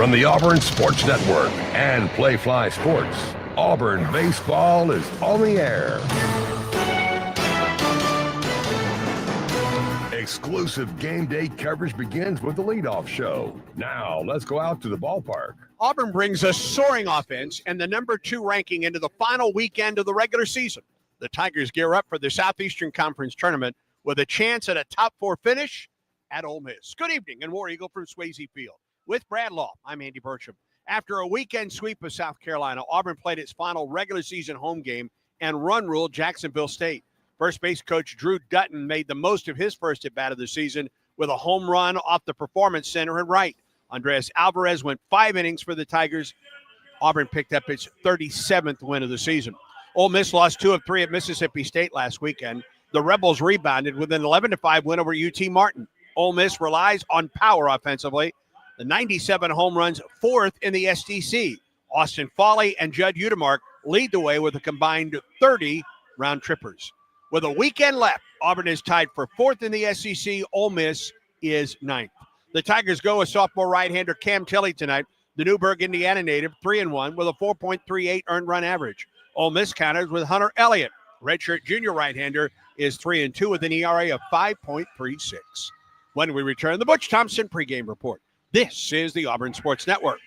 From the Auburn Sports Network and Playfly Sports, Auburn baseball is on the air. Exclusive game day coverage begins with the leadoff show. Now, let's go out to the ballpark. Auburn brings a soaring offense and the number 2 ranking into the final weekend of the regular season. The Tigers gear up for the Southeastern Conference Tournament with a chance at a top 4 finish at Ole Miss. Good evening and War Eagle from Swayze Field. With Brad Law, I'm Andy Burcham. After a weekend sweep of South Carolina, Auburn played its final regular season home game and run-ruled Jacksonville State. First base coach Drew Dutton made the most of his first at-bat of the season with a home run off the Performance Center and right. Andres Alvarez went 5 innings for the Tigers. Auburn picked up its 37th win of the season. Ole Miss lost 2 of 3 at Mississippi State last weekend. The Rebels rebounded with an 11-5 win over UT Martin. Ole Miss relies on power offensively. The 97 home runs, 4th in the SEC. Austin Foley and Judd Udemark lead the way with a combined 30 round trippers. With a weekend left, Auburn is tied for 4th in the SEC. Ole Miss is 9th. The Tigers go with sophomore right-hander Cam Tilley tonight. The Newburgh, Indiana native, 3-1 with a 4.38 earned run average. Ole Miss counters with Hunter Elliott. Redshirt junior right-hander is 3-2 with an ERA of 5.36. When we return, the Butch Thompson pregame report. This is the Auburn Sports Network.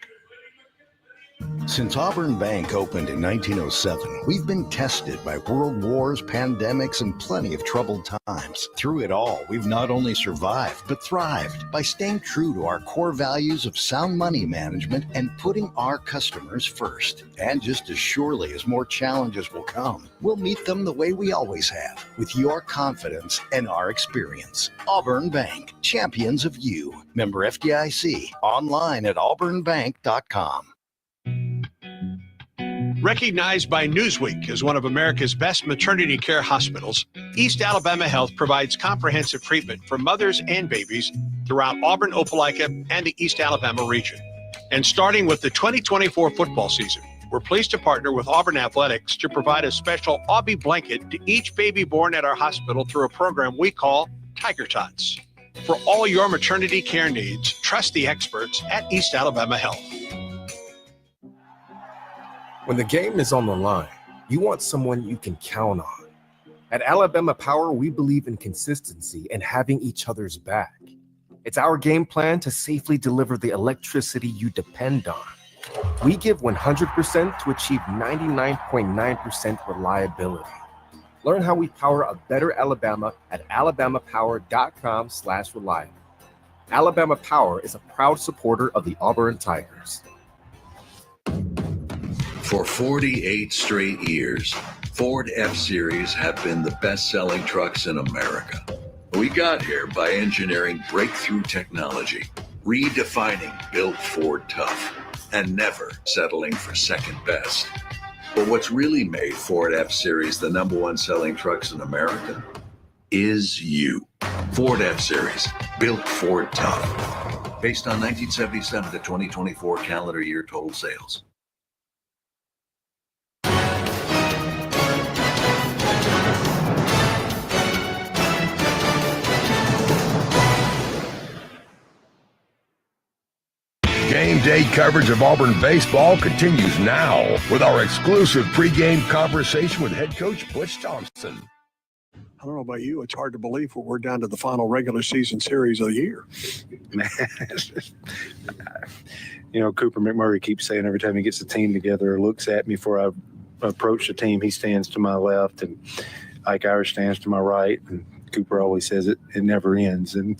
Since Auburn Bank opened in 1907, we've been tested by world wars, pandemics, and plenty of troubled times. Through it all, we've not only survived, but thrived by staying true to our core values of sound money management and putting our customers first. And just as surely as more challenges will come, we'll meet them the way we always have, with your confidence and our experience. Auburn Bank, champions of you. Member FDIC, online at auburnbank.com. Recognized by Newsweek as one of America's best maternity care hospitals, East Alabama Health provides comprehensive treatment for mothers and babies throughout Auburn, Opelika, and the East Alabama region. And starting with the 2024 football season, we're pleased to partner with Auburn Athletics to provide a special Aubie blanket to each baby born at our hospital through a program we call Tiger Tots. For all your maternity care needs, trust the experts at East Alabama Health. When the game is on the line, you want someone you can count on. At Alabama Power, we believe in consistency and having each other's back. It's our game plan to safely deliver the electricity you depend on. We give 100% to achieve 99.9% reliability. Learn how we power a better Alabama at alabamapower.com/reliable. Alabama Power is a proud supporter of the Auburn Tigers. For 48 straight years, Ford F-Series have been the best-selling trucks in America. We got here by engineering breakthrough technology, redefining Built Ford Tough, and never settling for second best. But what's really made Ford F-Series the #1 selling trucks in America is you. Ford F-Series, Built Ford Tough. Based on 1977 to 2024 calendar year total sales. Game day coverage of Auburn baseball continues now with our exclusive pregame conversation with head coach Butch Thompson. I don't know about you. It's hard to believe we're down to the final regular season series of the year. Man, Cooper McMurray keeps saying every time he gets the team together or looks at me before I approach the team, he stands to my left and Ike Irish stands to my right. And Cooper always says it never ends. And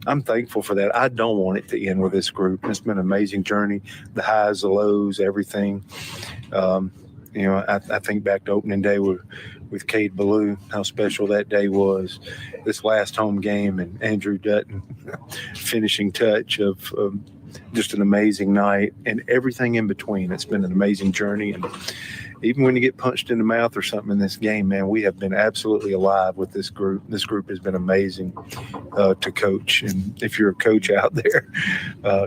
I'm thankful for that. I don't want it to end with this group. It's been an amazing journey, the highs, the lows, everything. I think back to opening day with Cade Ballou, how special that day was. This last home game and Andrew Dutton, finishing touch of just an amazing night and everything in between. It's been an amazing journey. And even when you get punched in the mouth or something in this game, man, we have been absolutely alive with this group. This group has been amazing to coach. And if you're a coach out there,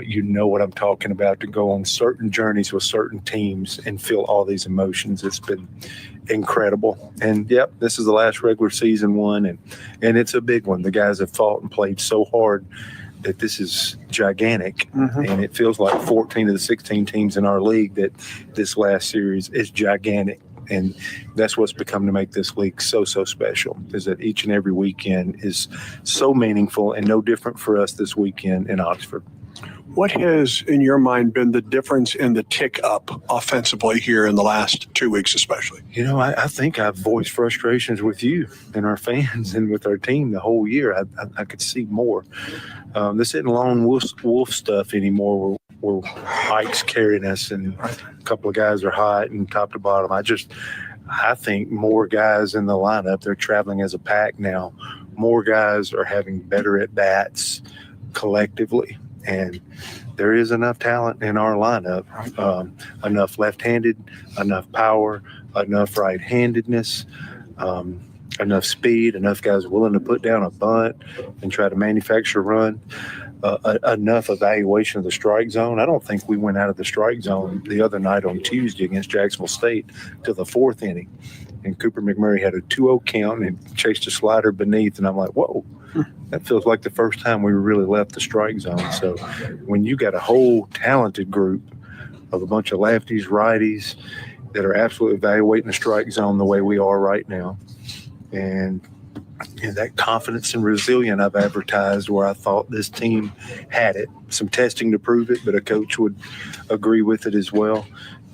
you know what I'm talking about, to go on certain journeys with certain teams and feel all these emotions. It's been incredible. And, yep, this is the last regular season one, and it's a big one. The guys have fought and played so hard that this is gigantic, and it feels like 14 of the 16 teams in our league that this last series is gigantic. And that's what's become to make this league so special, is that each and every weekend is so meaningful, and no different for us this weekend in Oxford. What has, in your mind, been the difference in the tick up offensively here in the last 2 weeks, especially? I think I've voiced frustrations with you and our fans and with our team the whole year. I could see more. This isn't lone wolf stuff anymore where Ike's carrying us and a couple of guys are hot and top to bottom. I think more guys in the lineup, they're traveling as a pack now. More guys are having better at-bats collectively. And there is enough talent in our lineup, enough left-handed, enough power, enough right-handedness, enough speed, enough guys willing to put down a bunt and try to manufacture a run, enough evaluation of the strike zone. I don't think we went out of the strike zone the other night on Tuesday against Jacksonville State till the fourth inning. And Cooper McMurray had a 2-0 count and chased a slider beneath. And I'm like, whoa, that feels like the first time we really left the strike zone. So when you got a whole talented group of a bunch of lefties, righties that are absolutely evaluating the strike zone the way we are right now, and that confidence and resilience I've advertised, where I thought this team had it, some testing to prove it, but a coach would agree with it as well.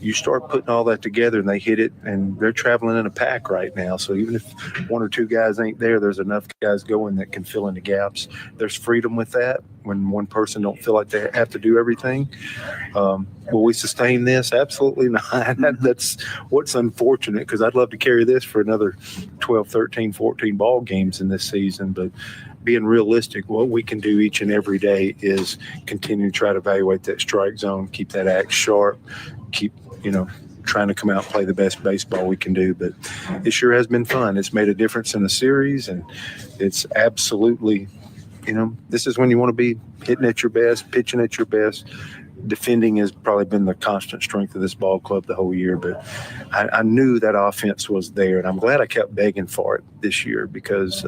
You start putting all that together and they hit it, and they're traveling in a pack right now. So even if one or two guys ain't there, there's enough guys going that can fill in the gaps. There's freedom with that when one person don't feel like they have to do everything. Will we sustain this? Absolutely not. That's what's unfortunate, because I'd love to carry this for another 12, 13, 14 ball games in this season. But being realistic, what we can do each and every day is continue to try to evaluate that strike zone, keep that act sharp, keep trying to come out and play the best baseball we can do. But it sure has been fun. It's made a difference in the series, and it's absolutely, this is when you want to be hitting at your best, pitching at your best. Defending has probably been the constant strength of this ball club the whole year, but I knew that offense was there, and I'm glad I kept begging for it this year, because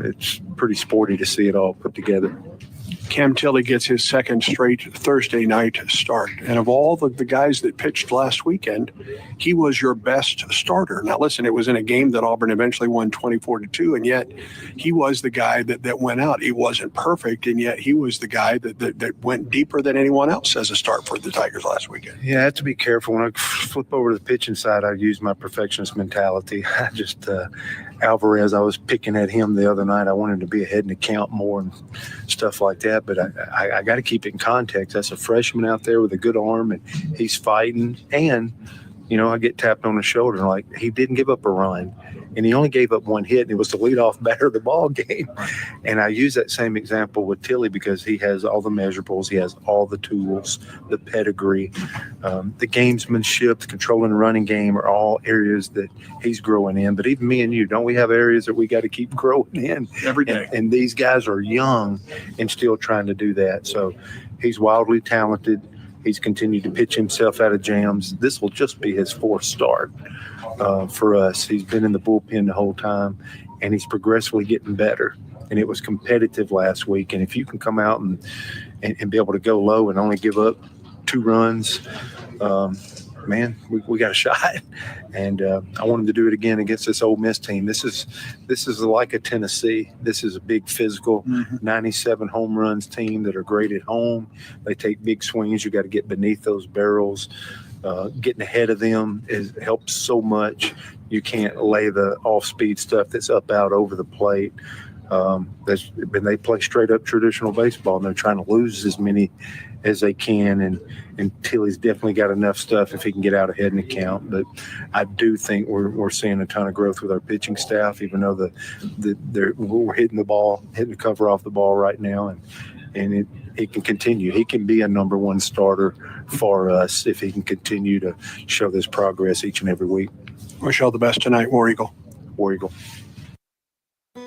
it's pretty sporty to see it all put together. Cam Tilley gets his second straight Thursday night start. And of all the guys that pitched last weekend, he was your best starter. Now, listen, it was in a game that Auburn eventually won 24-2, and yet he was the guy that went out. He wasn't perfect, and yet he was the guy that went deeper than anyone else as a start for the Tigers last weekend. Yeah, I have to be careful. When I flip over to the pitching side, I use my perfectionist mentality. I just Alvarez, I was picking at him the other night. I wanted to be ahead in the count more and stuff like that. But I got to keep it in context. That's a freshman out there with a good arm, and he's fighting. And, I get tapped on the shoulder, and like, he didn't give up a run, and he only gave up one hit, and it was the leadoff batter of the ball game. And I use that same example with Tilley, because he has all the measurables. He has all the tools, the pedigree, the gamesmanship, the controlling the running game are all areas that he's growing in. But even me and you, don't we have areas that we got to keep growing in every day? And these guys are young and still trying to do that. So he's wildly talented. He's continued to pitch himself out of jams. This will just be his fourth start for us. He's been in the bullpen the whole time, and he's progressively getting better. And it was competitive last week. And if you can come out and be able to go low and only give up 2 runs, man, we got a shot. And I want him to do it again against this Ole Miss team. This is like a Tennessee. This is a big physical 97 home runs team that are great at home. They take big swings. You got to get beneath those barrels. Getting ahead of them helps so much. You can't lay the off-speed stuff that's up out over the plate. They play straight up traditional baseball, and they're trying to lose as many as they can. And Tilley's definitely got enough stuff if he can get out ahead in the count. But I do think we're seeing a ton of growth with our pitching staff, even though we're hitting the cover off the ball right now, and it can continue. He can be a number 1 starter for us if he can continue to show this progress each and every week. Wish all the best tonight, War Eagle. War Eagle.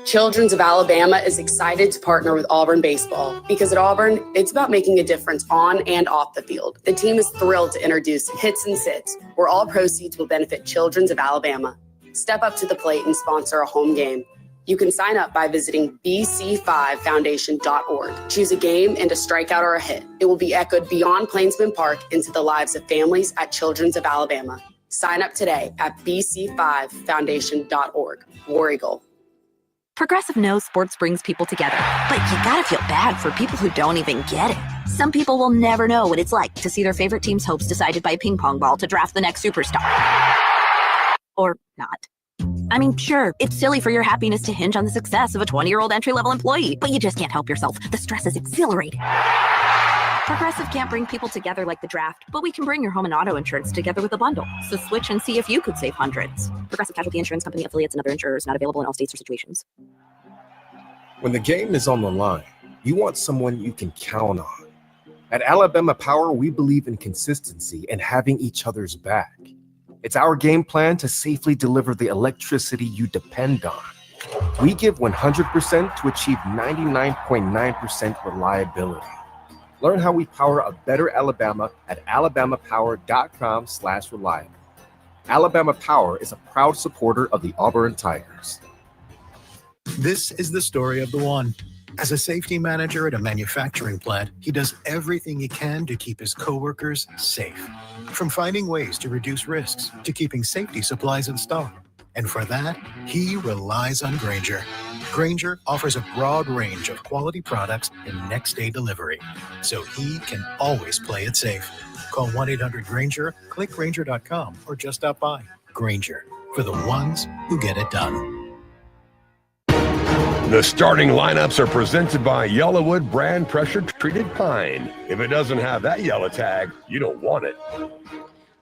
Children's of Alabama is excited to partner with Auburn Baseball, because at Auburn, it's about making a difference on and off the field. The team is thrilled to introduce Hits and Sits, where all proceeds will benefit Children's of Alabama. Step up to the plate and sponsor a home game. You can sign up by visiting bc5foundation.org. Choose a game and a strikeout or a hit. It will be echoed beyond Plainsman Park into the lives of families at Children's of Alabama. Sign up today at bc5foundation.org. War Eagle. Progressive knows sports brings people together, but you gotta feel bad for people who don't even get it. Some people will never know what it's like to see their favorite team's hopes decided by a ping pong ball to draft the next superstar. Or not. I mean, sure, it's silly for your happiness to hinge on the success of a 20-year-old entry-level employee, but you just can't help yourself. The stress is exhilarating. Progressive can't bring people together like the draft, but we can bring your home and auto insurance together with a bundle. So switch and see if you could save hundreds. Progressive Casualty Insurance Company, affiliates, and other insurers not available in all states or situations. When the game is on the line, you want someone you can count on. At Alabama Power, we believe in consistency and having each other's back. It's our game plan to safely deliver the electricity you depend on. We give 100% to achieve 99.9% reliability. Learn how we power a better Alabama at alabamapower.com/reliable. Alabama Power is a proud supporter of the Auburn Tigers. This is the story of the one. As a safety manager at a manufacturing plant, he does everything he can to keep his coworkers safe. From finding ways to reduce risks to keeping safety supplies in stock. And for that, he relies on Grainger. Grainger offers a broad range of quality products and next-day delivery, so he can always play it safe. Call 1-800-GRAINGER, click Grainger.com, or just stop by. Grainger, for the ones who get it done. The starting lineups are presented by Yellowwood brand pressure-treated pine. If it doesn't have that yellow tag, you don't want it.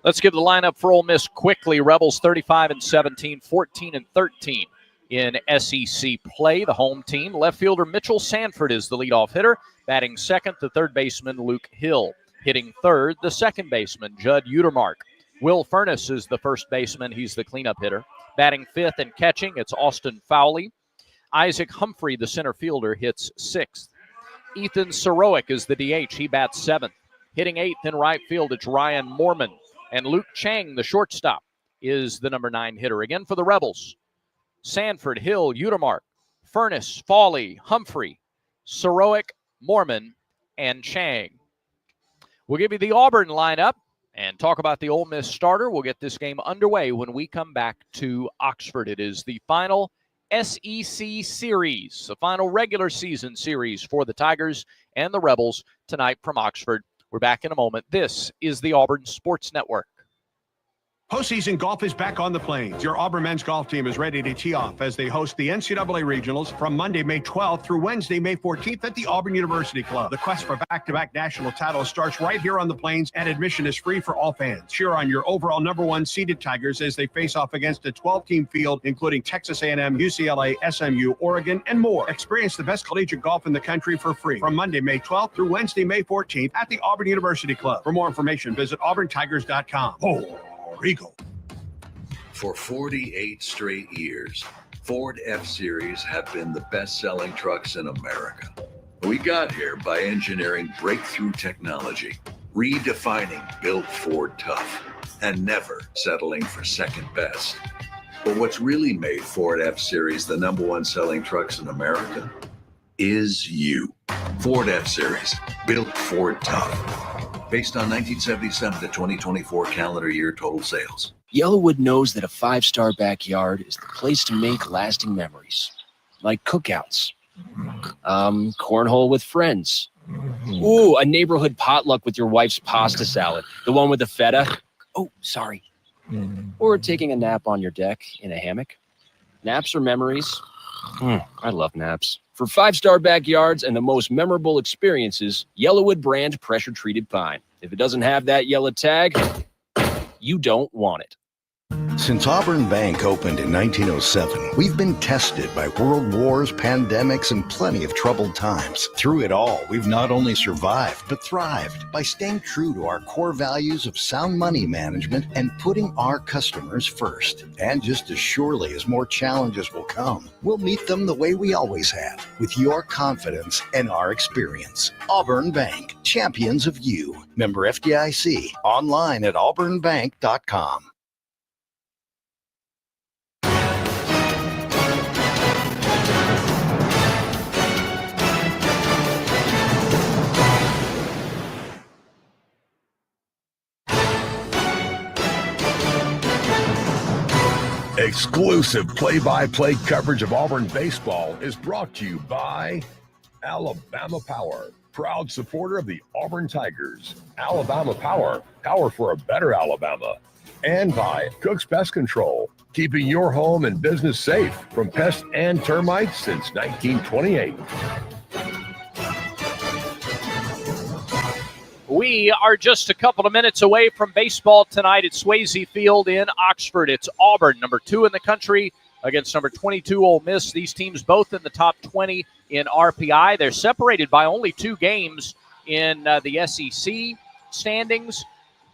Let's give the lineup for Ole Miss quickly. Rebels 35-17, 14-13 in SEC play. The home team, left fielder Mitchell Sanford is the leadoff hitter. Batting second, the third baseman Luke Hill. Hitting third, the second baseman Judd Utermark. Will Furness is the first baseman. He's the cleanup hitter. Batting fifth and catching, it's Austin Fowley. Isaac Humphrey, the center fielder, hits sixth. Ethan Sorowick is the DH. He bats seventh. Hitting eighth in right field, it's Ryan Moorman. And Luke Chang, the shortstop, is the number 9 hitter. Again for the Rebels, Sanford, Hill, Utermark, Furness, Fawley, Humphrey, Sorowick, Moorman, and Chang. We'll give you the Auburn lineup and talk about the Ole Miss starter. We'll get this game underway when we come back to Oxford. It is the final SEC series, the final regular season series for the Tigers and the Rebels tonight from Oxford. We're back in a moment. This is the Auburn Sports Network. Postseason golf is back on the Plains. Your Auburn men's golf team is ready to tee off as they host the NCAA Regionals from Monday, May 12th through Wednesday, May 14th at the Auburn University Club. The quest for back-to-back national titles starts right here on the Plains, and admission is free for all fans. Cheer on your overall number 1 seeded Tigers as they face off against a 12-team field, including Texas A&M, UCLA, SMU, Oregon, and more. Experience the best collegiate golf in the country for free from Monday, May 12th through Wednesday, May 14th at the Auburn University Club. For more information, visit auburntigers.com. Oh. Eagle. For 48 straight years, Ford F-Series have been the best-selling trucks in America. We got here by engineering breakthrough technology, redefining Built Ford Tough, and never settling for second best. But what's really made Ford F-Series the number 1 selling trucks in America is you. Ford F-Series, Built Ford Tough. Based on 1977 to 2024 calendar year total sales. Yellowwood knows that a 5-star backyard is the place to make lasting memories. Like cookouts, cornhole with friends. Ooh, a neighborhood potluck with your wife's pasta salad. The one with the feta. Oh, sorry. Or taking a nap on your deck in a hammock. Naps are memories. I love naps. For 5-star backyards and the most memorable experiences, Yellowwood brand pressure-treated pine. If it doesn't have that yellow tag, you don't want it. Since Auburn Bank opened in 1907, we've been tested by world wars, pandemics, and plenty of troubled times. Through it all, we've not only survived, but thrived by staying true to our core values of sound money management and putting our customers first. And just as surely as more challenges will come, we'll meet them the way we always have, with your confidence and our experience. Auburn Bank, champions of you. Member FDIC, online at auburnbank.com. Exclusive play-by-play coverage of Auburn baseball is brought to you by Alabama Power, proud supporter of the Auburn Tigers. Alabama Power, power for a better Alabama. And by Cook's Pest Control, keeping your home and business safe from pests and termites since 1928. We are just a couple of minutes away from baseball tonight at Swayze Field in Oxford. It's Auburn, number 2 in the country, against number 22 Ole Miss. These teams both in the top 20 in RPI. They're separated by only 2 games in the SEC standings,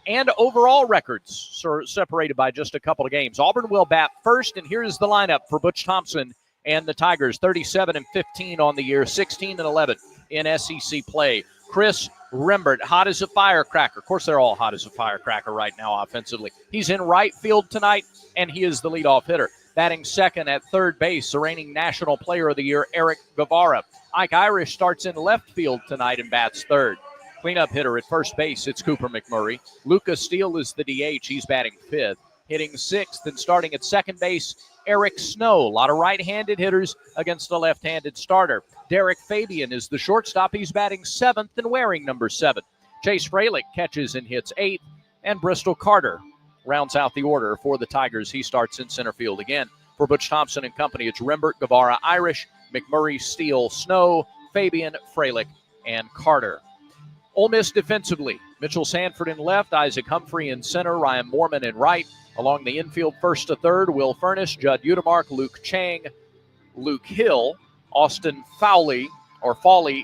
and overall records separated by just a couple of games. Auburn will bat first, and here is the lineup for Butch Thompson and the Tigers. 37-15 on the year, 16-11 in SEC play. Chris Rembert, hot as a firecracker. Of course, they're all hot as a firecracker right now offensively. He's in right field tonight, and he is the leadoff hitter. Batting second at third base, the reigning National Player of the Year, Eric Guevara. Ike Irish starts in left field tonight and bats third. Cleanup hitter at first base, it's Cooper McMurray. Lucas Steele is the DH. He's batting fifth. Hitting sixth and starting at second base, Eric Snow. A lot of right-handed hitters against a left-handed starter. Derek Fabian is the shortstop. He's batting seventh and wearing number 7. Chase Fralick catches and hits 8th. And Bristol Carter rounds out the order for the Tigers. He starts in center field again. For Butch Thompson and company, it's Rembert, Guevara, Irish, McMurray, Steele, Snow, Fabian, Fralick, and Carter. Ole Miss defensively, Mitchell Sanford in left, Isaac Humphrey in center, Ryan Moorman in right. Along the infield, first to third, Will Furnish, Judd Udemark, Luke Chang, Luke Hill, Austin Fawley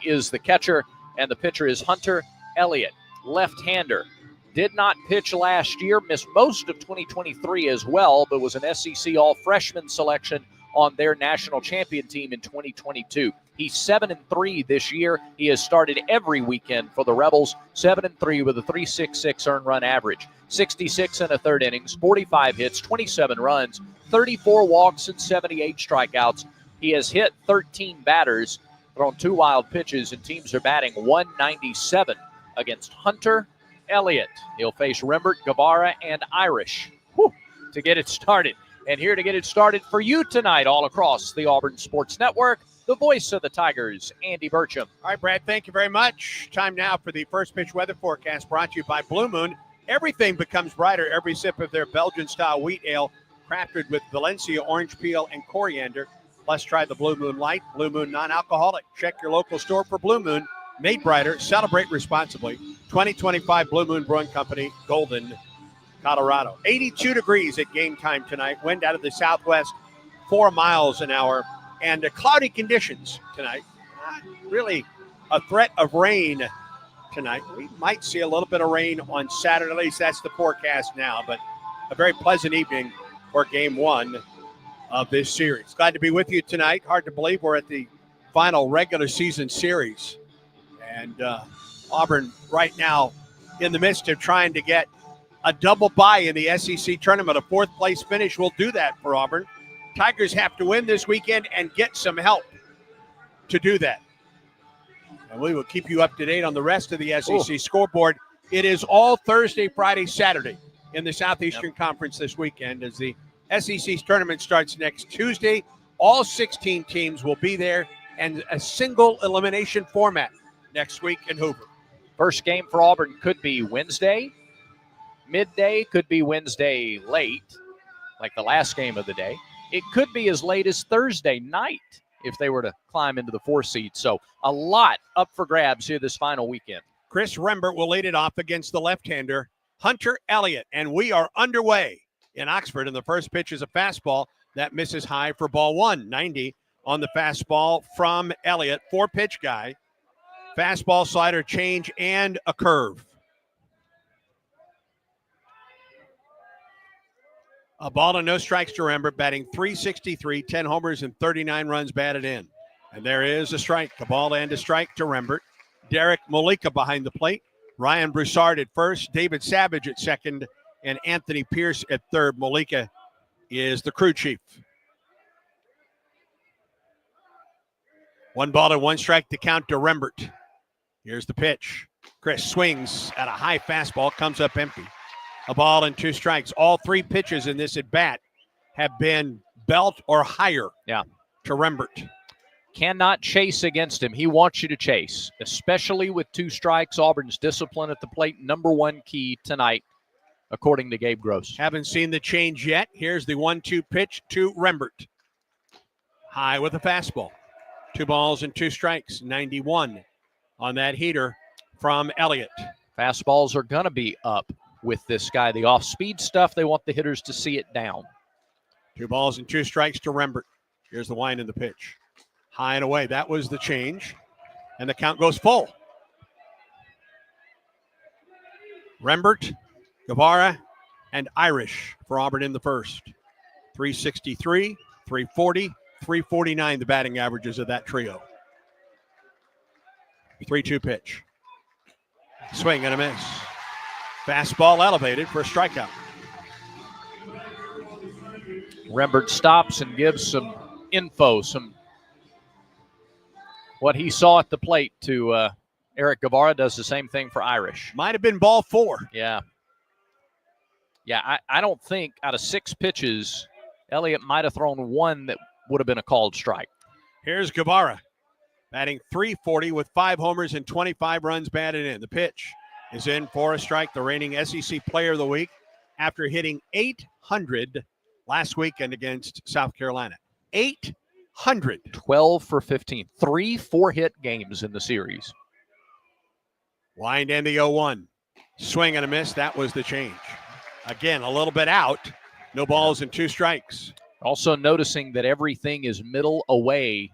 is the catcher, and the pitcher is Hunter Elliott, left-hander. Did not pitch last year, missed most of 2023 as well, but was an SEC All-Freshman selection on their national champion team in 2022. He's 7-3 this year. He has started every weekend for the Rebels, 7-3 with a 3.66 earned run average. 66 and a third innings, 45 hits, 27 runs, 34 walks, and 78 strikeouts. He has hit 13 batters, thrown 2 wild pitches, and teams are batting 197 against Hunter Elliott. He'll face Rembert, Guevara, and Irish to get it started. And here to get it started for you tonight all across the Auburn Sports Network, the voice of the Tigers, Andy Burcham. All right, Brad, thank you very much. Time now for the first pitch weather forecast brought to you by Blue Moon. Everything becomes brighter every sip of their Belgian-style wheat ale, crafted with Valencia orange peel and coriander. Plus, try the Blue Moon Light, Blue Moon non-alcoholic. Check your local store for Blue Moon. Made brighter, celebrate responsibly. 2025 Blue Moon Brewing Company, Golden, Colorado. 82 degrees at game time tonight. Wind out of the southwest, 4 miles an hour. And cloudy conditions tonight. Not really a threat of rain tonight. We might see a little bit of rain on Saturday. At least that's the forecast now. But a very pleasant evening for game 1 of this series. Glad to be with you tonight. Hard to believe we're at the final regular season series. And Auburn right now in the midst of trying to get a double bye in the SEC tournament. A 4th place finish will do that for Auburn. Tigers have to win this weekend and get some help to do that. And we will keep you up to date on the rest of the SEC scoreboard. It is all Thursday, Friday, Saturday in the Southeastern Conference this weekend as the SEC's tournament starts next Tuesday. All 16 teams will be there and a single elimination format next week in Hoover. First game for Auburn could be Wednesday, midday, could be Wednesday late, like the last game of the day. It could be as late as Thursday night if they were to climb into the 4 seed. So a lot up for grabs here this final weekend. Chris Rembert will lead it off against the left-hander, Hunter Elliott. And we are underway in Oxford. And the first pitch is a fastball that misses high for ball 1. 90 on the fastball from Elliott. 4-pitch guy. Fastball, slider, change, and a curve. A ball and no strikes to Rembert, batting .363, 10 homers and 39 runs batted in. And there is a strike, a ball and a strike to Rembert. Derek Molika behind the plate. Ryan Broussard at first, David Savage at second, and Anthony Pierce at third. Molika is the crew chief. 1 ball and 1 strike to count to Rembert. Here's the pitch. Chris swings at a high fastball, comes up empty. A ball and 2 strikes. All 3 pitches in this at bat have been belt or higher to Rembert. Cannot chase against him. He wants you to chase, especially with 2 strikes. Auburn's discipline at the plate, number 1 key tonight, according to Gabe Gross. Haven't seen the change yet. Here's the 1-2 pitch to Rembert. High with a fastball. 2 balls and 2 strikes. 91 on that heater from Elliott. Fastballs are going to be up with this guy. The off-speed stuff, they want the hitters to see it down. 2 balls and 2 strikes to Rembert. Here's the wind in the pitch. High and away. That was the change. And the count goes full. Rembert, Guevara, and Irish for Auburn in the first. 363, 340, 349 the batting averages of that trio. 3-2 pitch. Swing and a miss. Fastball elevated for a strikeout. Rembert stops and gives some info, some what he saw at the plate to Eric Guevara. Does the same thing for Irish. Might have been ball 4. Yeah. Yeah, I don't think out of 6 pitches, Elliott might have thrown 1 that would have been a called strike. Here's Guevara, batting .340 with 5 homers and 25 runs batted in. The pitch is in for a strike, the reigning SEC Player of the Week, after hitting .800 last weekend against South Carolina. .800. 12 for 15. 3 4-hit games in the series. Wind and the 0-1. Swing and a miss. That was the change. Again, a little bit out. No balls and 2 strikes. Also noticing that everything is middle away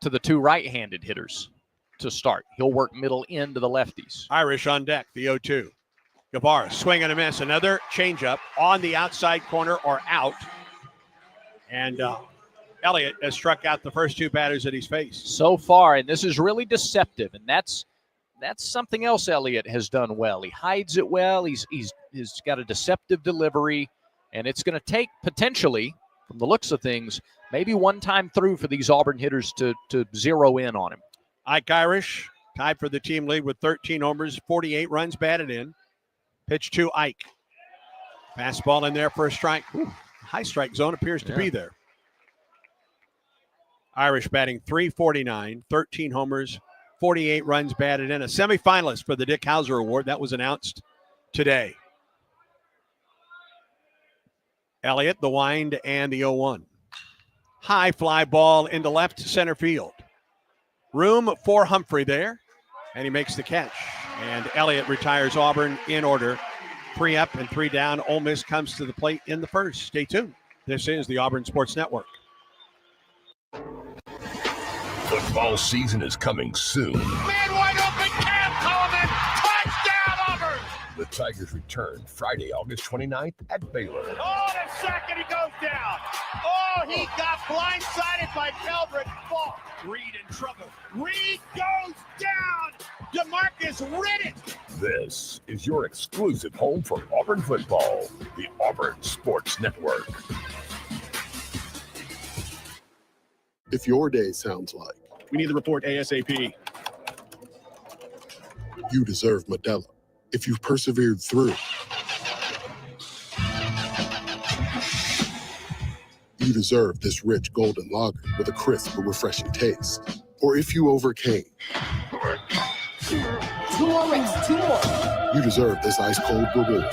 to the 2 right-handed hitters to start. He'll work middle in to the lefties. Irish on deck, the 0-2. Guevara, swing and a miss. Another changeup on the outside corner or out. And Elliott has struck out the first 2 batters that he's faced. So far, and this is really deceptive, and that's something else Elliott has done well. He hides it well. He's got a deceptive delivery, and it's going to take potentially, from the looks of things, maybe one time through for these Auburn hitters to zero in on him. Ike Irish tied for the team lead with 13 homers, 48 runs batted in. Pitch to Ike. Fastball in there for a strike. Ooh, high strike zone appears to be there. Irish batting .349, 13 homers, 48 runs batted in. A semifinalist for the Dick Hauser Award. That was announced today. Elliott, the wind, and the 0-1. High fly ball into left center field. Room for Humphrey there, and he makes the catch. And Elliott retires Auburn in order. 3 up and 3 down. Ole Miss comes to the plate in the first. Stay tuned. This is the Auburn Sports Network. Football season is coming soon. Man wide open, Cam Coleman, touchdown Auburn! The Tigers return Friday, August 29th at Baylor. Oh, the second he goes down. Oh, he got blindsided by Keldrick. Ball. Reed in trouble. Reed goes down. DeMarcus Riddick. This is your exclusive home for Auburn football, the Auburn Sports Network. If your day sounds like we need the report ASAP, you deserve Modelo. If you've persevered through, you deserve this rich golden lager with a crisp but refreshing taste. Or if you overcame, 2 more rings, 2 more. you deserve this ice cold reward.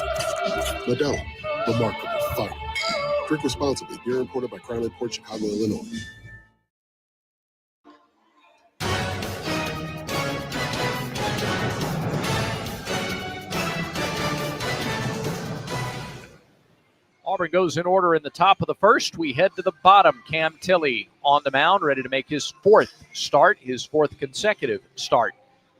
Modelo, remarkable fighter. Drink responsibly. Beer imported by Crown Port, Chicago, Illinois. Auburn goes in order in the top of the first. We head to the bottom. Cam Tilley on the mound, ready to make his 4th start, his 4th consecutive start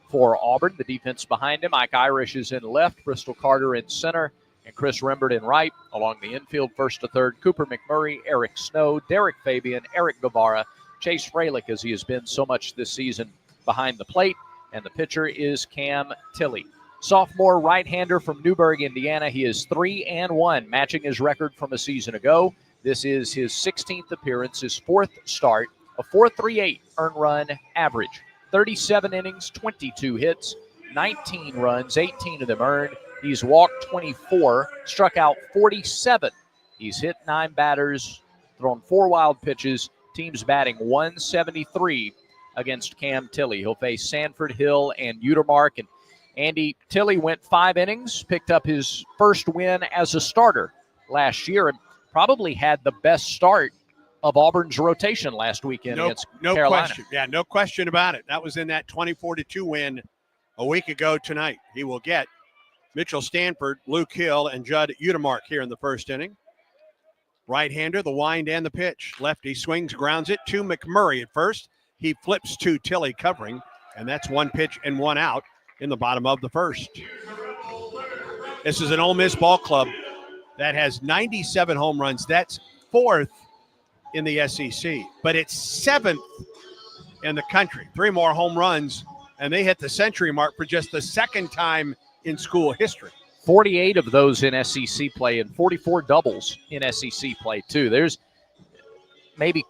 for Auburn. The defense behind him, Ike Irish is in left, Bristol Carter in center, and Chris Rembert in right. Along the infield, 1st to 3rd, Cooper McMurray, Eric Snow, Derek Fabian, Eric Guevara, Chase Freilich, as he has been so much this season behind the plate. And the pitcher is Cam Tilley. Sophomore right-hander from Newburgh, Indiana. He is 3-1, matching his record from a season ago. This is his 16th appearance, his 4th start, a 4.38 earned run average. 37 innings, 22 hits, 19 runs, 18 of them earned. He's walked 24, struck out 47 He's hit 9 batters, thrown 4 wild pitches. Team's batting 173 against Cam Tilley. He'll face Sanford, Hill, and Utermark. And Andy, Tilley went 5 innings, picked up his first win as a starter last year, and probably had the best start of Auburn's rotation last weekend against Carolina. Question. Yeah, no question about it. That was in that 24-2 win a week ago tonight. He will get Mitchell Stanford, Luke Hill, and Judd Utermark here in the first inning. Right-hander, the wind and the pitch. Lefty swings, grounds it to McMurray at first. He flips to Tilley covering, and that's 1 pitch and 1 out in the bottom of the first. This is an Ole Miss ball club that has 97 home runs. That's 4th in the SEC, but it's 7th in the country. 3 more home runs, and they hit the century mark for just the 2nd time in school history. 48 of those in SEC play and 44 doubles in SEC play, too. There's maybe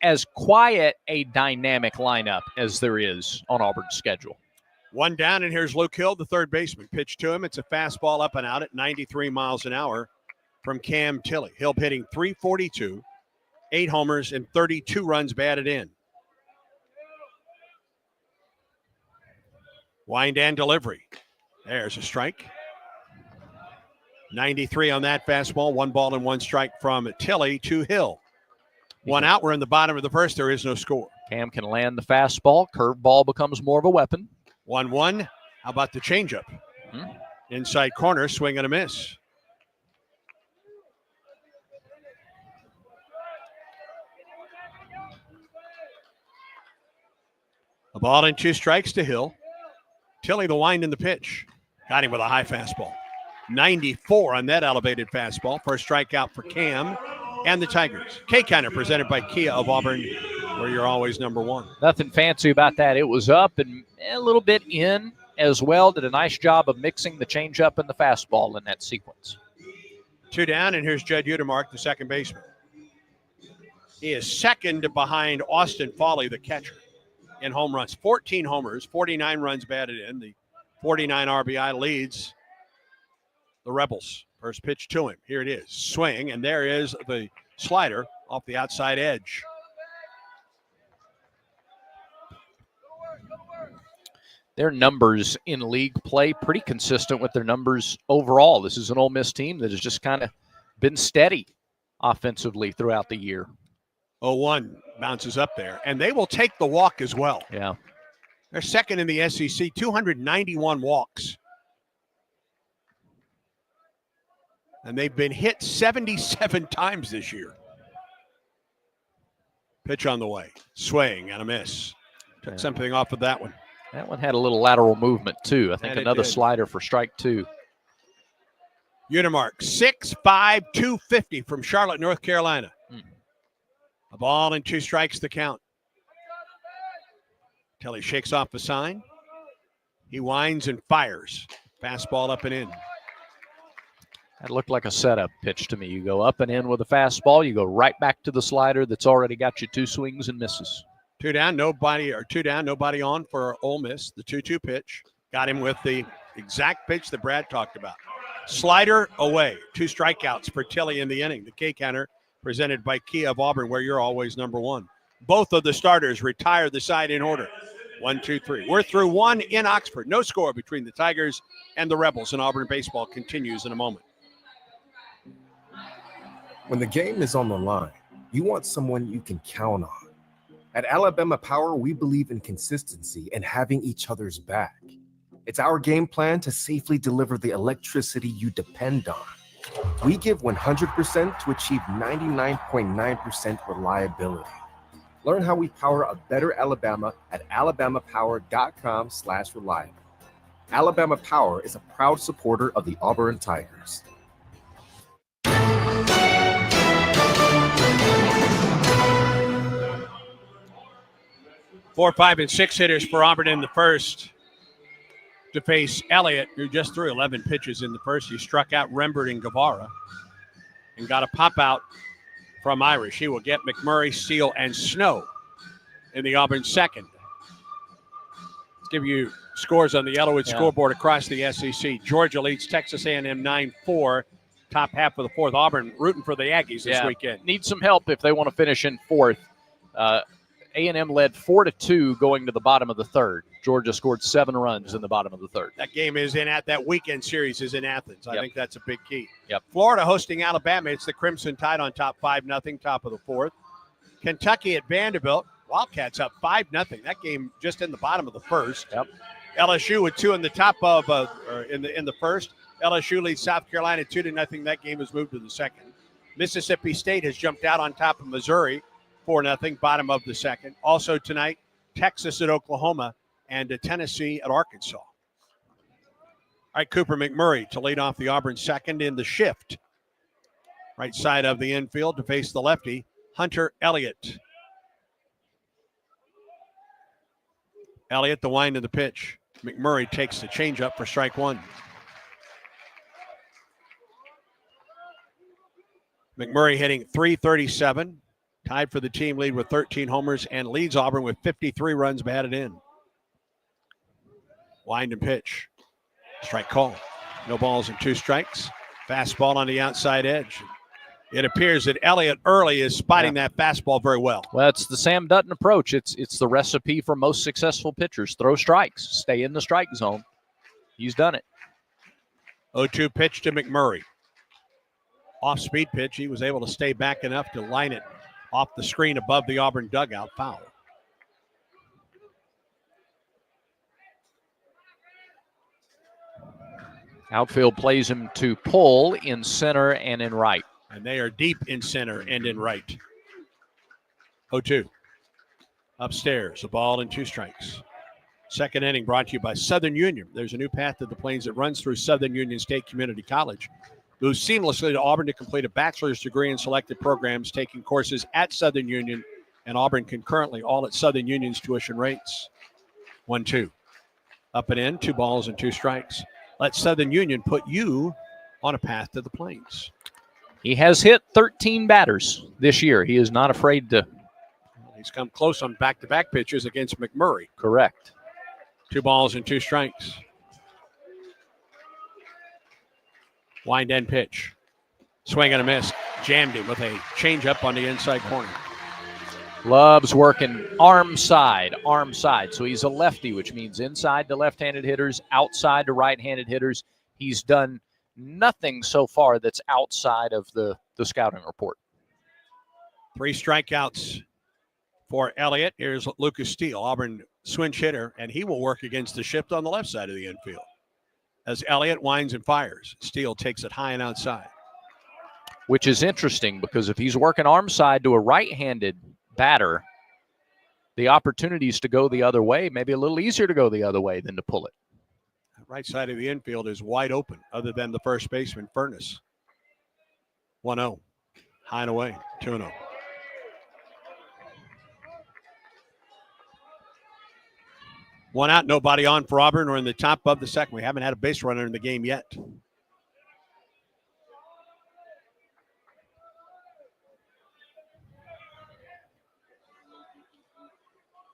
as quiet a dynamic lineup as there is on Auburn's schedule. 1 down, and here's Luke Hill, the third baseman. Pitch to him. It's a fastball up and out at 93 miles an hour from Cam Tilley. Hill hitting .342, 8 homers, and 32 runs batted in. Wind and delivery. There's a strike. 93 on that fastball. 1 ball and 1 strike from Tilley to Hill. 1 out. We're in the bottom of the first. There is no score. Cam can land the fastball. Curveball becomes more of a weapon. 1-1. How about the changeup? Inside corner, swing and a miss. A ball and 2 strikes to Hill. Tilley, the wind and the pitch. Got him with a high fastball. 94 on that elevated fastball. First strikeout for Cam and the Tigers. K-Counter presented by Kia of Auburn, where you're always number 1. Nothing fancy about that. It was up and a little bit in as well. Did a nice job of mixing the changeup and the fastball in that sequence. 2 down, and here's Judd Utermark, the second baseman. He is second behind Austin Foley, the catcher, in home runs. 14 homers, 49 runs batted in. The 49 RBI leads the Rebels. First pitch to him. Here it is. Swing, and there is the slider off the outside edge. Their numbers in league play pretty consistent with their numbers overall. This is an Ole Miss team that has just kind of been steady offensively throughout the year. 0-1 bounces up there, and they will take the walk as well. Yeah. They're second in the SEC, 291 walks. And they've been hit 77 times this year. Pitch on the way. Swing and a miss. Took something off of that one. That one had a little lateral movement, too. I think another slider for strike 2. Utermark, 6'5", 250 from Charlotte, North Carolina. A ball and 2 strikes to count. Tilley shakes off the sign. He winds and fires. Fastball up and in. That looked like a setup pitch to me. You go up and in with a fastball. You go right back to the slider that's already got you 2 swings and misses. 2 down, nobody on for Ole Miss. The 2-2 pitch. Got him with the exact pitch that Brad talked about. Slider away. 2 strikeouts for Tilley in the inning. The K-Counter presented by Kia of Auburn, where you're always number 1. Both of the starters retire the side in order. 1, 2, 3. We're through 1 in Oxford. No score between the Tigers and the Rebels, and Auburn baseball continues in a moment. When the game is on the line, you want someone you can count on. At Alabama Power, we believe in consistency and having each other's back. It's our game plan to safely deliver the electricity you depend on. We give 100% to achieve 99.9% reliability. Learn how we power a better Alabama at alabamapower.com/reliable. Alabama Power is a proud supporter of the Auburn Tigers. 4, 5, and 6 hitters for Auburn in the first to face Elliott, who just threw 11 pitches in the first. He struck out Rembert and Guevara and got a pop out from Irish. He will get McMurray, Steele, and Snow in the Auburn second. Let's give you scores on the Yellowwood scoreboard across the SEC. Georgia leads Texas A&M 9-4 top half of the fourth. Auburn rooting for the Aggies this weekend. Need some help if they want to finish in fourth. A&M led 4-2 going to the bottom of the third. Georgia scored 7 runs in the bottom of the third. That game is that weekend series is in Athens. I think that's a big key. Yep. Florida hosting Alabama. It's the Crimson Tide on top 5-0, top of the fourth. Kentucky at Vanderbilt. Wildcats up 5-0. That game just in the bottom of the first. Yep. LSU with 2 in the top of in the first. LSU leads South Carolina 2-0. That game has moved to the second. Mississippi State has jumped out on top of Missouri 4-0, bottom of the second. Also tonight, Texas at Oklahoma and Tennessee at Arkansas. All right, Cooper McMurray to lead off the Auburn second in the shift. Right side of the infield to face the lefty, Hunter Elliott. Elliott, the wind of the pitch. McMurray takes the changeup for strike one. McMurray hitting .337, tied for the team lead with 13 homers, and leads Auburn with 53 runs batted in. Wind and pitch. Strike call. No balls and 2 strikes. Fastball on the outside edge. It appears that Elliott early is spotting that fastball very well. Well, it's the Sam Dutton approach. It's the recipe for most successful pitchers. Throw strikes. Stay in the strike zone. He's done it. 0-2 pitch to McMurray. Off-speed pitch. He was able to stay back enough to line it off the screen above the Auburn dugout. Foul. Outfield plays him to pull in center and in right. And they are deep in center and in right. 0-2. Upstairs, a ball and 2 strikes. Second inning brought to you by Southern Union. There's a new path to the Plains that runs through Southern Union State Community College. Moves seamlessly to Auburn to complete a bachelor's degree in selected programs, taking courses at Southern Union and Auburn concurrently, all at Southern Union's tuition rates. 1-2. Up and in, 2 balls and 2 strikes. Let Southern Union put you on a path to the Plains. He has hit 13 batters this year. He is not afraid to. He's come close on back-to-back pitches against McMurray. Correct. 2 balls and 2 strikes. Wind end pitch. Swing and a miss. Jammed him with a changeup on the inside corner. Loves working arm side. So he's a lefty, which means inside to left-handed hitters, outside to right-handed hitters. He's done nothing so far that's outside of the scouting report. 3 strikeouts for Elliott. Here's Lucas Steele, Auburn switch hitter, and he will work against the shift on the left side of the infield. As Elliott winds and fires, Steele takes it high and outside. Which is interesting because if he's working arm side to a right-handed batter, the opportunities to go the other way, maybe a little easier to go the other way than to pull it. Right side of the infield is wide open, other than the first baseman, Furness. 1-0. High and away. 2-0. One out, nobody on for Auburn. We're in the top of the second. We haven't had a base runner in the game yet.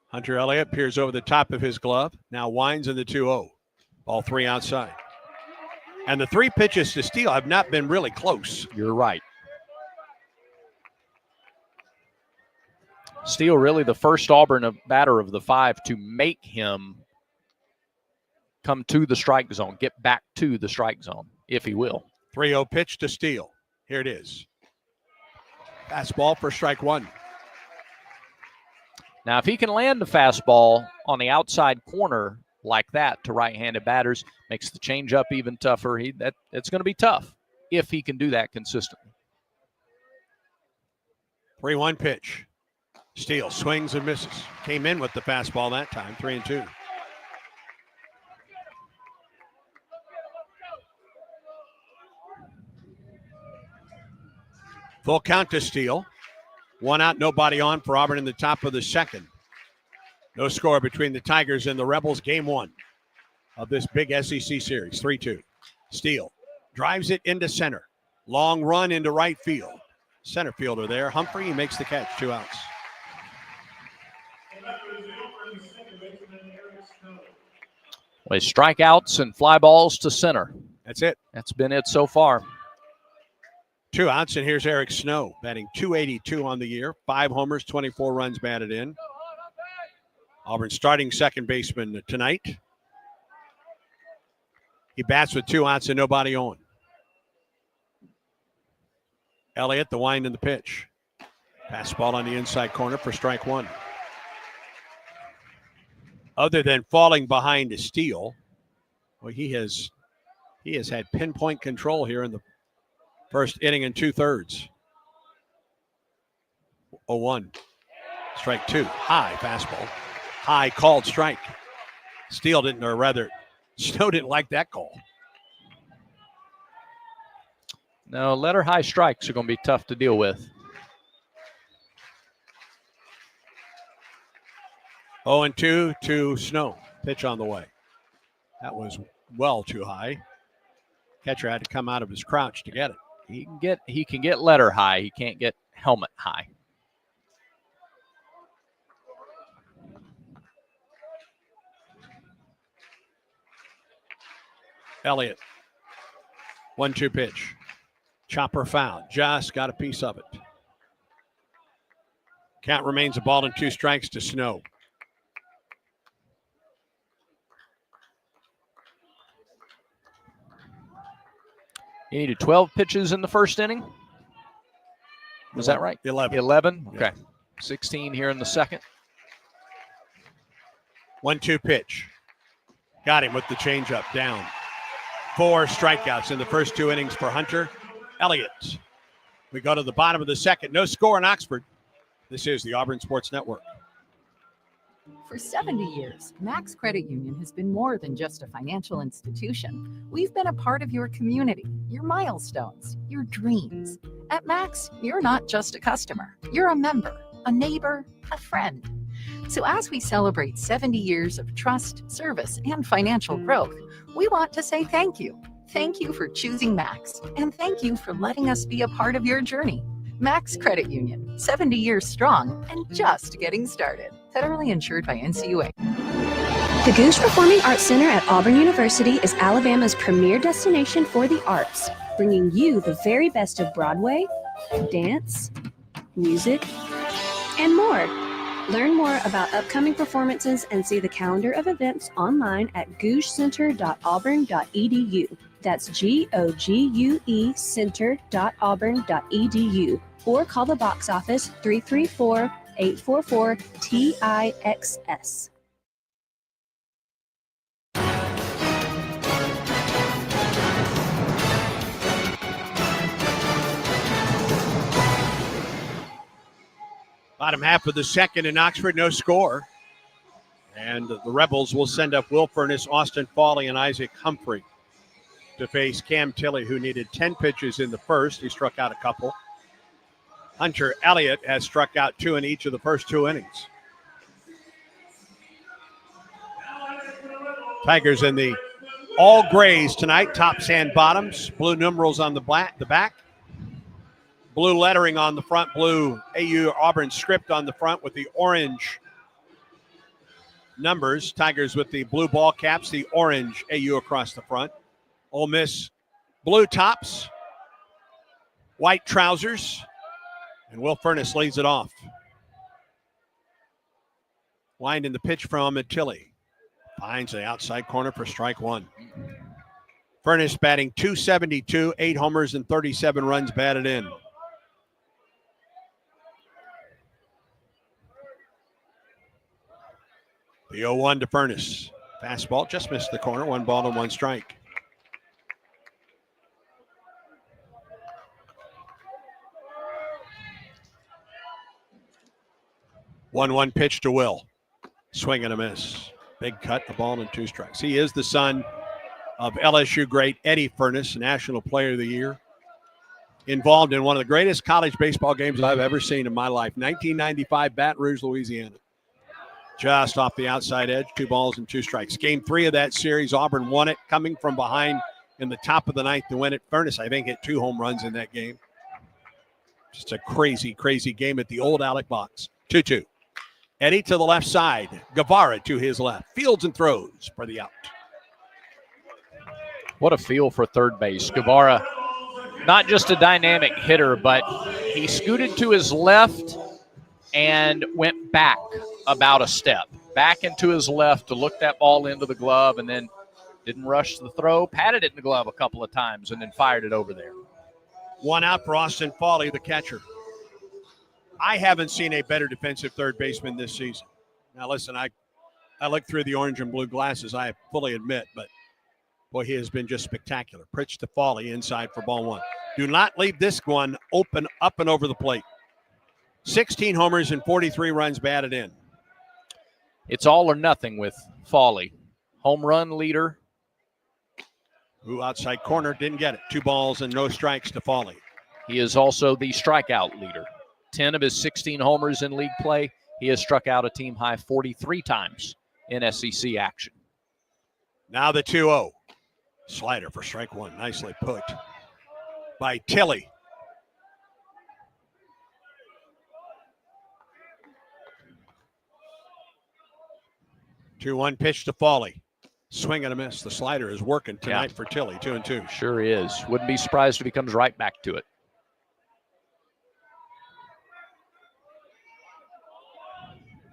Hunter Elliott peers over the top of his glove. Now winds in the 2-0. Ball 3 outside. And the 3 pitches to Steele have not been really close. You're right. Steele really the first Auburn batter of the 5 to make him come to the strike zone, get back to the strike zone, if he will. 3-0 pitch to Steele. Here it is. Fastball for strike 1. Now, if he can land the fastball on the outside corner like that to right-handed batters, makes the changeup even tougher. It's going to be tough if he can do that consistently. 3-1 pitch. Steele swings and misses. Came in with the fastball that time, 3-2. Full count to Steele. 1 out, nobody on for Auburn in the top of the second. No score between the Tigers and the Rebels. Game 1 of this big SEC series, 3-2. Steele drives it into center. Long run into right field. Center fielder there. Humphrey, he makes the catch. 2 outs. Well, strikeouts and fly balls to center. That's it. That's been it so far. 2 outs, and here's Eric Snow, batting .282 on the year. 5 homers, 24 runs batted in. Auburn starting second baseman tonight. He bats with 2 outs and nobody on. Elliott, the wind and the pitch. Fastball on the inside corner for strike 1. Other than falling behind a steal, well, he has had pinpoint control here in the first inning and 2/3. 0-1. Strike 2. High fastball. High called strike. Steele didn't, or rather, Snow didn't like that call. No, letter high strikes are going to be tough to deal with. 0-2 to Snow. Pitch on the way. That was well too high. Catcher had to come out of his crouch to get it. He can get letter high. He can't get helmet high. Elliott. 1-2 pitch. Chopper foul. Just got a piece of it. Count remains a ball and 2 strikes to Snow. He needed 12 pitches in the first inning. Was that right? 11. 11? Okay. Yeah. 16 here in the second. 1-2 pitch. Got him with the changeup down. 4 strikeouts in the first 2 innings for Hunter Elliott. We go to the bottom of the second. No score in Oxford. This is the Auburn Sports Network. For 70 years, Max Credit Union has been more than just a financial institution. We've been a part of your community, your milestones, your dreams. At Max, you're not just a customer. You're a member, a neighbor, a friend. So as we celebrate 70 years of trust, service, and financial growth, we want to say thank you. Thank you for choosing Max, and thank you for letting us be a part of your journey. Max Credit Union, 70 years strong and just getting started. Federally insured by NCUA. The Goose Performing Arts Center at Auburn University is Alabama's premier destination for the arts, bringing you the very best of Broadway, dance, music, and more. Learn more about upcoming performances and see the calendar of events online at gougecenter.auburn.edu. That's GOGUE center.auburn.edu. Or call the box office 334-844-TIXS. Bottom half of the second in Oxford, no score. And the Rebels will send up Will Furness, Austin Fawley, and Isaac Humphrey to face Cam Tilley, who needed 10 pitches in the first. He struck out a couple. Hunter Elliott has struck out 2 in each of the first 2 innings. Tigers in the all grays tonight, tops and bottoms. Blue numerals on the back. Blue lettering on the front, blue AU Auburn script on the front with the orange numbers. Tigers with the blue ball caps, the orange AU across the front. Ole Miss blue tops, white trousers, and Will Furness leads it off. Wind in the pitch from Tilley. Finds the outside corner for strike 1. Furness batting .272, 8 homers and 37 runs batted in. The 0-1 to Furness. Fastball just missed the corner. 1 ball and 1 strike. One pitch to Will. Swing and a miss. Big cut, a ball and 2 strikes. He is the son of LSU great Eddie Furness, National Player of the Year. Involved in one of the greatest college baseball games I've ever seen in my life. 1995, Baton Rouge, Louisiana. Just off the outside edge, 2 balls and 2 strikes. Game 3 of that series, Auburn won it, coming from behind in the top of the 9th to win it. Furness, I think, hit 2 home runs in that game. Just a crazy, crazy game at the old Alec Box. 2-2. Eddie to the left side. Guevara to his left. Fields and throws for the out. What a feel for third base. Guevara not just a dynamic hitter, but he scooted to his left and went back about a step, back into his left to look that ball into the glove, and then didn't rush the throw, patted it in the glove a couple of times, and then fired it over there. 1 out for Austin Foley, the catcher. I haven't seen a better defensive third baseman this season. Now, listen, I look through the orange and blue glasses, I fully admit, but boy, he has been just spectacular. Pitch to Foley inside for ball 1. Do not leave this one open up and over the plate. 16 homers and 43 runs batted in. It's all or nothing with Foley. Home run leader. Who outside corner, didn't get it. 2 balls and no strikes to Foley. He is also the strikeout leader. 10 of his 16 homers in league play. He has struck out a team high 43 times in SEC action. Now the 2-0. Slider for strike 1. Nicely put by Tilley. Two-one pitch to Foley. Swing and a miss. The slider is working tonight for Tilley. 2-2. Sure is. Wouldn't be surprised if he comes right back to it.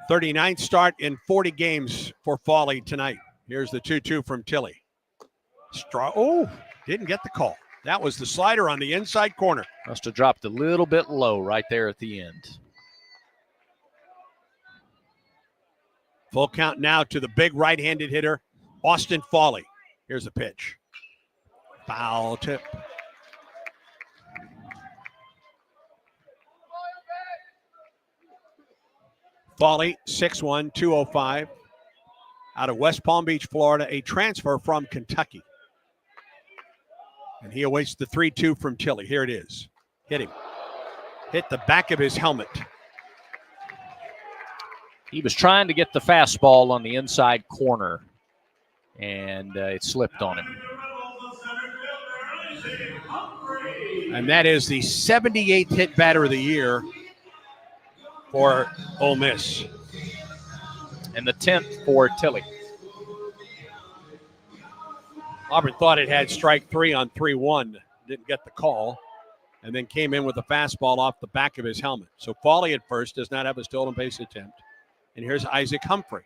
.39th start in 40 games for Foley tonight. Here's the 2-2 from Tilley. Didn't get the call. That was the slider on the inside corner. Must have dropped a little bit low right there at the end. Full count now to the big right-handed hitter, Austin Foley. Here's a pitch. Foul tip. Foley, 6'1", 205. Out of West Palm Beach, Florida, a transfer from Kentucky. And he awaits the 3-2 from Tilley. Here it is. Hit him. Hit the back of his helmet. He was trying to get the fastball on the inside corner, and it slipped on him. And that is the 78th hit batter of the year for Ole Miss. And the 10th for Tilley. Auburn thought it had strike 3 on 3-1. Didn't get the call. And then came in with a fastball off the back of his helmet. So Foley at first does not have a stolen base attempt. And here's Isaac Humphrey.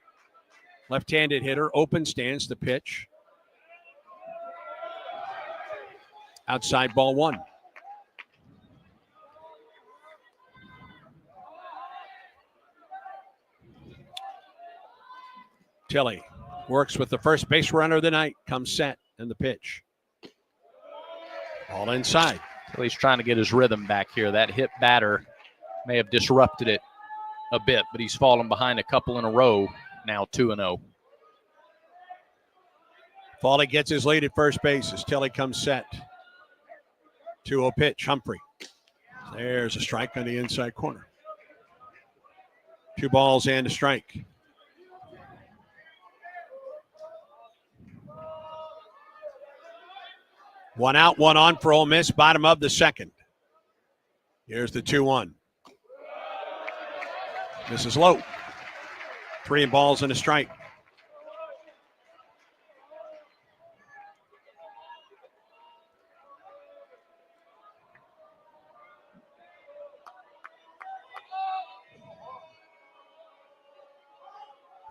Left-handed hitter, open stance, the pitch. Outside ball 1. Tilley works with the first base runner of the night, comes set, and the pitch. All inside. Tilley's trying to get his rhythm back here. That hit batter may have disrupted it a bit, but he's fallen behind a couple in a row, now 2-0. Foley gets his lead at first base as Tilley comes set. 2-0 pitch, Humphrey. There's a strike on the inside corner. 2 balls and a strike. One out, one on for Ole Miss, bottom of the second. Here's the 2-1. This is low. 3 balls and a strike.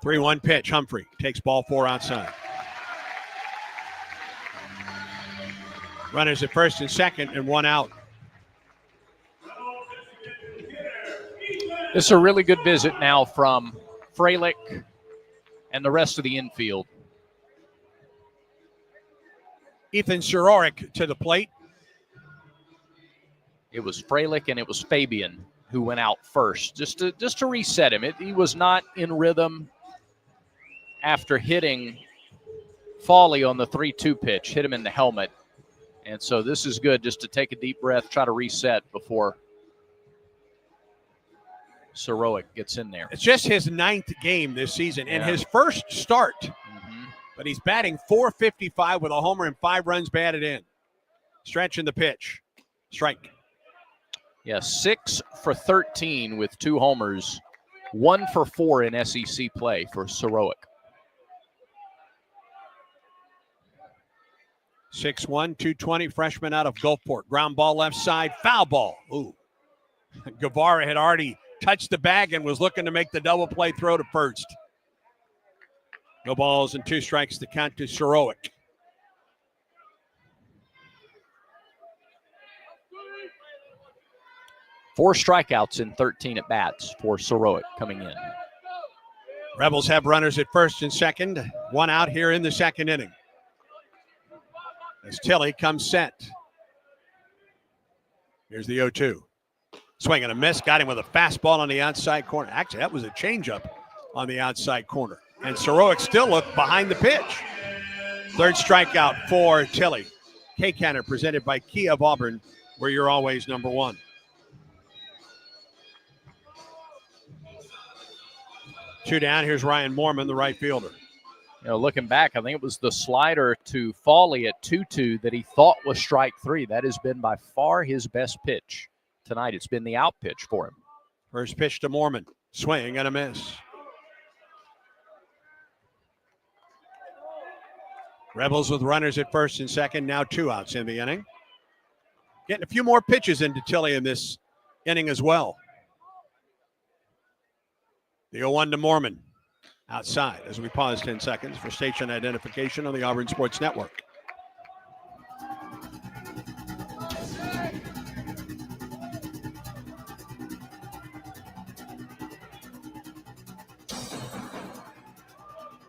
Three-one pitch. Humphrey takes ball 4 outside. Runners at first and second and 1 out. This is a really good visit now from Freilich and the rest of the infield. Ethan Surorik to the plate. It was Freilich and it was Fabian who went out first, just to reset him. He was not in rhythm after hitting Foley on the 3-2 pitch, hit him in the helmet. And so this is good just to take a deep breath, try to reset before Suroik gets in there. It's just his 9th game this season and his first start. Mm-hmm. But he's batting .455 with a homer and 5 runs batted in. Stretching the pitch. Strike. Yeah, 6 for 13 with 2 homers. 1 for 4 in SEC play for Suroik. 6'1", 220, freshman out of Gulfport. Ground ball left side, foul ball. Ooh. Guevara had already touched the bag and was looking to make the double play throw to first. No balls and 2 strikes to count to Sorowick. Four strikeouts in 13 at bats for Sorowick coming in. Rebels have runners at first and second. 1 out here in the second inning. As Tilley comes set. Here's the 0-2. Swing and a miss. Got him with a fastball on the outside corner. Actually, that was a changeup on the outside corner. And Sorowick still looked behind the pitch. Third strikeout for Tilley. K-Canner presented by Kia of Auburn, where you're always number 1. Two down. Here's Ryan Moorman, the right fielder. Looking back, I think it was the slider to Fawley at 2-2 that he thought was strike 3. That has been by far his best pitch tonight. It's been the out pitch for him. First pitch to Moorman. Swing and a miss. Rebels with runners at first and second. Now 2 outs in the inning. Getting a few more pitches into Tilley in this inning as well. The 0-1 to Moorman. Outside as we pause 10 seconds for station identification on the Auburn Sports Network.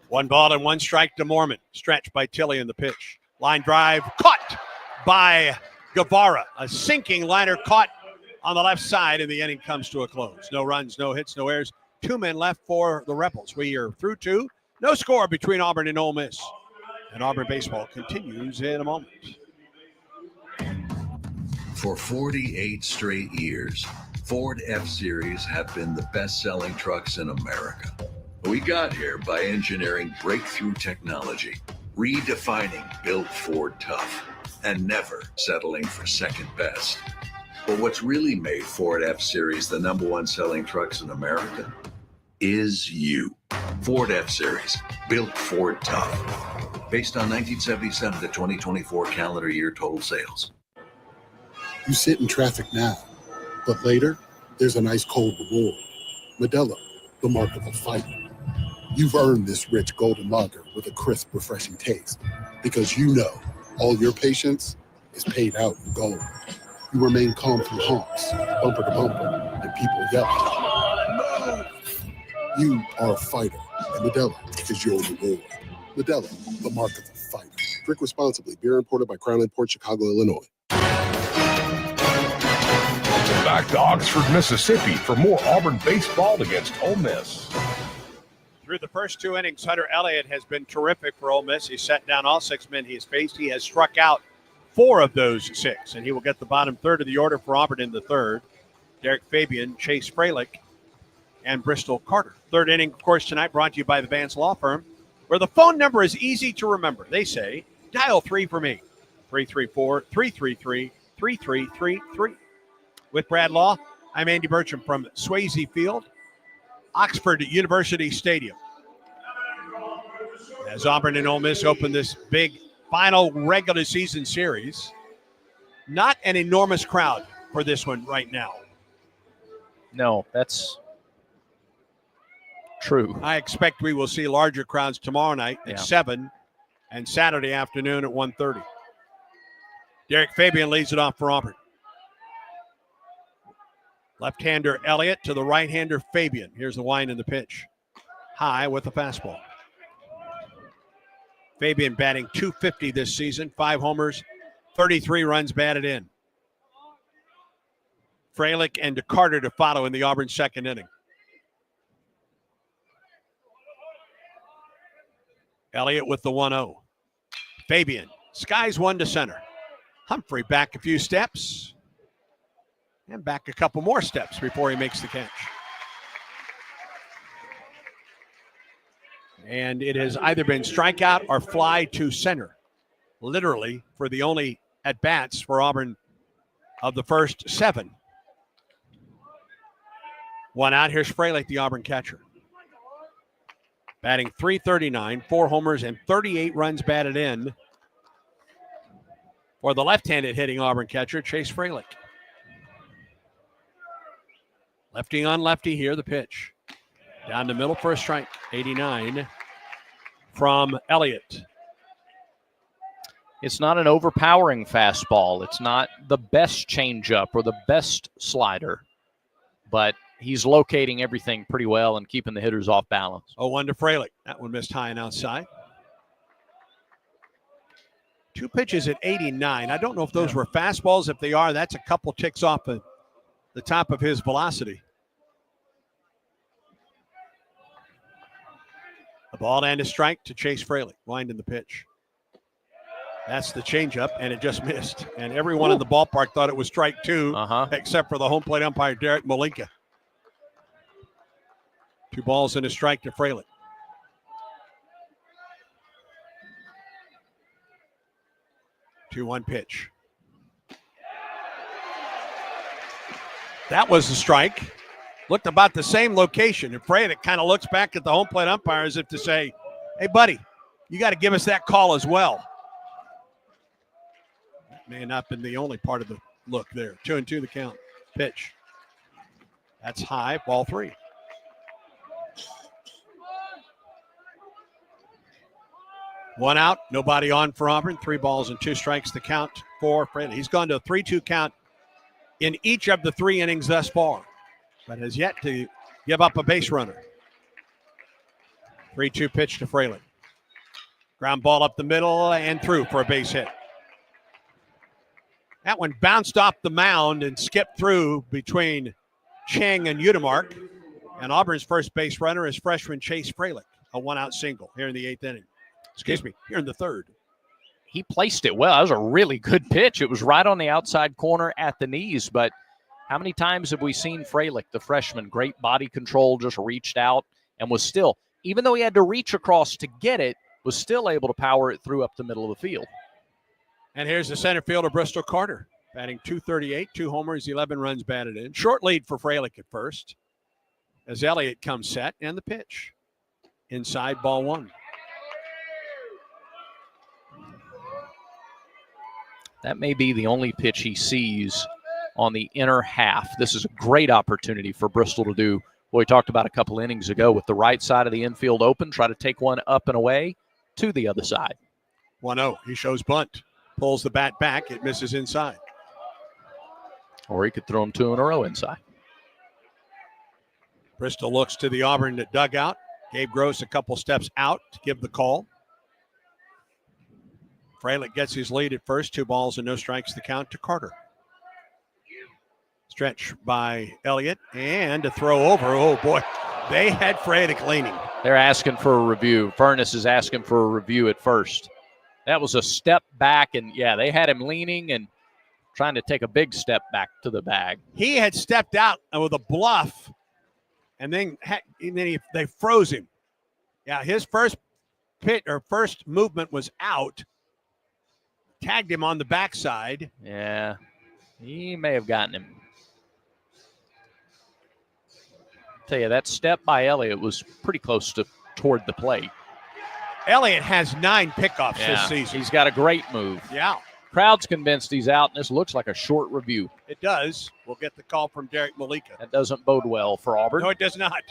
One ball and 1 strike to Moorman. Stretched by Tilley in the pitch. Line drive caught by Guevara. A sinking liner caught on the left side, and the inning comes to a close. No runs, no hits, no errors. 2 men left for the Rebels. We are through 2. No score between Auburn and Ole Miss. And Auburn baseball continues in a moment. For 48 straight years, Ford F-Series have been the best-selling trucks in America. We got here by engineering breakthrough technology, redefining Built Ford Tough, and never settling for second best. But what's really made Ford F-Series the #1 selling trucks in America is you. Ford F-Series, built Ford Tough. Based on 1977 to 2024 calendar year total sales. You sit in traffic now, but later, there's an ice cold reward. Modelo, the mark of a fighter. You've earned this rich golden lager with a crisp, refreshing taste. Because you know all your patience is paid out in gold. You remain calm through honks, bumper to bumper, and people yelling. You are a fighter, and Modelo is your reward. Modelo, the mark of a fighter. Drink responsibly. Beer imported by Crown Imports, Chicago, Illinois. Back to Oxford, Mississippi for more Auburn baseball against Ole Miss. Through the first 2 innings, Hunter Elliott has been terrific for Ole Miss. He's set down all 6 men he has faced. He has struck out 4 of those 6, and he will get the bottom third of the order for Auburn in the third. Derek Fabian, Chase Freilich, and Bristol Carter. Third inning, of course, tonight brought to you by the Vance Law Firm, where the phone number is easy to remember. They say, dial 3 for me, 334-333-3333. With Brad Law, I'm Andy Bertram from Swayze Field, Oxford University Stadium. As Auburn and Ole Miss open this big final regular season series, not an enormous crowd for this one right now. No, that's true. I expect we will see larger crowds tomorrow night at 7 and Saturday afternoon at 1:30. Derek Fabian leads it off for Auburn. Left-hander Elliott to the right-hander Fabian. Here's the wind and the pitch. High with the fastball. Fabian batting .250 this season, 5 homers, 33 runs batted in. Freilich and Carter to follow in the Auburn second inning. Elliott with the 1-0. Fabian skies one to center. Humphrey back a few steps and back a couple more steps before he makes the catch. And it has either been strikeout or fly to center, literally for the only at-bats for Auburn of the first 7. 1 out. Here's Freilich, the Auburn catcher. Batting .339, 4 homers, and 38 runs batted in for the left-handed hitting Auburn catcher, Chase Freilich. Lefty on lefty here, the pitch. Down the middle for a strike, 89 from Elliott. It's not an overpowering fastball. It's not the best changeup or the best slider, but he's locating everything pretty well and keeping the hitters off balance. 0-1 to Freilich. That one missed high and outside. 2 pitches at 89. I don't know if those were fastballs. If they are, that's a couple ticks off the top of his velocity. A ball and a strike to Chase Freilich. Winding the pitch. That's the changeup, and it just missed. And everyone in the ballpark thought it was strike 2, except for the home plate umpire, Derek Malinka. 2 balls and a strike to Freilich. Two-one pitch. That was a strike. Looked about the same location. And Freilich kind of looks back at the home plate umpire as if to say, hey, buddy, you got to give us that call as well. That may have not been the only part of the look there. 2-2 the count. Pitch. That's high, ball 3. One out, nobody on for Auburn. 3 balls and 2 strikes the count for Freilich. He's gone to a 3-2 count in each of the 3 innings thus far, but has yet to give up a base runner. 3-2 pitch to Freilich. Ground ball up the middle and through for a base hit. That one bounced off the mound and skipped through between Chang and Udemark. And Auburn's first base runner is freshman Chase Freilich, a 1-out single here in the 8th inning. Excuse me, here in the 3rd. He placed it well. That was a really good pitch. It was right on the outside corner at the knees, but how many times have we seen Freilich, the freshman, great body control, just reached out and was still, even though he had to reach across to get it, was still able to power it through up the middle of the field. And here's the center fielder, Bristol Carter, batting .238, 2 homers, 11 runs batted in. Short lead for Freilich at first as Elliott comes set, and the pitch. Inside, ball 1. That may be the only pitch he sees on the inner half. This is a great opportunity for Bristol to do what we talked about a couple innings ago with the right side of the infield open, try to take one up and away to the other side. 1-0. He shows bunt. Pulls the bat back. It misses inside. Or he could throw him 2 in a row inside. Bristol looks to the Auburn dugout. Gabe Gross a couple steps out to give the call. Freilich gets his lead at first. 2 balls and no strikes the count to Carter. Stretch by Elliott and a throw over. Oh, boy. They had Freilich leaning. They're asking for a review. Furness is asking for a review at first. That was a step back, and, yeah, they had him leaning and trying to take a big step back to the bag. He had stepped out with a bluff, and then they froze him. Yeah, his first pitch or first movement was out. Tagged him on the backside. Yeah, he may have gotten him. Tell you, that step by Elliott was pretty close to toward the plate. Elliott has 9 pickoffs this season. He's got a great move. Yeah. Crowd's convinced he's out, and this looks like a short review. It does. We'll get the call from Derek Malika. That doesn't bode well for Auburn. No, it does not.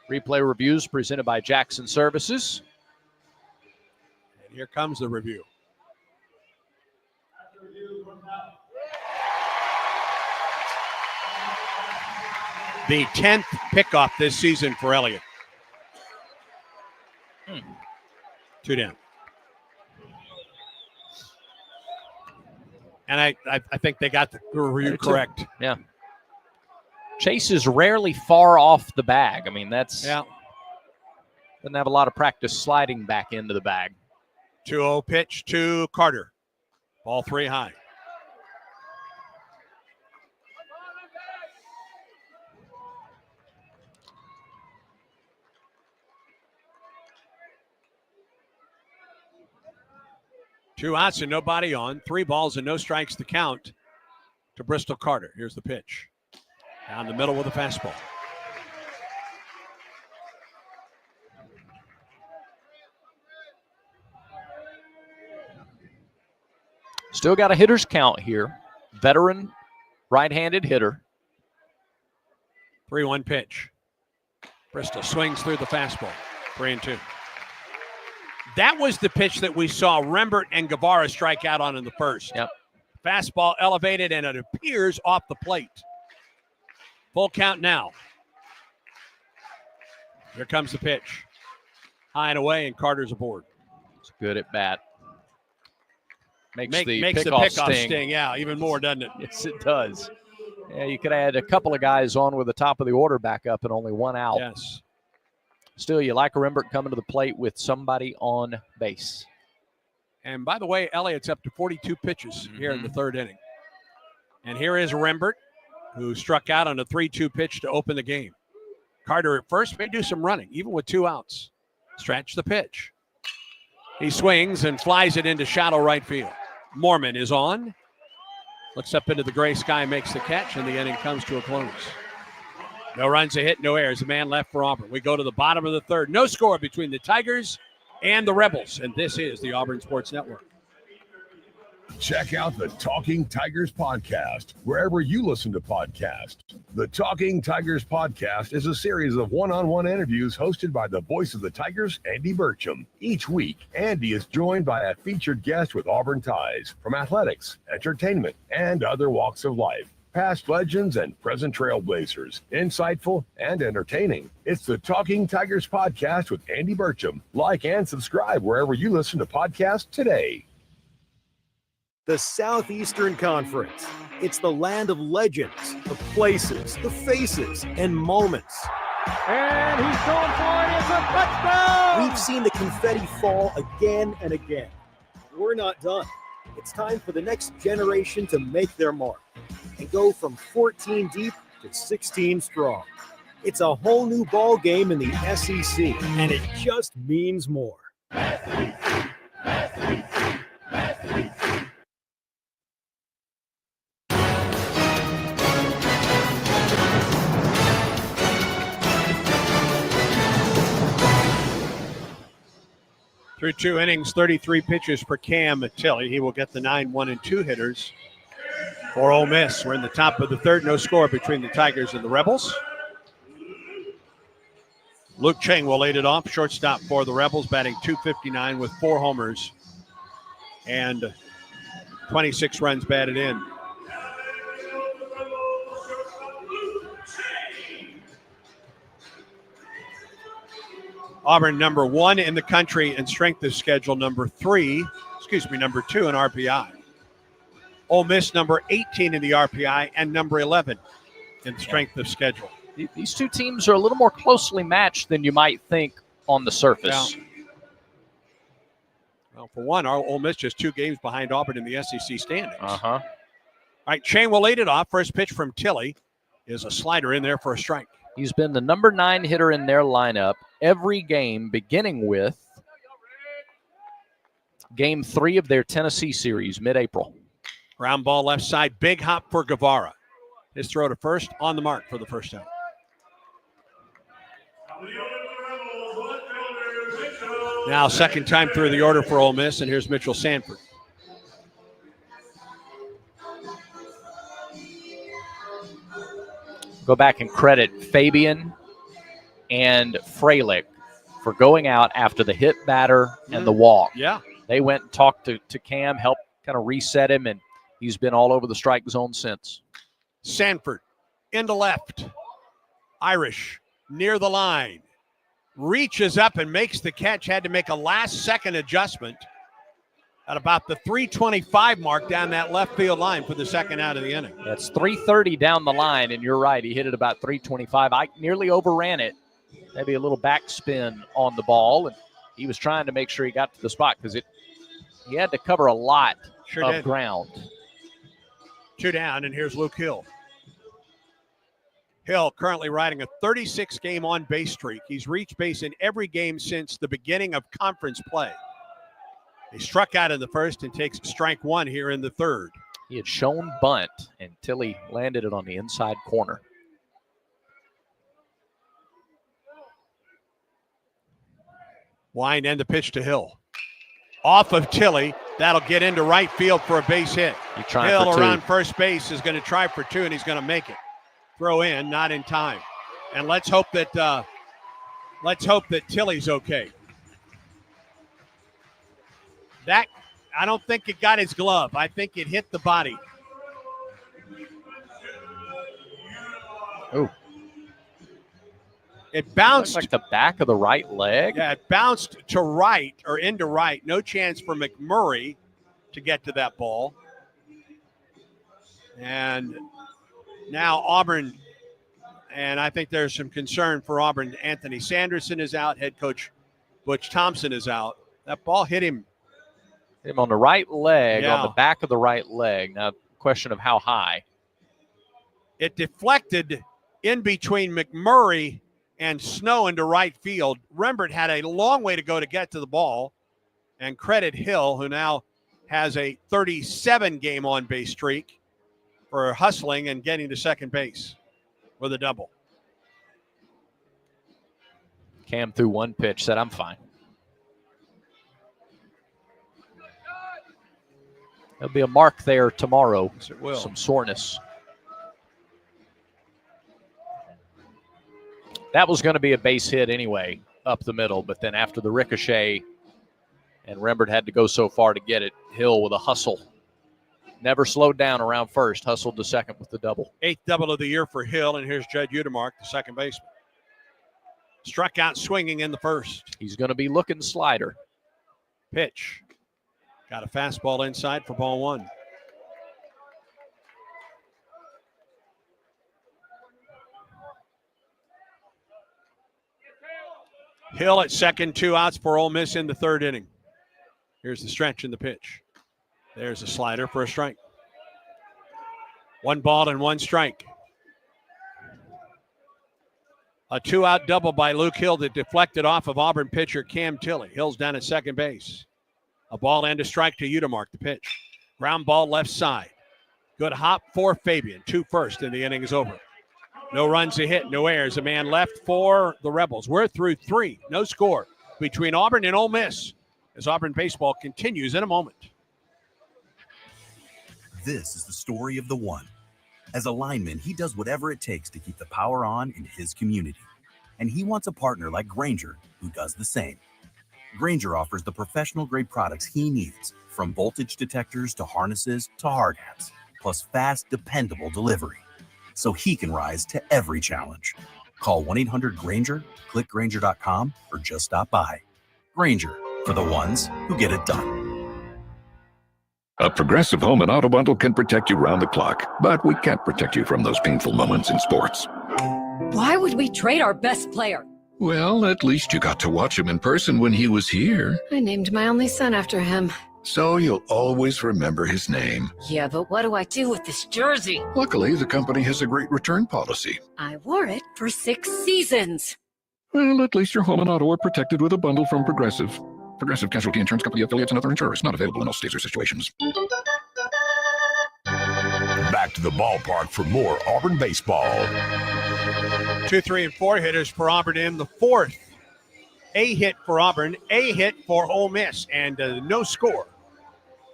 Replay reviews presented by Jackson Services. And here comes the review. The 10th pickoff this season for Elliott. 2 down. And I think they got the review correct. Yeah. Chase is rarely far off the bag. I mean, doesn't have a lot of practice sliding back into the bag. 2-0 pitch to Carter. Ball 3 high. Two outs and nobody on. 3 balls and no strikes to count to Bristol Carter. Here's the pitch. Down the middle with a fastball. Still got a hitter's count here. Veteran right-handed hitter. 3-1 pitch. Bristol swings through the fastball. 3-2. That was the pitch that we saw Rembert and Guevara strike out on in the first. Yep. Fastball elevated, and it appears off the plate. Full count now. Here comes the pitch. High and away, and Carter's aboard. It's good at bat. Makes the pickoff pickoff sting, yeah, even more, doesn't it? Yes, it does. Yeah, you could add a couple of guys on with the top of the order back up and only one out. Yes. Still, you like a Rembert coming to the plate with somebody on base. And by the way, Elliott's up to 42 pitches here in the third inning. And here is Rembert, who struck out on a 3-2 pitch to open the game. Carter at first may do some running, even with 2 outs. Stretch the pitch. He swings and flies it into shallow right field. Mormon is on. Looks up into the gray sky, makes the catch, and the inning comes to a close. No runs, a hit, no errors. A man left for Auburn. We go to the bottom of the third. No score between the Tigers and the Rebels. And this is the Auburn Sports Network. Check out the Talking Tigers podcast wherever you listen to podcasts. The Talking Tigers podcast is a series of one-on-one interviews hosted by the voice of the Tigers, Andy Burcham. Each week, Andy is joined by a featured guest with Auburn ties from athletics, entertainment, and other walks of life. Past legends and present trailblazers, insightful and entertaining. It's the Talking Tigers podcast with Andy Burcham. Like and subscribe wherever you listen to podcasts today. The Southeastern Conference. It's the land of legends, the places, the faces, and moments. And he's going for it. It's a touchdown! We've seen the confetti fall again and again. We're not done. It's time for the next generation to make their mark and go from 14 deep to 16 strong. It's a whole new ball game in the SEC, and it just means more. 2 innings, 33 pitches for Cam Tilley. He will get the 9, 1, and 2 hitters for Ole Miss. We're in the top of the third. No score between the Tigers and the Rebels. Luke Chang will lead it off. Shortstop for the Rebels, batting .259 with 4 homers and 26 runs batted in. Auburn number 1 in the country in strength of schedule, number 2 in RPI. Ole Miss number 18 in the RPI and number 11 in strength of schedule. These two teams are a little more closely matched than you might think on the surface. Yeah. Well, for one, Ole Miss just 2 games behind Auburn in the SEC standings. All right, Chang will lead it off. First pitch from Tilley is a slider in there for a strike. He's been the number 9 hitter in their lineup every game, beginning with game 3 of their Tennessee series, mid-April. Ground ball left side, big hop for Guevara. His throw to first, on the mark for the first out. Now second time through the order for Ole Miss, and here's Mitchell Sanford. Go back and credit Fabian and Freilich for going out after the hit batter and the walk. Yeah. They went and talked to Cam, helped kind of reset him, and he's been all over the strike zone since. Sanford into left. Irish near the line. Reaches up and makes the catch. Had to make a last-second adjustment at about the 325 mark down that left field line for the second out of the inning. That's 330 down the line, and you're right. He hit it about 325. I nearly overran it. Maybe a little backspin on the ball, and he was trying to make sure he got to the spot because he had to cover a lot of ground. 2 down, and here's Luke Hill. Hill currently riding a 36-game on-base streak. He's reached base in every game since the beginning of conference play. He struck out in the first and takes strike 1 here in the third. He had shown bunt, and Tilley landed it on the inside corner. Wind and the pitch to Hill. Off of Tilley, That'll get into right field for a base hit. Hill around first base is going to try for 2, and he's going to make it. Throw in, not in time. And let's hope that Tilley's okay. That, I don't think it got his glove. I think it hit the body. Oh. It bounced. Like the back of the right leg? Yeah, it bounced to right or into right. No chance for McMurray to get to that ball. And now Auburn, and I think there's some concern for Auburn. Anthony Sanderson is out. Head coach Butch Thompson is out. That ball hit him. Hit him on the right leg, Yeah. on the back of the right leg. Now, question of how high. It deflected in between McMurray and Snow into right field. Rembert had a long way to go to get to the ball. And credit Hill, who now has a 37-game on-base streak, for hustling and getting to second base with a double. Cam threw one pitch, said, I'm fine. There'll be a mark there tomorrow. Yes, it will. Some soreness. That was going to be a base hit anyway, up the middle, but then after the ricochet, and Rembert had to go so far to get it, Hill with a hustle. Never slowed down around first, hustled to second with the double. 8th double of the year for Hill, and here's Judd Udemark, the second baseman. Struck out swinging in the first. He's going to be looking slider. Pitch. Got a fastball inside for ball 1. Hill at second, 2 outs for Ole Miss in the 3rd inning. Here's the stretch in the pitch. There's a slider for a strike. 1 ball and 1 strike. A 2-out double by Luke Hill that deflected off of Auburn pitcher Cam Tilley. Hill's down at second base. A ball and a strike to Udemark, the pitch. Ground ball left side. Good hop for Fabian. 2 first, and the inning is over. No runs a hit, no errors. A man left for the Rebels. We're through 3. No score between Auburn and Ole Miss as Auburn baseball continues in a moment. This is the story of the one. As a lineman, he does whatever it takes to keep the power on in his community. And he wants a partner like Grainger who does the same. Grainger offers the professional-grade products he needs, from voltage detectors to harnesses to hard hats, plus fast, dependable delivery, so he can rise to every challenge. Call 1-800-GRAINGER, click Grainger.com, or just stop by. Grainger, for the ones who get it done. A Progressive Home and Auto Bundle can protect you round the clock, but we can't protect you from those painful moments in sports. Why would we trade our best player? Well, at least you got to watch him in person when he was here. I named my only son after him. So you'll always remember his name. Yeah, but what do I do with this jersey? Luckily, the company has a great return policy. I wore it for 6 seasons. Well, at least your home and auto are protected with a bundle from Progressive. Progressive Casualty Insurance Company, affiliates, and other insurers. Not available in all states or situations. Back to the ballpark for more Auburn baseball. 2, 3, and 4 hitters for Auburn in the 4th. A hit for Auburn, a hit for Ole Miss, and no score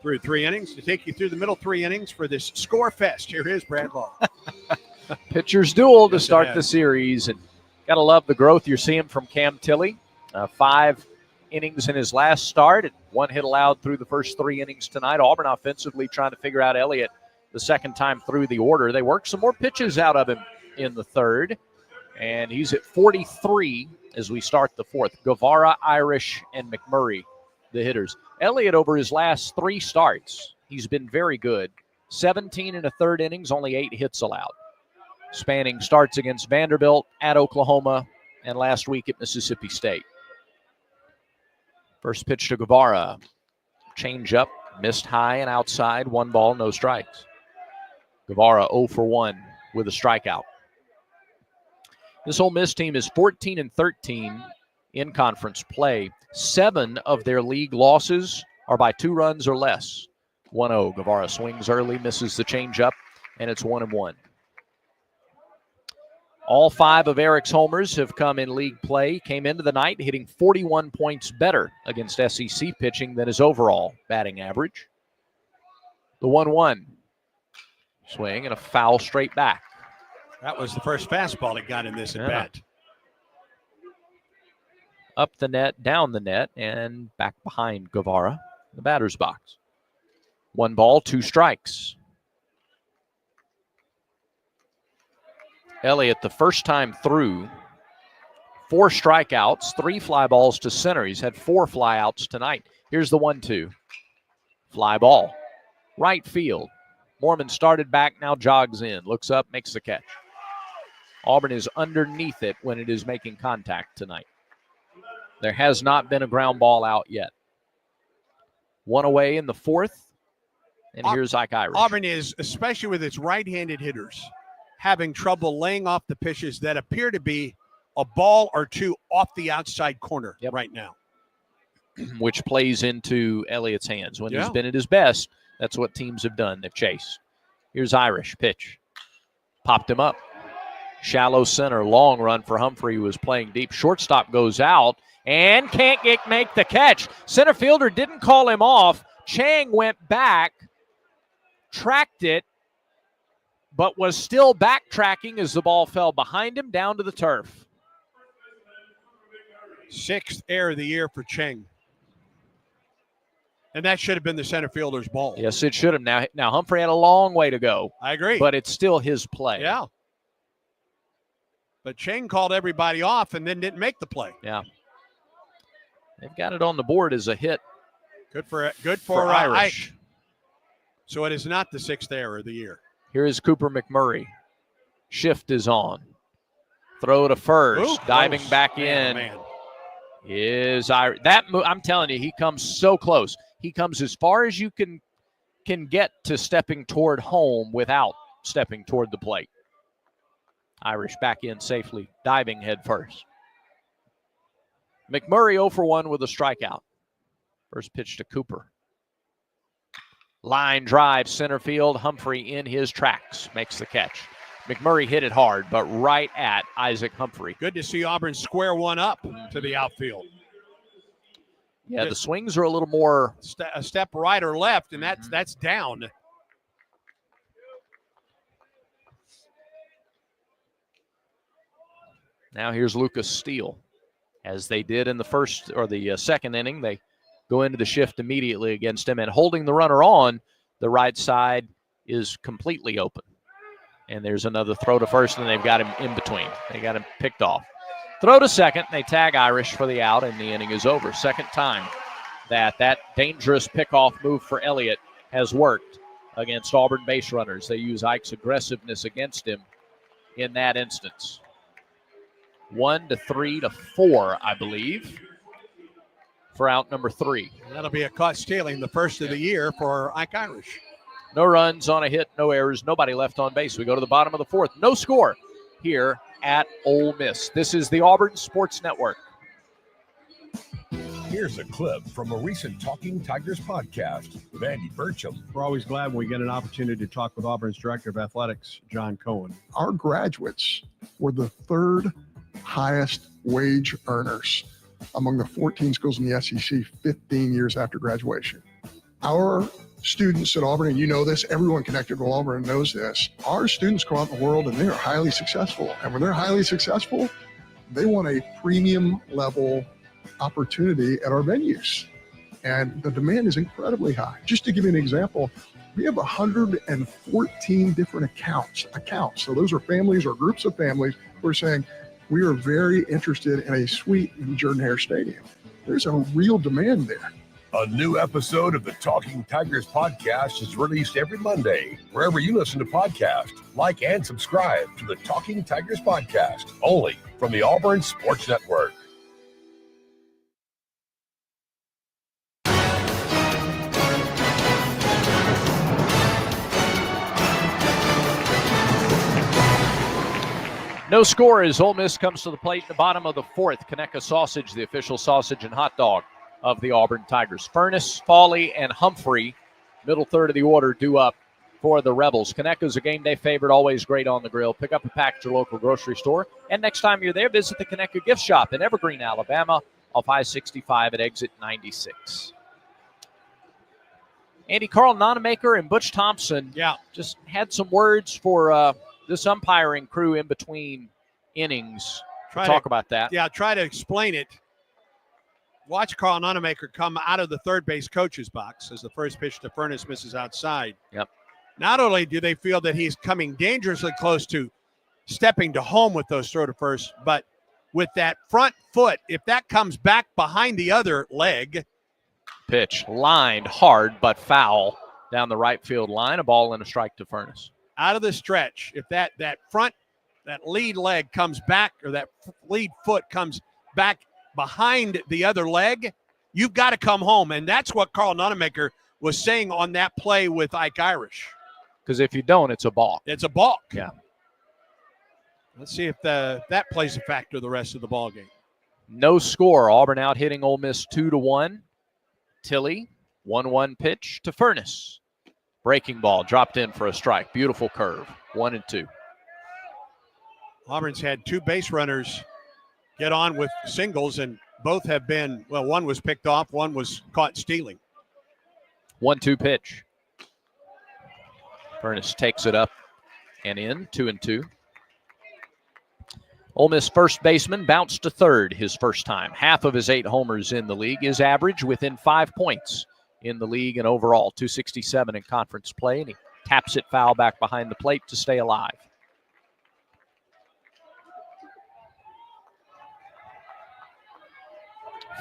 through 3 innings. To take you through the middle 3 innings for this score fest, here is Brad Law. Pitcher's duel to Yes, it start has. the series. And got to love the growth you're seeing from Cam Tilley. 5 innings in his last start and 1 hit allowed through the first 3 innings tonight. Auburn offensively trying to figure out Elliott the second time through the order. They worked some more pitches out of him in the 3rd, and he's at 43 as we start the 4th. Guevara, Irish, and McMurray, the hitters. Elliott, over his last 3 starts, he's been very good. 17 in a 3rd innings, only 8 hits allowed. Spanning starts against Vanderbilt, at Oklahoma, and last week at Mississippi State. First pitch to Guevara. Change up, missed high and outside. 1 ball, no strikes. Guevara 0 for 1 with a strikeout. This Ole Miss team is 14-13 in conference play. 7 of their league losses are by 2 runs or less. 1-0. Guevara swings early, misses the changeup, and it's 1-1. All 5 of Eric's homers have come in league play. Came into the night hitting 41 points better against SEC pitching than his overall batting average. The 1-1 swing and a foul straight back. That was the first fastball he got in this at bat. Up the net, down the net, and back behind Guevara, the batter's box. 1 ball, 2 strikes. Elliott, the first time through, 4 strikeouts, 3 fly balls to center. He's had 4 flyouts tonight. Here's the 1-2. Fly ball. Right field. Mormon started back, now jogs in. Looks up, makes the catch. Auburn is underneath it when it is making contact tonight. There has not been a ground ball out yet. 1 away in the 4th. And here's Ike Irish. Auburn is, especially with its right-handed hitters, having trouble laying off the pitches that appear to be a ball or 2 off the outside corner right now. Which plays into Elliott's hands. When he's been at his best, that's what teams have done. They've chased. Here's Irish. Pitch. Popped him up. Shallow center. Long run for Humphrey, who was playing deep. Shortstop goes out and can't make the catch. Center fielder didn't call him off. Chang went back, tracked it, but was still backtracking as the ball fell behind him down to the turf. 6th error of the year for Chang. And that should have been the center fielder's ball. Yes, it should have. Now Humphrey had a long way to go. I agree. But it's still his play. Yeah. But Chang called everybody off and then didn't make the play. Yeah. They've got it on the board as a hit. Good for Irish. So it is not the 6th error of the year. Here is Cooper McMurray. Shift is on. Throw to first. Ooh, diving close. back in. Man. Is Irish. That move, I'm telling you, he comes so close. He comes as far as you can get to stepping toward home without stepping toward the plate. Irish back in safely, diving head first. McMurray 0 for 1 with a strikeout. First pitch to Cooper. Line drive, center field. Humphrey in his tracks, makes the catch. McMurray hit it hard, but right at Isaac Humphrey. Good to see Auburn square one up to the outfield. Yeah, the swings are a little more... A step right or left, and that's down. Now here's Lucas Steele. As they did in the first or the second inning, they go into the shift immediately against him. And holding the runner on, the right side is completely open. And there's another throw to first, and they've got him in between. They got him picked off. Throw to second, and they tag Irish for the out, and the inning is over. Second time that dangerous pickoff move for Elliott has worked against Auburn base runners. They use Ike's aggressiveness against him in that instance. 1 to 3 to 4, I believe, for out number 3. That'll be a caught stealing, the first of the year for Ike Irish. No runs on a hit, no errors, nobody left on base. We go to the bottom of the 4th. No score here at Ole Miss. This is the Auburn Sports Network. Here's a clip from a recent Talking Tigers podcast with Andy Burcham. We're always glad when we get an opportunity to talk with Auburn's Director of Athletics, John Cohen. Our graduates were the 3rd highest wage earners among the 14 schools in the SEC 15 years after graduation. Our students at Auburn, and you know this, everyone connected with Auburn knows this, our students go out in the world and they are highly successful. And when they're highly successful, they want a premium level opportunity at our venues. And the demand is incredibly high. Just to give you an example, we have 114 different accounts. So those are families or groups of families who are saying, we are very interested in a suite in Jordan-Hare Stadium. There's a real demand there. A new episode of the Talking Tigers podcast is released every Monday, wherever you listen to podcasts. Like and subscribe to the Talking Tigers podcast, only from the Auburn Sports Network. No score as Ole Miss comes to the plate in the bottom of the 4th. Conecuh Sausage, the official sausage and hot dog of the Auburn Tigers. Furness, Fawley, and Humphrey, middle third of the order, due up for the Rebels. Conecu's a game day favorite, always great on the grill. Pick up a pack at your local grocery store. And next time you're there, visit the Conecu Gift Shop in Evergreen, Alabama, off I-65 at exit 96. Andy, Carl Nonemaker and Butch Thompson just had some words for this umpiring crew in between innings. Talk about that. Yeah, try to explain it. Watch Carl Nonemaker come out of the third base coach's box as the first pitch to Furness misses outside. Yep. Not only do they feel that he's coming dangerously close to stepping to home with those throw to first, but with that front foot, if that comes back behind the other leg. Pitch lined hard but foul down the right field line. A ball and a strike to Furness. Out of the stretch, if that lead leg comes back, or that lead foot comes back behind the other leg, you've got to come home. And that's what Carl Nonemaker was saying on that play with Ike Irish. Because if you don't, it's a balk. It's a balk. Yeah. Let's see if that plays a factor the rest of the ball game. No score. Auburn out hitting Ole Miss 2-1. Tilley, 1-1 pitch to Furness. Breaking ball dropped in for a strike. Beautiful curve. 1-2. Auburn's had two base runners get on with singles, and both have been, well, one was picked off, one was caught stealing. 1-2 pitch. Furness takes it up and in, 2-2. Ole Miss first baseman bounced to third his first time. Half of his 8 homers in the league is average, within 5 points in the league and overall. 267 in conference play, and he taps it foul back behind the plate to stay alive.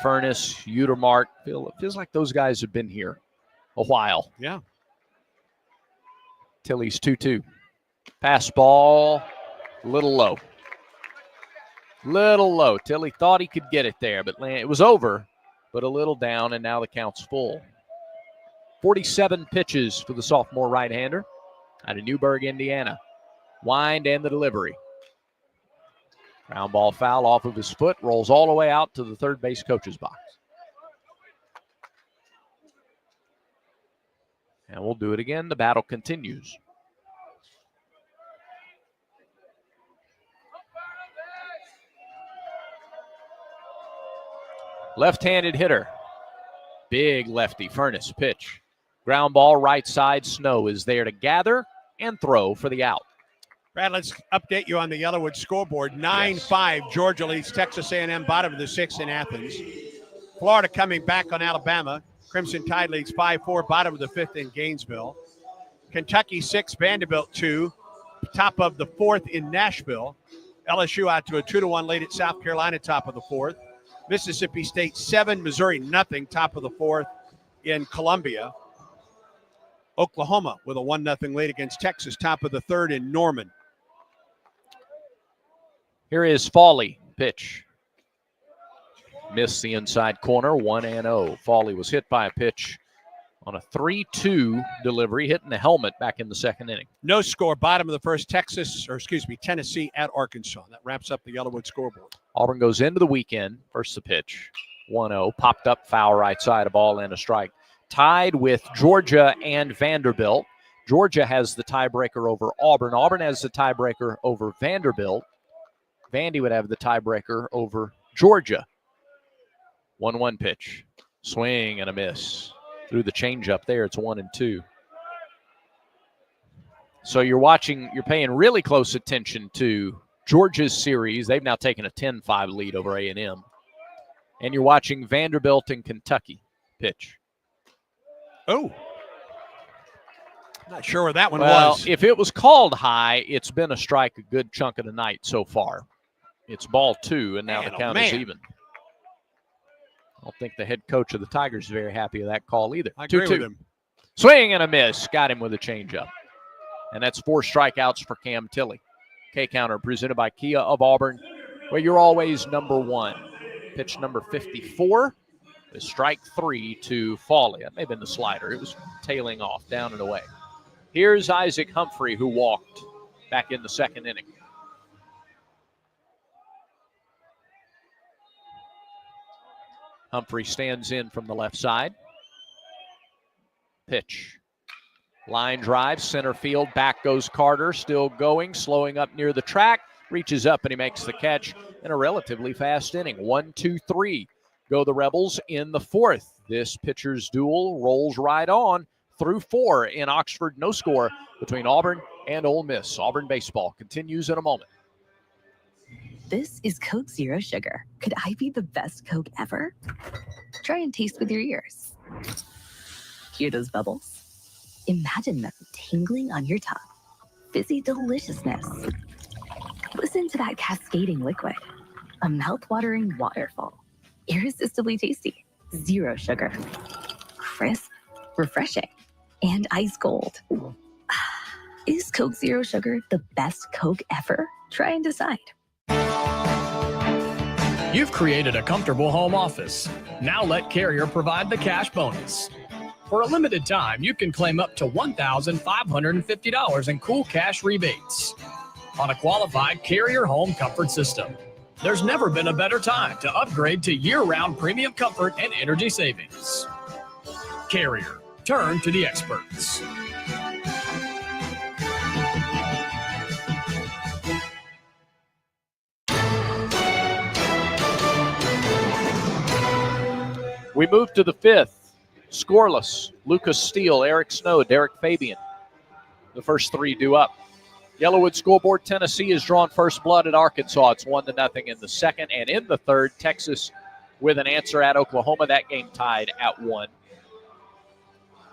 Furness, Utermark, feels like those guys have been here a while. Yeah. Tilley's 2-2. Pass ball, a little low. Little low. Tilley thought he could get it there, but it was over, but a little down, and now the count's full. 47 pitches for the sophomore right-hander out of Newburgh, Indiana. Wind and the delivery. Ground ball foul off of his foot, rolls all the way out to the third base coach's box. And we'll do it again. The battle continues. Left-handed hitter. Big lefty. Furness pitch. Ground ball right side. Snow is there to gather and throw for the out. Brad, let's update you on the Yellowwood scoreboard. 9-5, Georgia leads Texas A&M, bottom of the 6th in Athens. Florida coming back on Alabama. Crimson Tide leads 5-4, bottom of the 5th in Gainesville. Kentucky 6, Vanderbilt 2, top of the 4th in Nashville. LSU out to a 2-1 lead at South Carolina, top of the 4th. Mississippi State 7, Missouri nothing, top of the 4th in Columbia. Oklahoma with a 1-0 lead against Texas, top of the 3rd in Norman. Here is Fawley, pitch. Missed the inside corner, 1-0. Fawley was hit by a pitch on a 3-2 delivery, hitting the helmet back in the second inning. No score, bottom of the 1st, Tennessee at Arkansas. That wraps up the Yellowwood scoreboard. Auburn goes into the weekend, first the pitch, 1-0, popped up foul right side, a ball and a strike. Tied with Georgia and Vanderbilt. Georgia has the tiebreaker over Auburn. Auburn has the tiebreaker over Vanderbilt. Vandy would have the tiebreaker over Georgia. 1-1 pitch. Swing and a miss. Through the changeup there, it's 1-2. So you're paying really close attention to Georgia's series. They've now taken a 10-5 lead over A&M. And you're watching Vanderbilt and Kentucky pitch. Oh. Not sure where that one Well, was. if it was called high, it's been a strike a good chunk of the night so far. It's ball 2, and now the count is even. I don't think the head coach of the Tigers is very happy with that call either. I agree 2-2. with him. Swing and a miss. Got him with a changeup. And that's 4 strikeouts for Cam Tilley. K-Counter presented by Kia of Auburn, where you're always number 1. Pitch number 54 is strike 3 to Fawley. That may have been the slider. It was tailing off, down and away. Here's Isaac Humphrey, who walked back in the second inning. Humphrey stands in from the left side. Pitch. Line drive, center field, back goes Carter, still going, slowing up near the track, reaches up and he makes the catch in a relatively fast inning. 1-2-3 go the Rebels in the fourth. This pitcher's duel rolls right on through 4 in Oxford. No score between Auburn and Ole Miss. Auburn baseball continues in a moment. This is Coke Zero Sugar. Could I be the best Coke ever? Try and taste with your ears. Hear those bubbles? Imagine them tingling on your tongue. Fizzy deliciousness. Listen to that cascading liquid. A mouth-watering waterfall. Irresistibly tasty. Zero sugar. Crisp, refreshing, and ice cold. Is Coke Zero Sugar the best Coke ever? Try and decide. You've created a comfortable home office. Now let Carrier provide the cash bonus. For a limited time, you can claim up to $1,550 in cool cash rebates on a qualified Carrier home comfort system. There's never been a better time to upgrade to year-round premium comfort and energy savings. Carrier, turn to the experts. We move to the fifth. Scoreless. Lucas Steele, Eric Snow, Derek Fabian. The first 3 due up. Yellowwood scoreboard, Tennessee has drawn first blood at Arkansas. It's 1-0 in the second. And in the third, Texas with an answer at Oklahoma. That game tied at 1.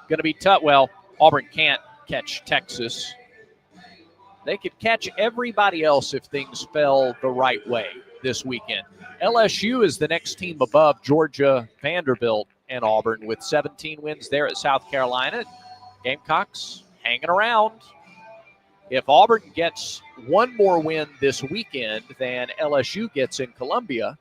Going to be tough. Well, Auburn can't catch Texas. They could catch everybody else if things fell the right way this weekend. LSU is the next team above Georgia, Vanderbilt, and Auburn with 17 wins there at South Carolina. Gamecocks hanging around. If Auburn gets one more win this weekend than LSU gets in Columbia,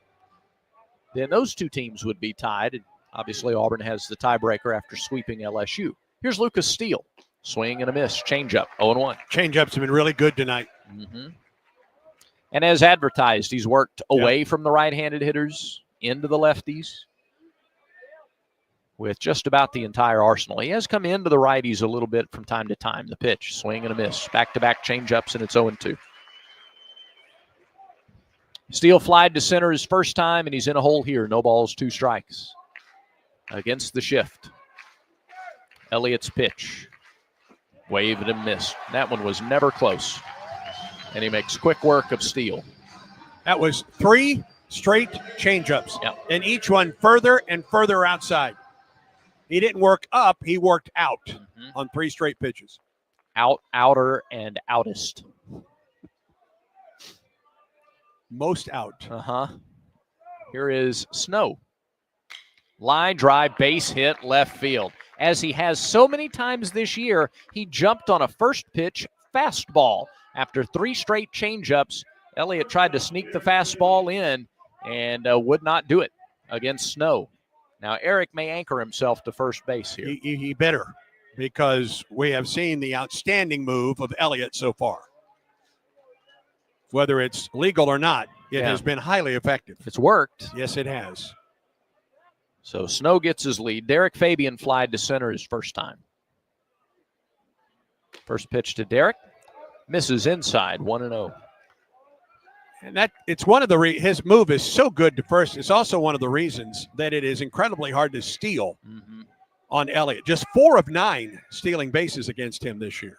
then those two teams would be tied. And obviously, Auburn has the tiebreaker after sweeping LSU. Here's Lucas Steele. Swing and a miss. Changeup. 0-1. Changeups have been really good tonight. Mm-hmm. And as advertised, he's worked away from the right-handed hitters into the lefties with just about the entire arsenal. He has come into the righties a little bit from time to time. The pitch, swing and a miss. Back-to-back changeups, and it's 0-2. Steele flied to center his first time, and he's in a hole here. No balls, 2 strikes. Against the shift. Elliott's pitch. Waved and missed. That one was never close. And he makes quick work of Steele. That was 3 straight changeups, and each one further and further outside. He didn't work up, he worked out on 3 straight pitches. Out, outer, and outest. Most out. Here is Snow. Line drive, base hit, left field. As he has so many times this year, he jumped on a first pitch fastball. After 3 straight changeups, Elliott tried to sneak the fastball in and would not do it against Snow. Now, Eric may anchor himself to first base here. He better, because we have seen the outstanding move of Elliott so far. Whether it's legal or not, it has been highly effective. It's worked. Yes, it has. So Snow gets his lead. Derek Fabian flied to center his first time. First pitch to Derek. Misses inside, 1-0. And that it's one of the his move is so good to first. It's also one of the reasons that it is incredibly hard to steal on Elliott. Just 4 of 9 stealing bases against him this year.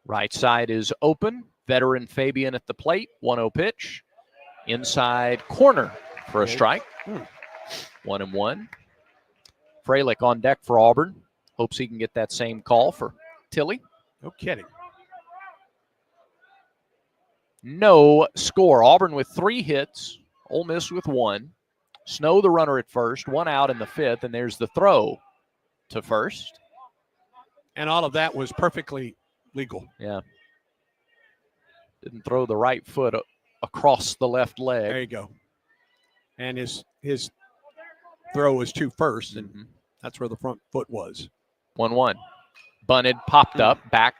Right side is open. Veteran Fabian at the plate. 1-0 pitch. Inside corner for a strike. 1-1. Freilich on deck for Auburn. Hopes he can get that same call for Tilly. No kidding. No score. Auburn with 3 hits. Ole Miss with 1. Snow the runner at first. 1 out in the 5th. And there's the throw to first. And all of that was perfectly legal. Yeah. Didn't throw the right foot across the left leg. There you go. And his throw was to first, and that's where the front foot was. 1-1. Bunted, popped up, back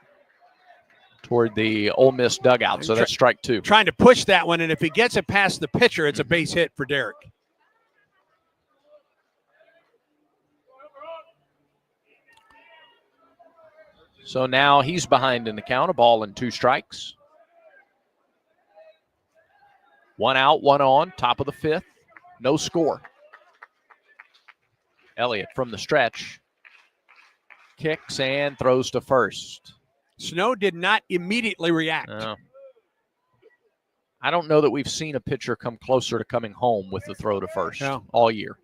toward the Ole Miss dugout. So that's strike 2. Trying to push that one, and if he gets it past the pitcher, it's a base hit for Derek. So now he's behind in the count, a ball and 2 strikes. 1 out, 1 on, top of the 5th. No score. Elliott from the stretch. Kicks and throws to first. Snow did not immediately react. I don't know that we've seen a pitcher come closer to coming home with the throw to first all year.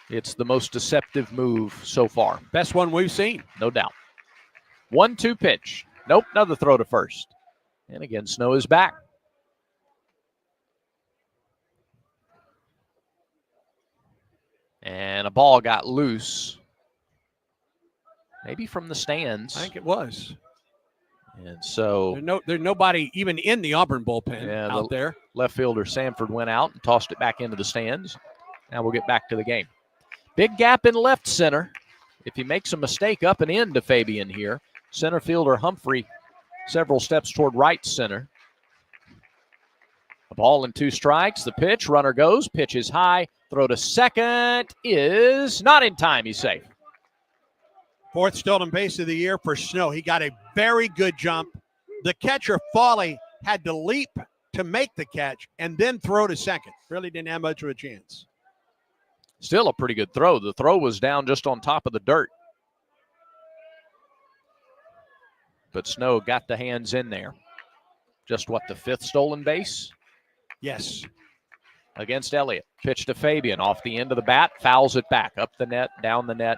It's the most deceptive move so far. Best one we've seen. No doubt. 1-2 pitch. Nope, another throw to first. And again, Snow is back. And a ball got loose. Maybe from the stands. I think it was. And so there's nobody even in the Auburn bullpen out there. Left fielder Sanford went out and tossed it back into the stands. Now we'll get back to the game. Big gap in left center. If he makes a mistake, up and in to Fabian here. Center fielder Humphrey several steps toward right center. A ball and 2 strikes. The pitch, runner goes, pitch is high. Throw to second is not in time. He's safe. 4th stolen base of the year for Snow. He got a very good jump. The catcher, Foley, had to leap to make the catch and then throw to second. Really didn't have much of a chance. Still a pretty good throw. The throw was down just on top of the dirt. But Snow got the hands in there. Just what, the 5th stolen base? Yes. Against Elliott. Pitch to Fabian off the end of the bat. Fouls it back. Up the net, down the net,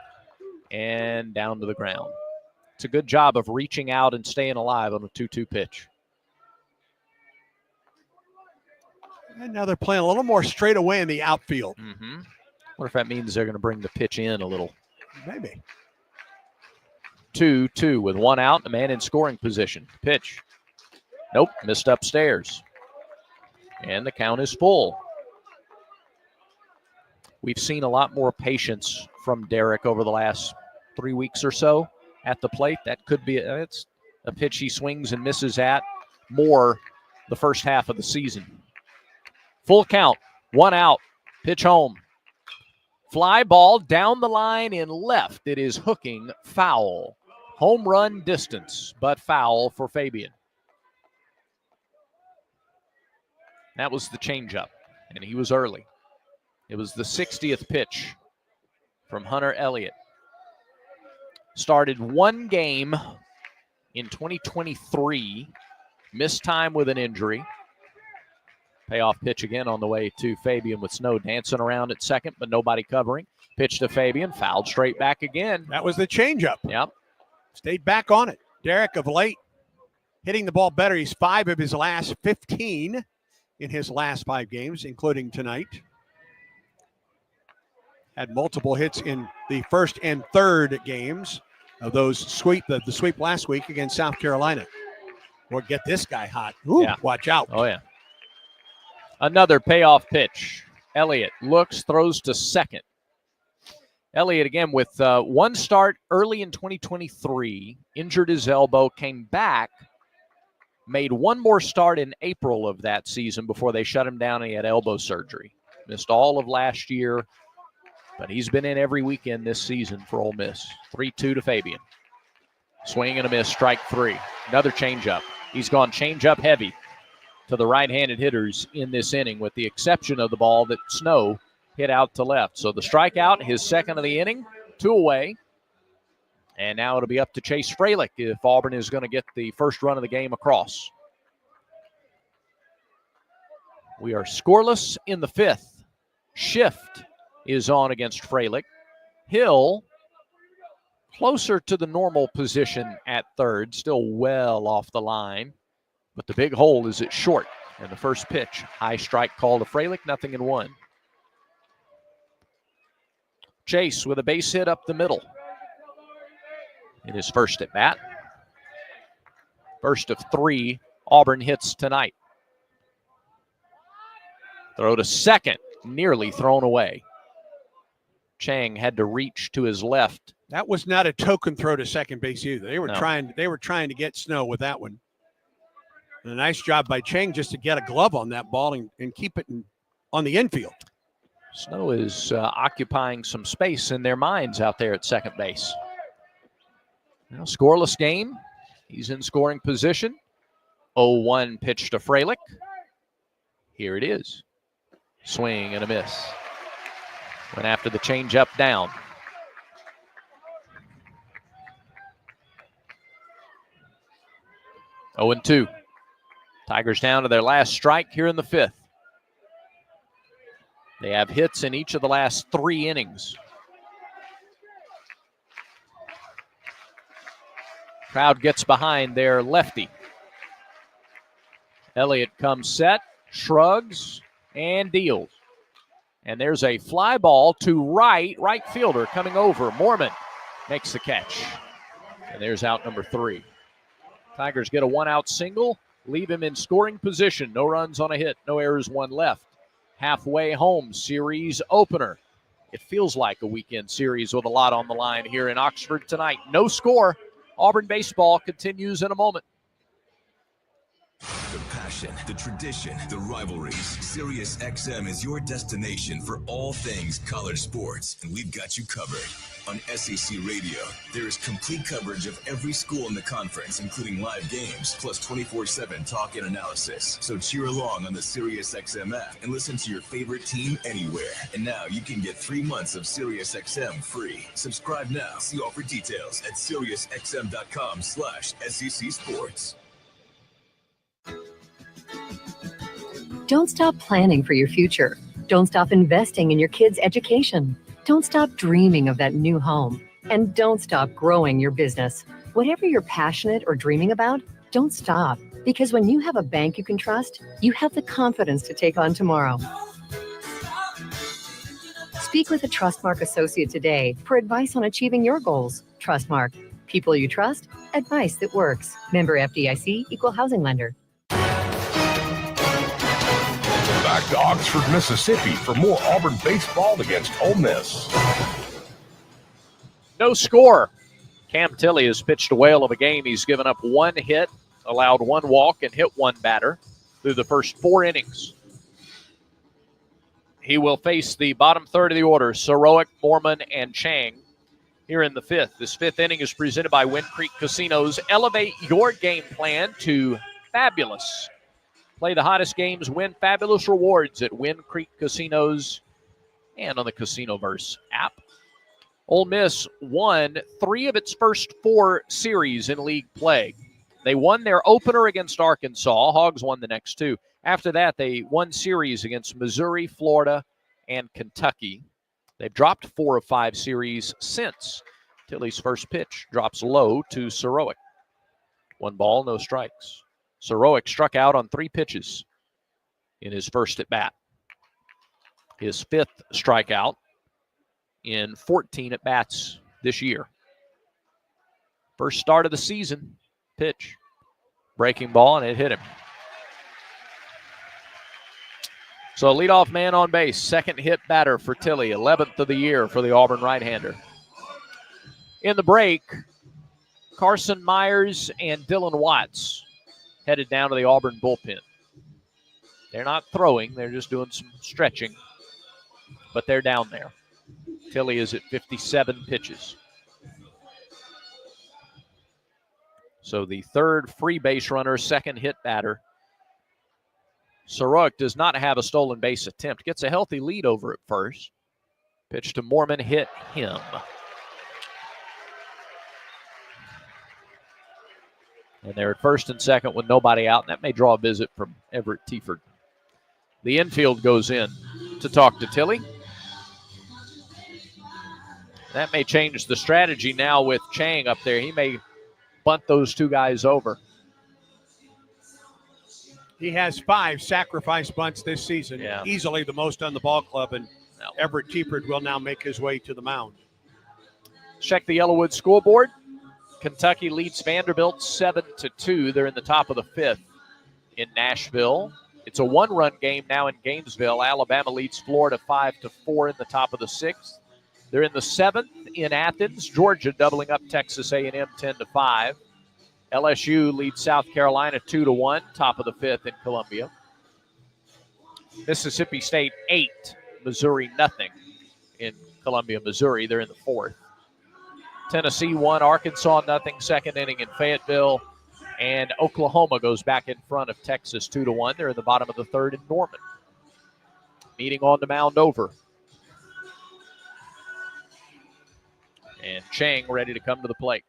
and down to the ground. It's a good job of reaching out and staying alive on a 2-2 pitch. And now they're playing a little more straight away in the outfield. Mm-hmm. What if that means they're going to bring the pitch in a little? Maybe. 2-2 with 1 out, a man in scoring position. Pitch. Nope, missed upstairs. And the count is full. We've seen a lot more patience from Derek over the last 3 weeks or so at the plate. That could be it's a pitch he swings and misses at more the first half of the season. Full count, 1 out, pitch home. Fly ball down the line in left. It is hooking foul. Home run distance, but foul for Fabian. That was the changeup, and he was early. It was the 60th pitch from Hunter Elliott. Started 1 game in 2023. Missed time with an injury. Payoff pitch again on the way to Fabian with Snow dancing around at second, but nobody covering. Pitch to Fabian, fouled straight back again. That was the changeup. Yep. Stayed back on it. Derek of late hitting the ball better. He's 5 of his last 15 in his last 5 games, including tonight. Had multiple hits in the first and third games of those the sweep last week against South Carolina. Or get this guy hot. Ooh, yeah. Watch out. Oh, yeah. Another payoff pitch. Elliott looks, throws to second. Elliott again with 1 start early in 2023. Injured his elbow, came back, made 1 more start in April of that season before they shut him down and he had elbow surgery. Missed all of last year, but he's been in every weekend this season for Ole Miss. 3-2 to Fabian. Swing and a miss, strike 3. Another changeup. He's gone changeup heavy to the right-handed hitters in this inning, with the exception of the ball that Snow hit out to left. So the strikeout, his second of the inning, 2 away. And now it'll be up to Chase Freilich if Auburn is going to get the first run of the game across. We are scoreless in the 5th. Shift is on against Freilich. Hill closer to the normal position at third, still well off the line. But the big hole is at short. And the first pitch, high strike call to Freilich, 0-1. Chase with a base hit up the middle in his first at bat. First of 3 Auburn hits tonight. Throw to second, nearly thrown away. Chang had to reach to his left. That was not a token throw to second base either. They were trying to get Snow with that one. And a nice job by Chang just to get a glove on that ball and keep it on the infield. Snow is occupying some space in their minds out there at second base. Now, scoreless game. He's in scoring position. 0-1 pitch to Fralick. Here it is. Swing and a miss. Went after the changeup down. Oh, 2. Tigers down to their last strike here in the 5th. They have hits in each of the last 3 innings. Crowd gets behind their lefty. Elliott comes set, shrugs, and deals. And there's a fly ball to right fielder coming over. Mormon makes the catch. And there's out number 3. Tigers get a 1-out single, leave him in scoring position. No runs on a hit, no errors, 1 left. Halfway home series opener. It feels like a weekend series with a lot on the line here in Oxford tonight. No score. Auburn baseball continues in a moment. The passion, the tradition, the rivalries. Sirius XM is your destination for all things college sports, and we've got you covered. On SEC Radio, there is complete coverage of every school in the conference, including live games, plus 24/7 talk and analysis. So cheer along on the Sirius XM app and listen to your favorite team anywhere. And now you can get 3 months of Sirius XM free. Subscribe now. See offer details at SiriusXM.com/SEC Sports. Don't stop planning for your future. Don't stop investing in your kids' education. Don't stop dreaming of that new home. And don't stop growing your business. Whatever you're passionate or dreaming about, don't stop. Because when you have a bank you can trust, you have the confidence to take on tomorrow. Speak with a Trustmark associate today for advice on achieving your goals. Trustmark. People you trust. Advice that works. Member FDIC, Equal Housing Lender. Back to Oxford, Mississippi for more Auburn baseball against Ole Miss. No score. Cam Tilley has pitched a whale of a game. He's given up 1 hit, allowed 1 walk, and hit 1 batter through the first 4 innings. He will face the bottom third of the order, Soroic, Mormon, and Chang here in the 5th. This 5th inning is presented by Wind Creek Casinos. Elevate your game plan to fabulous. Play the hottest games, win fabulous rewards at Wind Creek Casinos and on the Casinoverse app. Ole Miss won 3 of its first 4 series in league play. They won their opener against Arkansas. Hogs won the next 2. After that, they won series against Missouri, Florida, and Kentucky. They've dropped 4 of 5 series since. Tilley's first pitch drops low to Soroic. 1 ball, no strikes. Soroic struck out on 3 pitches in his first at bat. His 5th strikeout in 14 at bats this year. First start of the season, pitch. Breaking ball, and it hit him. So leadoff man on base, second hit batter for Tilley, 11th of the year for the Auburn right-hander. In the break, Carson Myers and Dylan Watts headed down to the Auburn bullpen. They're not throwing, they're just doing some stretching, but they're down there. Tilley is at 57 pitches. So the third free base runner, second hit batter. Soroic does not have a stolen base attempt. Gets a healthy lead over at first. Pitch to Mormon, hit him. And they're at first and second with nobody out, and that may draw a visit from Everett Tieford. The infield goes in to talk to Tilley. That may change the strategy now with Chang up there. He may bunt those 2 guys over. He has 5 sacrifice bunts this season, easily the most on the ball club, and Everett Tieford will now make his way to the mound. Check the Yellowwood scoreboard. Kentucky leads Vanderbilt 7-2. They're in the top of the 5th in Nashville. It's a 1-run game now in Gainesville. Alabama leads Florida 5-4 in the top of the 6th. They're in the 7th in Athens. Georgia doubling up Texas A&M 10-5. LSU leads South Carolina 2-1, top of the 5th in Columbia. Mississippi State 8 Missouri nothing in Columbia, Missouri. They're in the fourth. Tennessee 1, Arkansas nothing, second inning in Fayetteville. And Oklahoma goes back in front of Texas 2-1. They're in the bottom of the third in Norman. Meeting on the mound over. And Chang ready to come to the plate.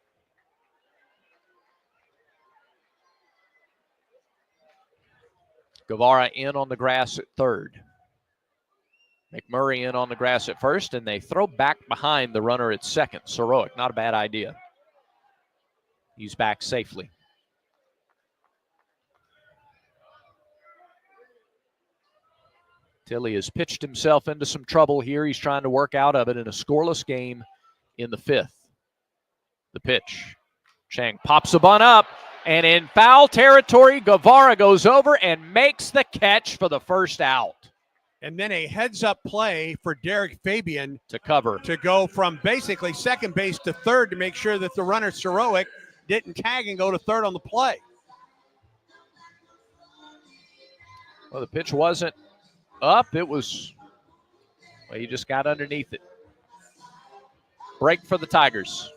Guevara in on the grass at third. McMurray in on the grass at first, and they throw back behind the runner at second. Soroic, not a bad idea. He's back safely. Tilley has pitched himself into some trouble here. He's trying to work out of it in a scoreless game in the fifth. The pitch. Chang pops a bunt up, and in foul territory, Guevara goes over and makes the catch for the first out. And then a heads-up play for Derek Fabian to cover. To go from basically second base to third to make sure that the runner, Soroic, didn't tag and go to third on the play. Well, the pitch wasn't up. It was, well, he just got underneath it. Break for the Tigers.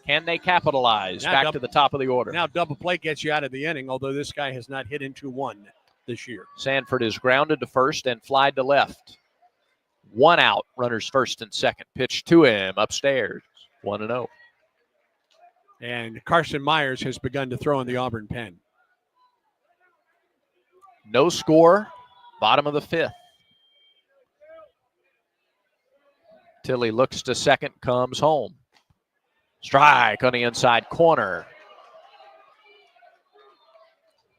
Can they capitalize? Now back to the top of the order. Now double play gets you out of the inning, although this guy has not hit into one this year. Sanford is grounded to first and flied to left. 1 out, runners first and second. Pitch to him upstairs, 1-0. And Carson Myers has begun to throw in the Auburn pen. No score, bottom of the fifth. Tilley looks to second, comes home. Strike on the inside corner.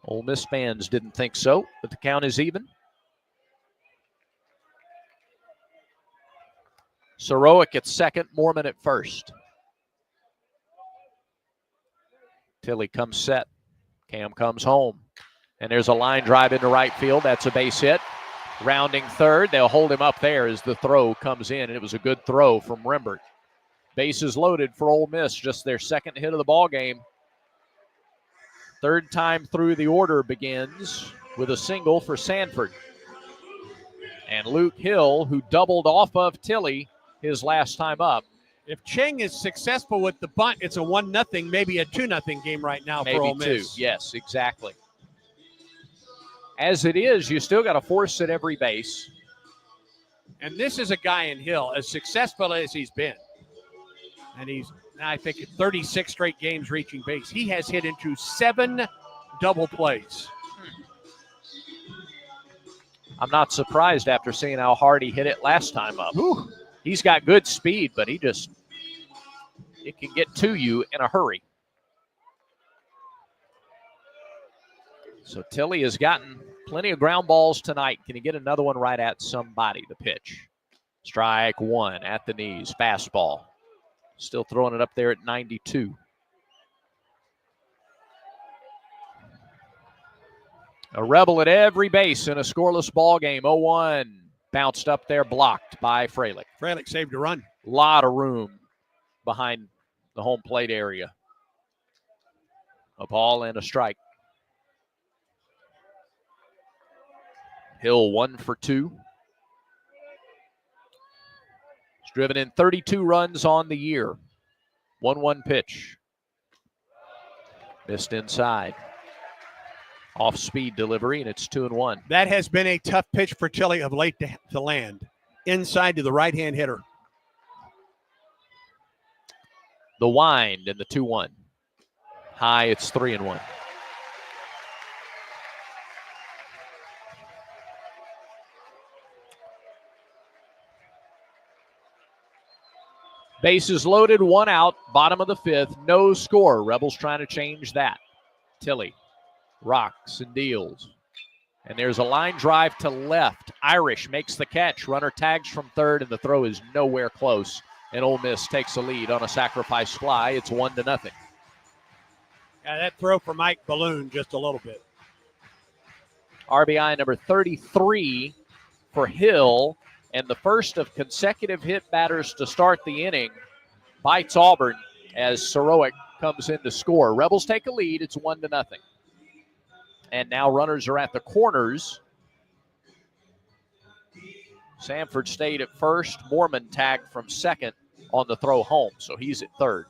Ole Miss fans didn't think so, but the count is even. Soroic at second, Mormon at first. Tilley comes set. Cam comes home. And there's a line drive into right field. That's a base hit. Rounding third. They'll hold him up there as the throw comes in. And it was a good throw from Rembert. Bases loaded for Ole Miss. Just their second hit of the ball game. Third time through the order begins with a single for Sanford. And Luke Hill, who doubled off of Tilley his last time up. If Chang is successful with the bunt, it's a 1-0, maybe a 2-0 game right now for Ole Miss. Maybe 2, yes, exactly. As it is, you still got to force at every base. And this is a guy in Hill, as successful as he's been. And he's, I think, 36 straight games reaching base. He has hit into 7 double plays. I'm not surprised after seeing how hard he hit it last time up. Ooh. He's got good speed, but it can get to you in a hurry. So Tilley has gotten plenty of ground balls tonight. Can he get another one right at somebody? The pitch. Strike 1 at the knees. Fastball. Still throwing it up there at 92. A rebel at every base in a scoreless ball game. 0-1. Bounced up there, blocked by Freilich. Freilich saved a run. A lot of room behind the home plate area. A ball and a strike. Hill 1 for 2. He's driven in 32 runs on the year. 1-1 pitch. Missed inside. Off-speed delivery, and it's 2-1. That has been a tough pitch for Tilley of late to land. Inside to the right-hand hitter. The wind and the 2-1. High, it's 3-1. Bases loaded, 1 out, bottom of the fifth, no score. Rebels trying to change that. Tilley rocks and deals. And there's a line drive to left. Irish makes the catch. Runner tags from third, and the throw is nowhere close. And Ole Miss takes a lead on a sacrifice fly. It's 1-0. Yeah, that throw for Mike ballooned just a little bit. RBI number 33 for Hill. And the first of consecutive hit batters to start the inning bites Auburn as Soroic comes in to score. Rebels take a lead. It's 1-0. And now runners are at the corners. Sanford stayed at first. Mormon tagged from second on the throw home, so he's at third.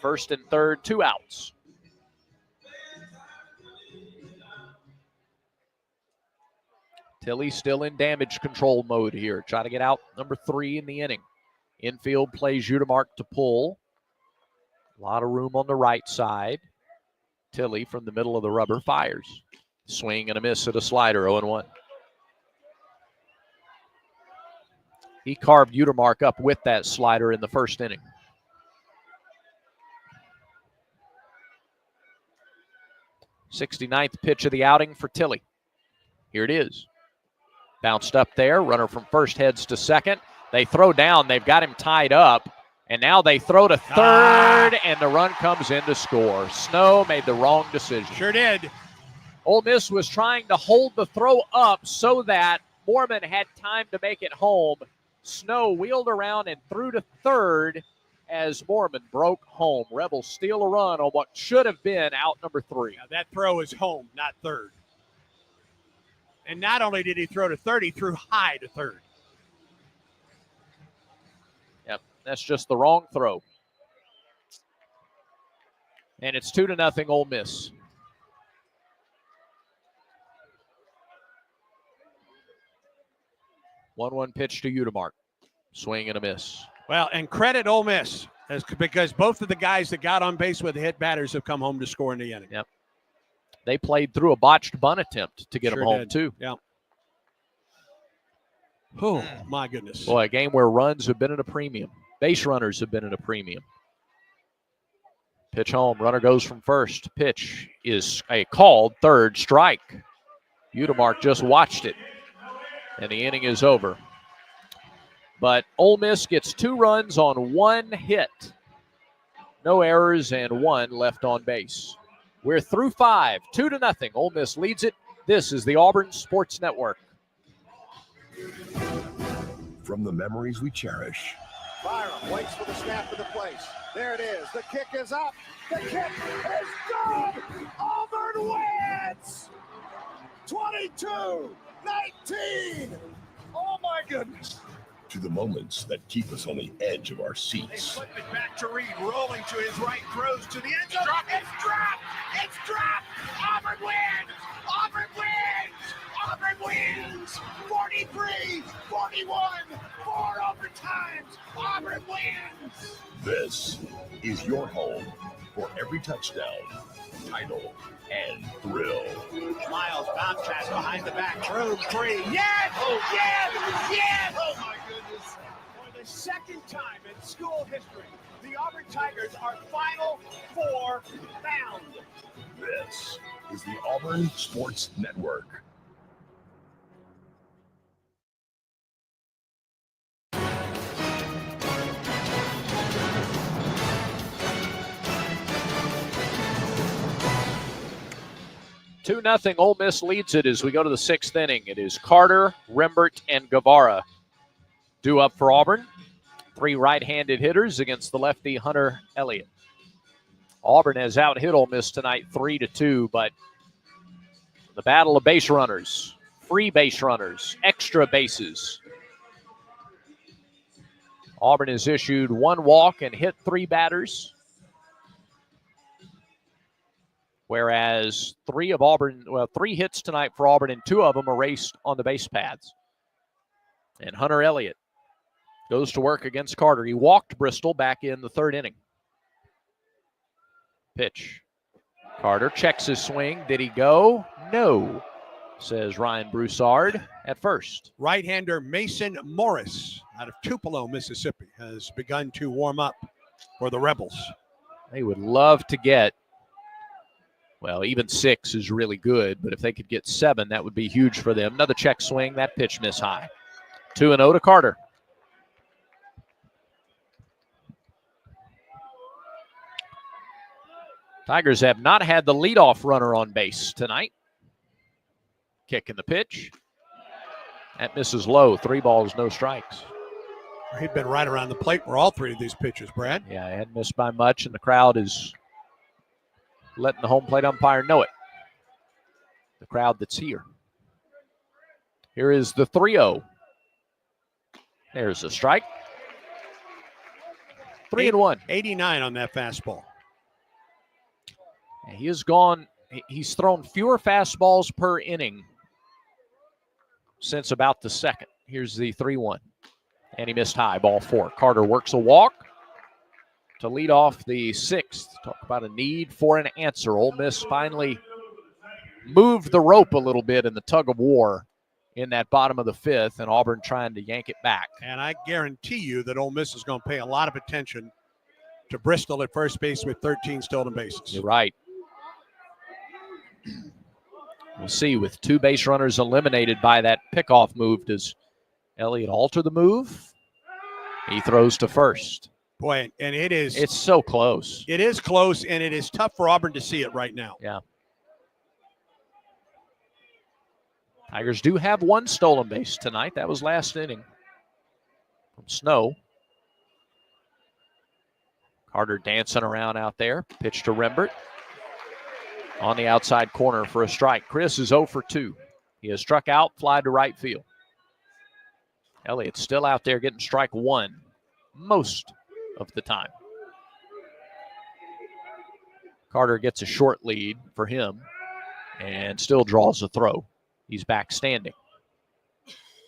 First and third, 2 outs. Tilly still in damage control mode here. Trying to get out number 3 in the inning. Infield plays Udemark to pull. A lot of room on the right side. Tilly from the middle of the rubber fires. Swing and a miss at a slider, 0-1. He carved Udemark up with that slider in the first inning. '69th pitch of the outing for Tilly. Here it is. Bounced up there. Runner from first heads to second. They throw down. They've got him tied up. And now they throw to third, and the run comes in to score. Snow made the wrong decision. Sure did. Ole Miss was trying to hold the throw up so that Mormon had time to make it home. Snow wheeled around and threw to third as Mormon broke home. Rebels steal a run on what should have been out number 3. Now that throw is home, not third. And not only did he throw to third, he threw high to third. Yep, that's just the wrong throw. And it's 2-0 Ole Miss. One pitch to Udemark. Swing and a miss. Well, and credit Ole Miss because both of the guys that got on base with the hit batters have come home to score in the inning. Yep. They played through a botched bunt attempt to get them home, too. Yeah. Oh, my goodness. Boy, a game where runs have been at a premium. Base runners have been at a premium. Pitch home. Runner goes from first. Pitch is a called third strike. Udemark just watched it. And the inning is over. But Ole Miss gets 2 runs on 1 hit. No errors and 1 left on base. We're through 5, 2-0. Ole Miss leads it. This is the Auburn Sports Network. From the memories we cherish. Byram waits for the snap to the place. There it is. The kick is up. The kick is good. Auburn wins. 22-19. Oh, my goodness. To the moments that keep us on the edge of our seats. They flip it back to Reed, rolling to his right, throws to the end zone. It's dropped. It's dropped. Auburn wins. Auburn wins. Auburn wins. 43-41. 4 overtimes. Auburn wins. This is your home for every touchdown, title, and thrill. Miles Bobcat behind the back, drove free. Yes! Oh, yes! Yes! Oh, my goodness. For the second time in school history, the Auburn Tigers are Final Four bound. This is the Auburn Sports Network. Two 2-0 Ole Miss leads it as we go to the 6th inning. It is Carter, Rembert, and Guevara due up for Auburn. 3 right-handed hitters against the lefty Hunter Elliott. Auburn has out-hit Ole Miss tonight 3-2, but the battle of base runners, free base runners, extra bases. Auburn has issued 1 walk and hit 3 batters. Whereas 3 hits tonight for Auburn, and 2 of them erased on the base paths. And Hunter Elliott goes to work against Carter. He walked Bristol back in the 3rd inning. Pitch. Carter checks his swing. Did he go? No, says Ryan Broussard at first. Right-hander Mason Morris out of Tupelo, Mississippi, has begun to warm up for the Rebels. They would love to get, well, even 6 is really good, but if they could get 7, that would be huge for them. Another check swing. That pitch miss high. 2-0 to Carter. Tigers have not had the leadoff runner on base tonight. Kick in the pitch. That misses low. 3 balls, no strikes. He'd been right around the plate for all 3 of these pitches, Brad. Yeah, he hadn't missed by much, and the crowd is letting the home plate umpire know it. The crowd that's here. Here is the 3-0 There's a strike. 3-1. 89 on that fastball. He has gone, he's thrown fewer fastballs per inning since about the second. Here's the 3-1. And he missed high, ball 4. Carter works a walk to lead off the 6th. Talk about a need for an answer. Ole Miss finally moved the rope a little bit in the tug of war in that bottom of the 5th, and Auburn trying to yank it back. And I guarantee you that Ole Miss is going to pay a lot of attention to Bristol at first base with 13 stolen bases. You're right. We'll see with 2 base runners eliminated by that pickoff move. Does Elliott alter the move? He throws to first. Boy, and it's so close. It is close, and it is tough for Auburn to see it right now. Yeah. Tigers do have 1 stolen base tonight. That was last inning from Snow. Carter dancing around out there. Pitch to Rembert. On the outside corner for a strike. Chris is 0 for 2. He has struck out, fly to right field. Elliott's still out there getting strike 1 most of the time. Carter gets a short lead for him and still draws a throw. He's back standing.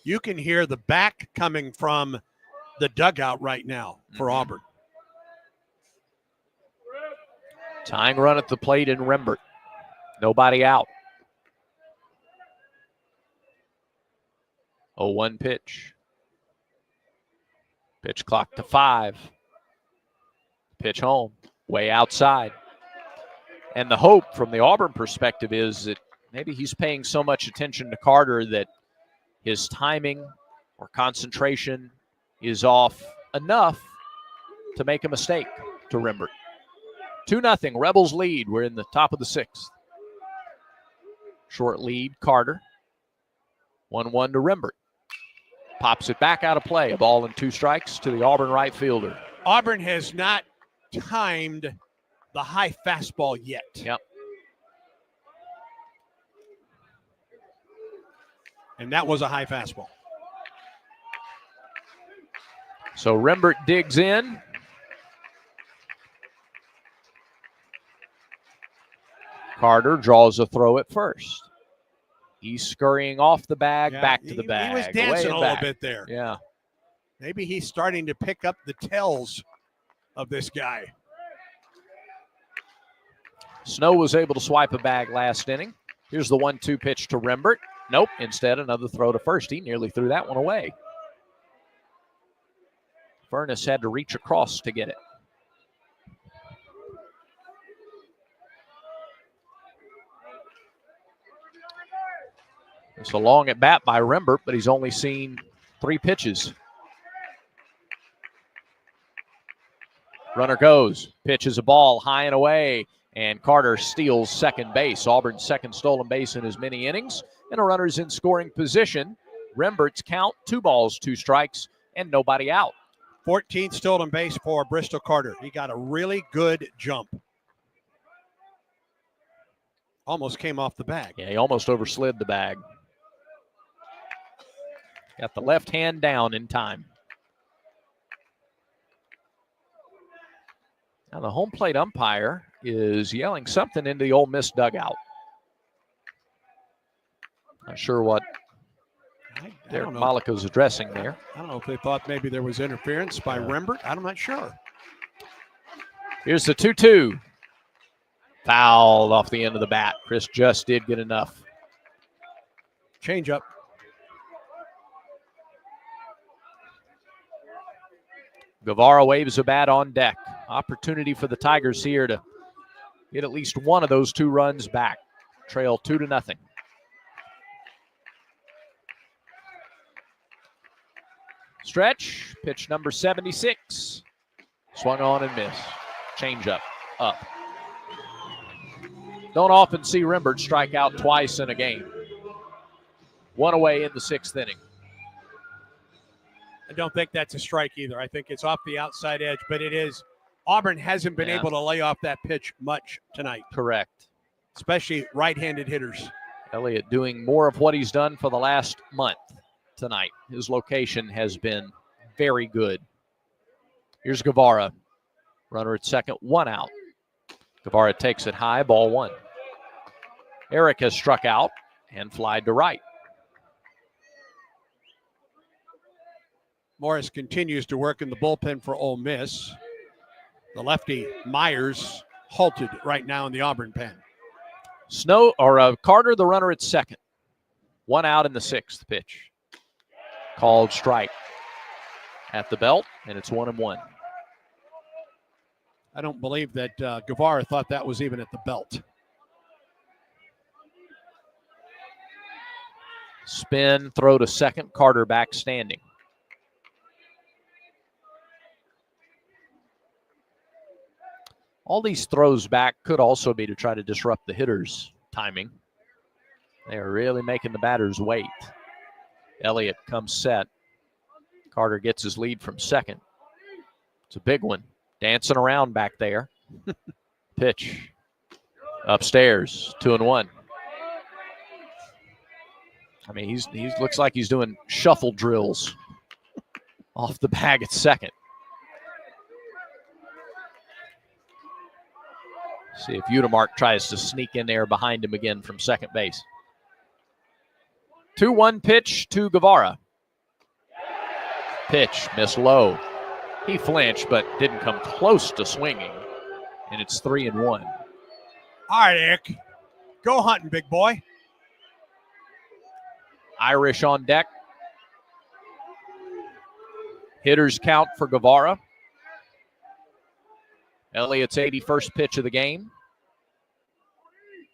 You can hear the back coming from the dugout right now for Auburn. Tying run at the plate in Rembert. Nobody out. 0-1 pitch. Pitch clock to 5. Pitch home, way outside. And the hope from the Auburn perspective is that maybe he's paying so much attention to Carter that his timing or concentration is off enough to make a mistake to Rembert. 2-0, Rebels lead. We're in the top of the 6th. Short lead, Carter. 1-1 to Rembert. Pops it back out of play. A ball and 2 strikes to the Auburn right fielder. Auburn has not timed the high fastball yet. Yep. And that was a high fastball. So Rembert digs in. Carter draws a throw at first. He's scurrying off the bag, back to the bag. He was dancing a little back. bit there. Yeah. Maybe he's starting to pick up the tells of this guy. Snow was able to swipe a bag last inning. Here's the 1-2 pitch to Rembert. Nope. Instead, another throw to first. He nearly threw that one away. Furness had to reach across to get it. It's a long at bat by Rembert, but he's only seen 3 pitches. Runner goes, pitches a ball high and away, and Carter steals second base. Auburn's second stolen base in as many innings, and a runner's in scoring position. Rembert's count, 2 balls, 2 strikes, and nobody out. 14th stolen base for Bristol Carter. He got a really good jump. Almost came off the bag. Yeah, he almost overslid the bag. Got the left hand down in time. Now the home plate umpire is yelling something into the Ole Miss dugout. Not sure what Derek Malika's addressing there. I don't know if they thought maybe there was interference by Rembert. I'm not sure. Here's the 2-2. Fouled off the end of the bat. Chris just did get enough. Change up. Guevara waves a bat on deck. Opportunity for the Tigers here to get at least one of those 2 runs back. Trail 2-0. Stretch, pitch number 76. Swung on and missed. Change up. Don't often see Rembert strike out twice in a game. 1 away in the 6th inning. I don't think that's a strike either. I think it's off the outside edge, but it is. Auburn hasn't been able to lay off that pitch much tonight. Correct. Especially right-handed hitters. Elliott doing more of what he's done for the last month tonight. His location has been very good. Here's Guevara. Runner at second, 1 out. Guevara takes it high, ball 1. Eric has struck out and flied to right. Morris continues to work in the bullpen for Ole Miss. The lefty, Myers, halted right now in the Auburn pen. Carter, the runner at second. 1 out in the 6th pitch. Called strike at the belt, and it's 1-1. I don't believe that Guevara thought that was even at the belt. Spin, throw to second, Carter back standing. All these throws back could also be to try to disrupt the hitter's timing. They are really making the batters wait. Elliott comes set. Carter gets his lead from second. It's a big one. Dancing around back there. Pitch. Upstairs. 2-1. I mean, he looks like he's doing shuffle drills off the bag at second. See if Udemark tries to sneak in there behind him again from second base. 2-1 pitch to Guevara. Pitch, missed low. He flinched, but didn't come close to swinging. And it's 3-1. All right, Eric. Go hunting, big boy. Irish on deck. Hitters count for Guevara. Elliott's 81st pitch of the game.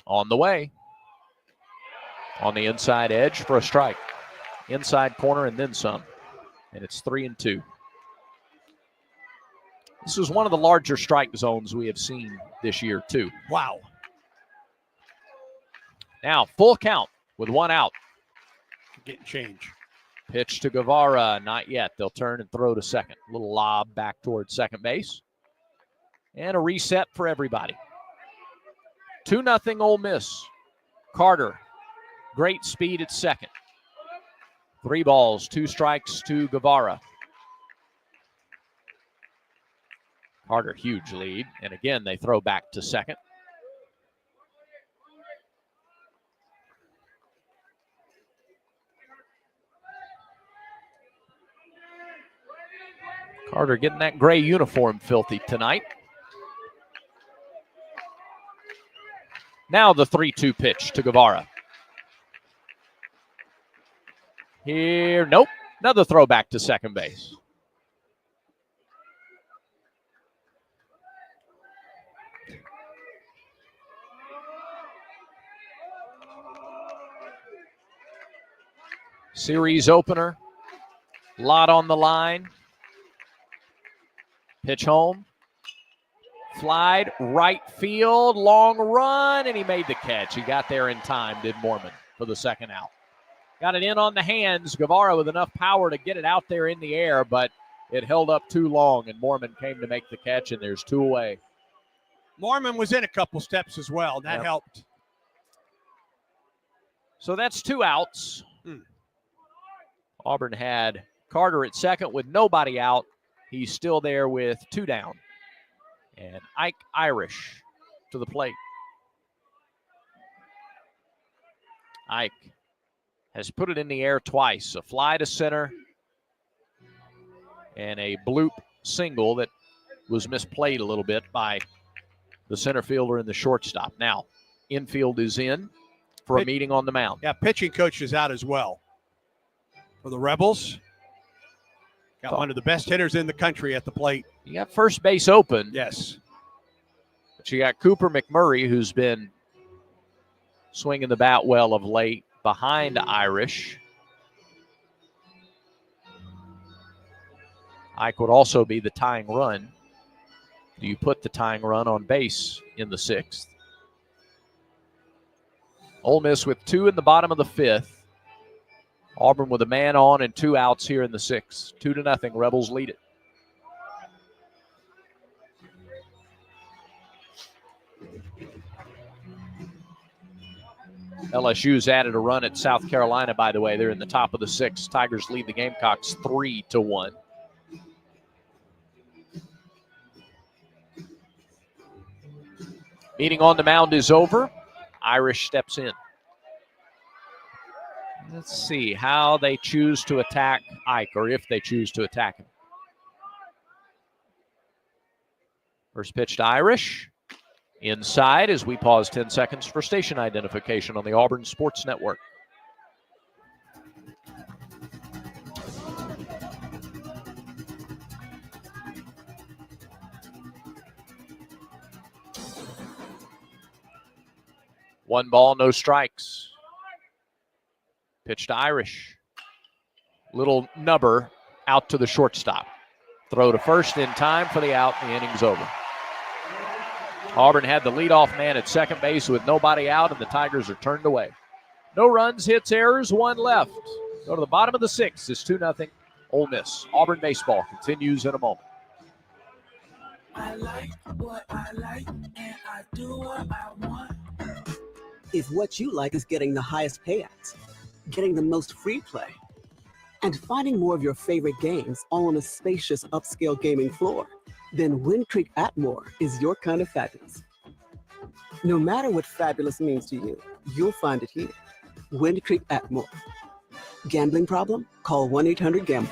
On the way. On the inside edge for a strike. Inside corner and then some. And it's 3-2. This is one of the larger strike zones we have seen this year, too. Wow. Now, full count with 1 out. Getting change. Pitch to Guevara. Not yet. They'll turn and throw to second. A little lob back towards second base. And a reset for everybody. 2-0 Ole Miss. Carter. Great speed at second. 3 balls, 2 strikes to Guevara. Carter, huge lead. And again, they throw back to second. Carter getting that gray uniform filthy tonight. Now the 3-2 pitch to Guevara. Here, nope. Another throw back to second base. Series opener. Lot on the line. Pitch home. Flied right field. Long run, and he made the catch. He got there in time, did Mormon, for the second out. Got it in on the hands. Guevara with enough power to get it out there in the air, but it held up too long, and Mormon came to make the catch, and there's 2 away. Mormon was in a couple steps as well. That helped. So that's 2 outs. Auburn had Carter at second with nobody out. He's still there with 2 down. And Ike Irish to the plate. Ike has put it in the air twice. A fly to center and a bloop single that was misplayed a little bit by the center fielder and the shortstop. Now, infield is in for a meeting on the mound. Yeah, pitching coach is out as well. For the Rebels, got one of the best hitters in the country at the plate. You got first base open. Yes. But you got Cooper McMurray, who's been swinging the bat well of late, behind Irish. Ike would also be the tying run. Do you put the tying run on base in the 6th? Ole Miss with 2 in the bottom of the 5th. Auburn with a man on and 2 outs here in the 6th. 2-0. Rebels lead it. LSU's added a run at South Carolina, by the way. They're in the top of the 6th. Tigers lead the Gamecocks 3-1. Meeting on the mound is over. Irish steps in. Let's see how they choose to attack Ike, or if they choose to attack him. First pitch to Irish. Inside as we pause 10 seconds for station identification on the Auburn Sports Network. One ball, no strikes. Pitch to Irish. Little nubber out to the shortstop. Throw to first in time for the out. The inning's over. Auburn had the leadoff man at second base with nobody out, and the Tigers are turned away. No runs, hits, errors, one left. Go to the bottom of the sixth. It's 2-0 Ole Miss. Auburn baseball continues in a moment. I like what I like, and I do what I want. If what you like is getting the highest payouts, getting the most free play, and finding more of your favorite games all on a spacious upscale gaming floor, then Wind Creek Atmore is your kind of fabulous. No matter what fabulous means to you, you'll find it here. Wind Creek Atmore. Gambling problem? Call 1-800-GAMBLER.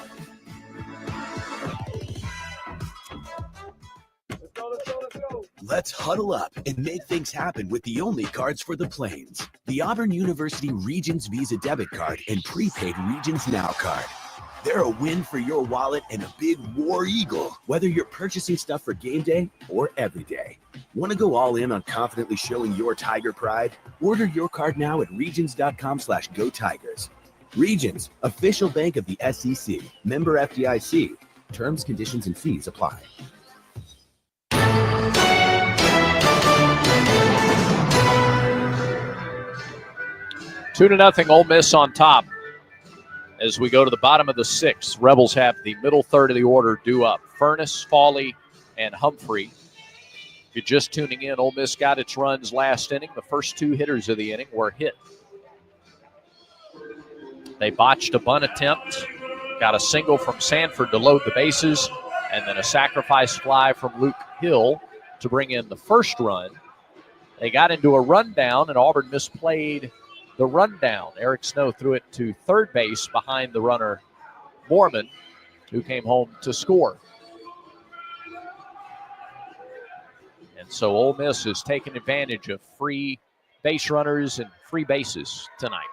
Let's huddle up and make things happen with the only cards for the Plains. The Auburn University Regions Visa Debit Card and prepaid Regions Now card. They're a win for your wallet and a big war eagle, whether you're purchasing stuff for game day or every day. Want to go all in on confidently showing your Tiger pride? Order your card now at regions.com/go Tigers. Regions, official bank of the SEC. Member FDIC. Terms, conditions, and fees apply. 2-0 Ole Miss on top. As we go to the bottom of the sixth, Rebels have the middle third of the order due up. Furness, Fawley, and Humphrey. If you're just tuning in, Ole Miss got its runs last inning. The first two hitters of the inning were hit. They botched a bunt attempt, got a single from Sanford to load the bases, and then a sacrifice fly from Luke Hill to bring in the first run. They got into a rundown, and Auburn misplayed the rundown. Eric Snow threw it to third base behind the runner, Mormon, who came home to score. And so Ole Miss is taking advantage of free base runners and free bases tonight.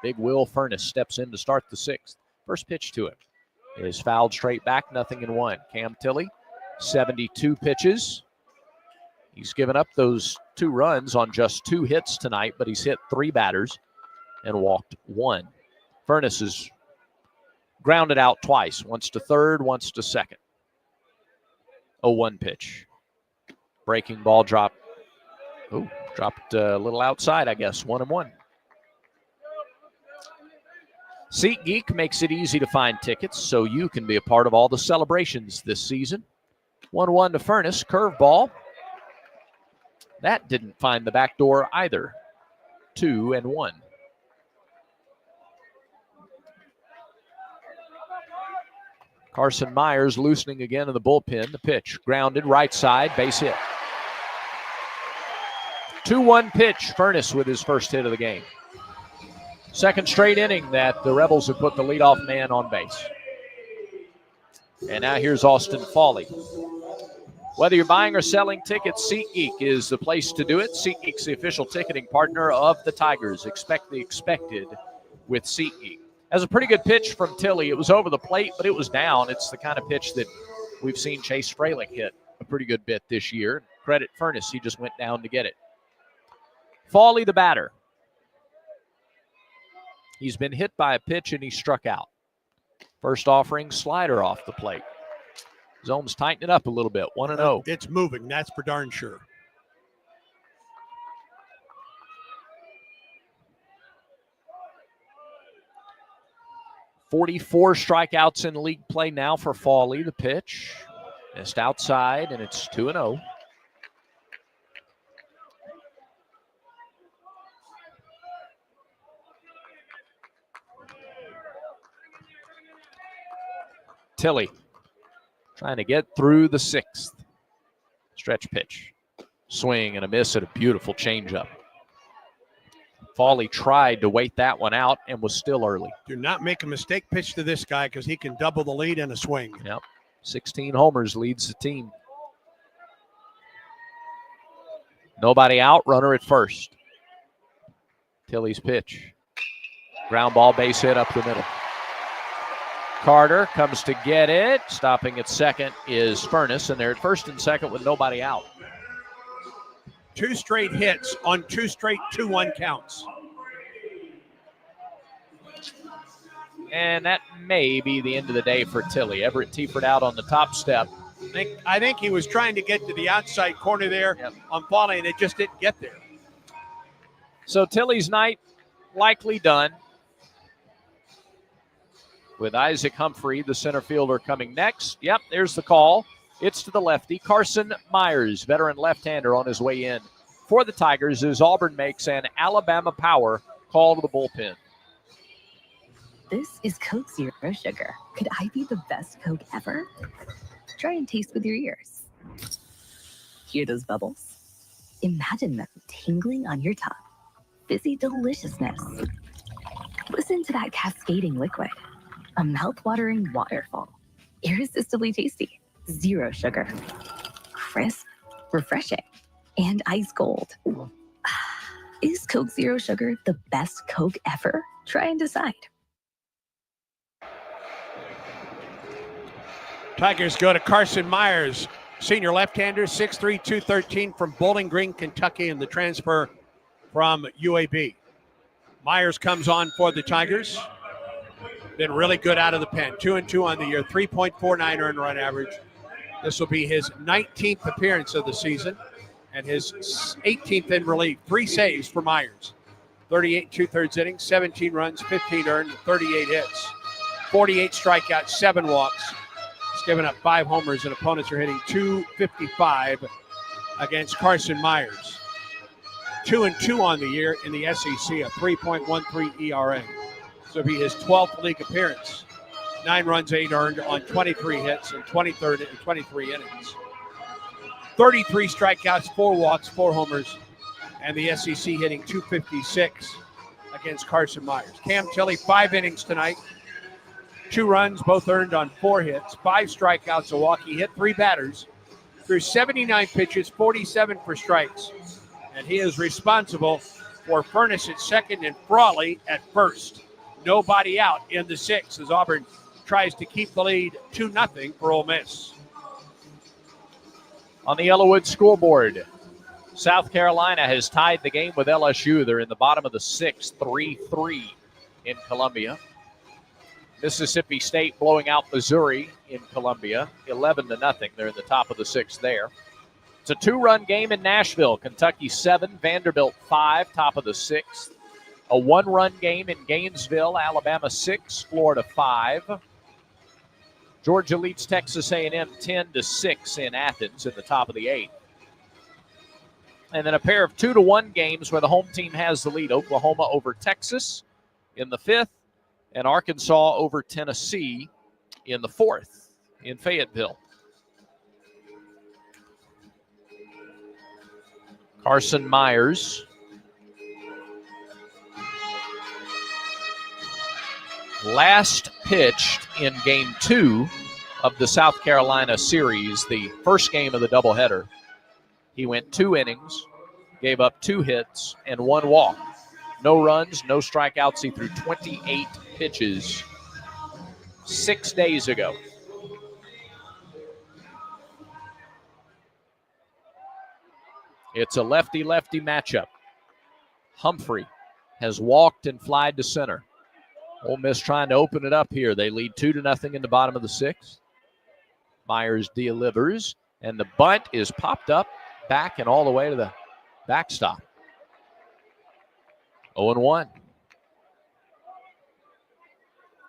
Big Will Furness steps in to start the sixth. First pitch to him is fouled straight back, 0-1. Cam Tilley, 72 pitches. He's given up those 2 runs on just 2 hits tonight, but he's hit 3 batters and walked 1. Furness has grounded out twice, once to third, once to second. 0-1 pitch. Breaking ball dropped. Dropped a little outside, I guess. 1-1. SeatGeek makes it easy to find tickets so you can be a part of all the celebrations this season. 1-1 to Furness. Curveball. That didn't find the back door either. 2-1. Carson Myers loosening again in the bullpen. The pitch grounded right side, base hit. 2-1 pitch. Furness with his first hit of the game. Second straight inning that the Rebels have put the leadoff man on base. And now here's Austin Fawley. Whether you're buying or selling tickets, SeatGeek is the place to do it. SeatGeek's the official ticketing partner of the Tigers. Expect the expected with SeatGeek. As a pretty good pitch from Tilley. It was over the plate, but it was down. It's the kind of pitch that we've seen Chase Fralick hit a pretty good bit this year. Credit Furness, he just went down to get it. Fawley, the batter. He's been hit by a pitch and he struck out. First offering, slider off the plate. Zone's tightening up a little bit, 1-0. It's moving, that's for darn sure. .44 strikeouts in league play now for Fawley. The pitch missed outside, and it's 2-0. Tilley trying to get through the sixth. Stretch pitch. Swing and a miss at a beautiful changeup. Fawley tried to wait that one out and was still early. Do not make a mistake pitch to this guy because he can double the lead in a swing. Yep. 16 homers leads the team. Nobody out, runner at first. Tilley's pitch. Ground ball, base hit up the middle. Carter comes to get it. Stopping at second is Furness, and they're at first and second with nobody out. 2 straight hits on 2 straight 2-1 counts. And that may be the end of the day for Tilley. Everett Tiefert out on the top step. I think he was trying to get to the outside corner there on Fawley, and it just didn't get there. So Tilley's night likely done. With Isaac Humphrey, the center fielder, coming next. Yep, there's the call. It's to the lefty. Carson Myers, veteran left-hander, on his way in for the Tigers as Auburn makes an Alabama Power call to the bullpen. This is Coke Zero Sugar. Could I be the best Coke ever? Try and taste with your ears. Hear those bubbles? Imagine them tingling on your tongue. Fizzy deliciousness. Listen to that cascading liquid. A mouth-watering waterfall. Irresistibly tasty. Zero sugar. Crisp, refreshing, and ice cold. Is Coke Zero Sugar the best Coke ever? Try and decide. Tigers go to Carson Myers, senior left-hander, 6'3", 213 from Bowling Green, Kentucky, and the transfer from UAB. Myers comes on for the Tigers. Been really good out of the pen. 2-2 on the year, 3.49 earned run average. This will be his 19th appearance of the season and his 18th in relief. 3 saves for Myers. 38 2/3 innings, 17 runs, 15 earned, 38 hits. 48 strikeouts, 7 walks. He's given up 5 homers, and opponents are hitting .255 against Carson Myers. 2-2 on the year in the SEC, a 3.13 ERA. This will be his 12th league appearance. 9 runs, 8 earned on 23 hits and 23 innings. 33 strikeouts, 4 walks, 4 homers, and the SEC hitting .256 against Carson Myers. Cam Tilley, 5 innings tonight. 2 runs, both earned on 4 hits, 5 strikeouts, a walk. He hit 3 batters, threw 79 pitches, 47 for strikes, and he is responsible for Furness at second and Frawley at first. Nobody out in the 6th as Auburn tries to keep the lead 2-0 for Ole Miss. On the Yellowwood scoreboard, South Carolina has tied the game with LSU. They're in the bottom of the 6th, 3-3 in Columbia. Mississippi State blowing out Missouri in Columbia, 11-0. They're in the top of the 6th there. It's a 2-run game in Nashville. Kentucky 7, Vanderbilt 5, top of the 6th. A 1-run game in Gainesville, Alabama 6, Florida 5. Georgia leads Texas A&M 10-6 in Athens in the top of the 8th. And then a pair of 2-1 games where the home team has the lead. Oklahoma over Texas in the 5th, and Arkansas over Tennessee in the 4th in Fayetteville. Carson Myers last pitched in game 2 of the South Carolina series, the first game of the doubleheader. He went 2 innings, gave up 2 hits, and 1 walk. No runs, no strikeouts. He threw 28 pitches 6 days ago. It's a lefty-lefty matchup. Humphrey has walked and flied to center. Ole Miss trying to open it up here. They lead 2-0 in the bottom of the 6th. Myers delivers, and the bunt is popped up, back, and all the way to the backstop. 0-1.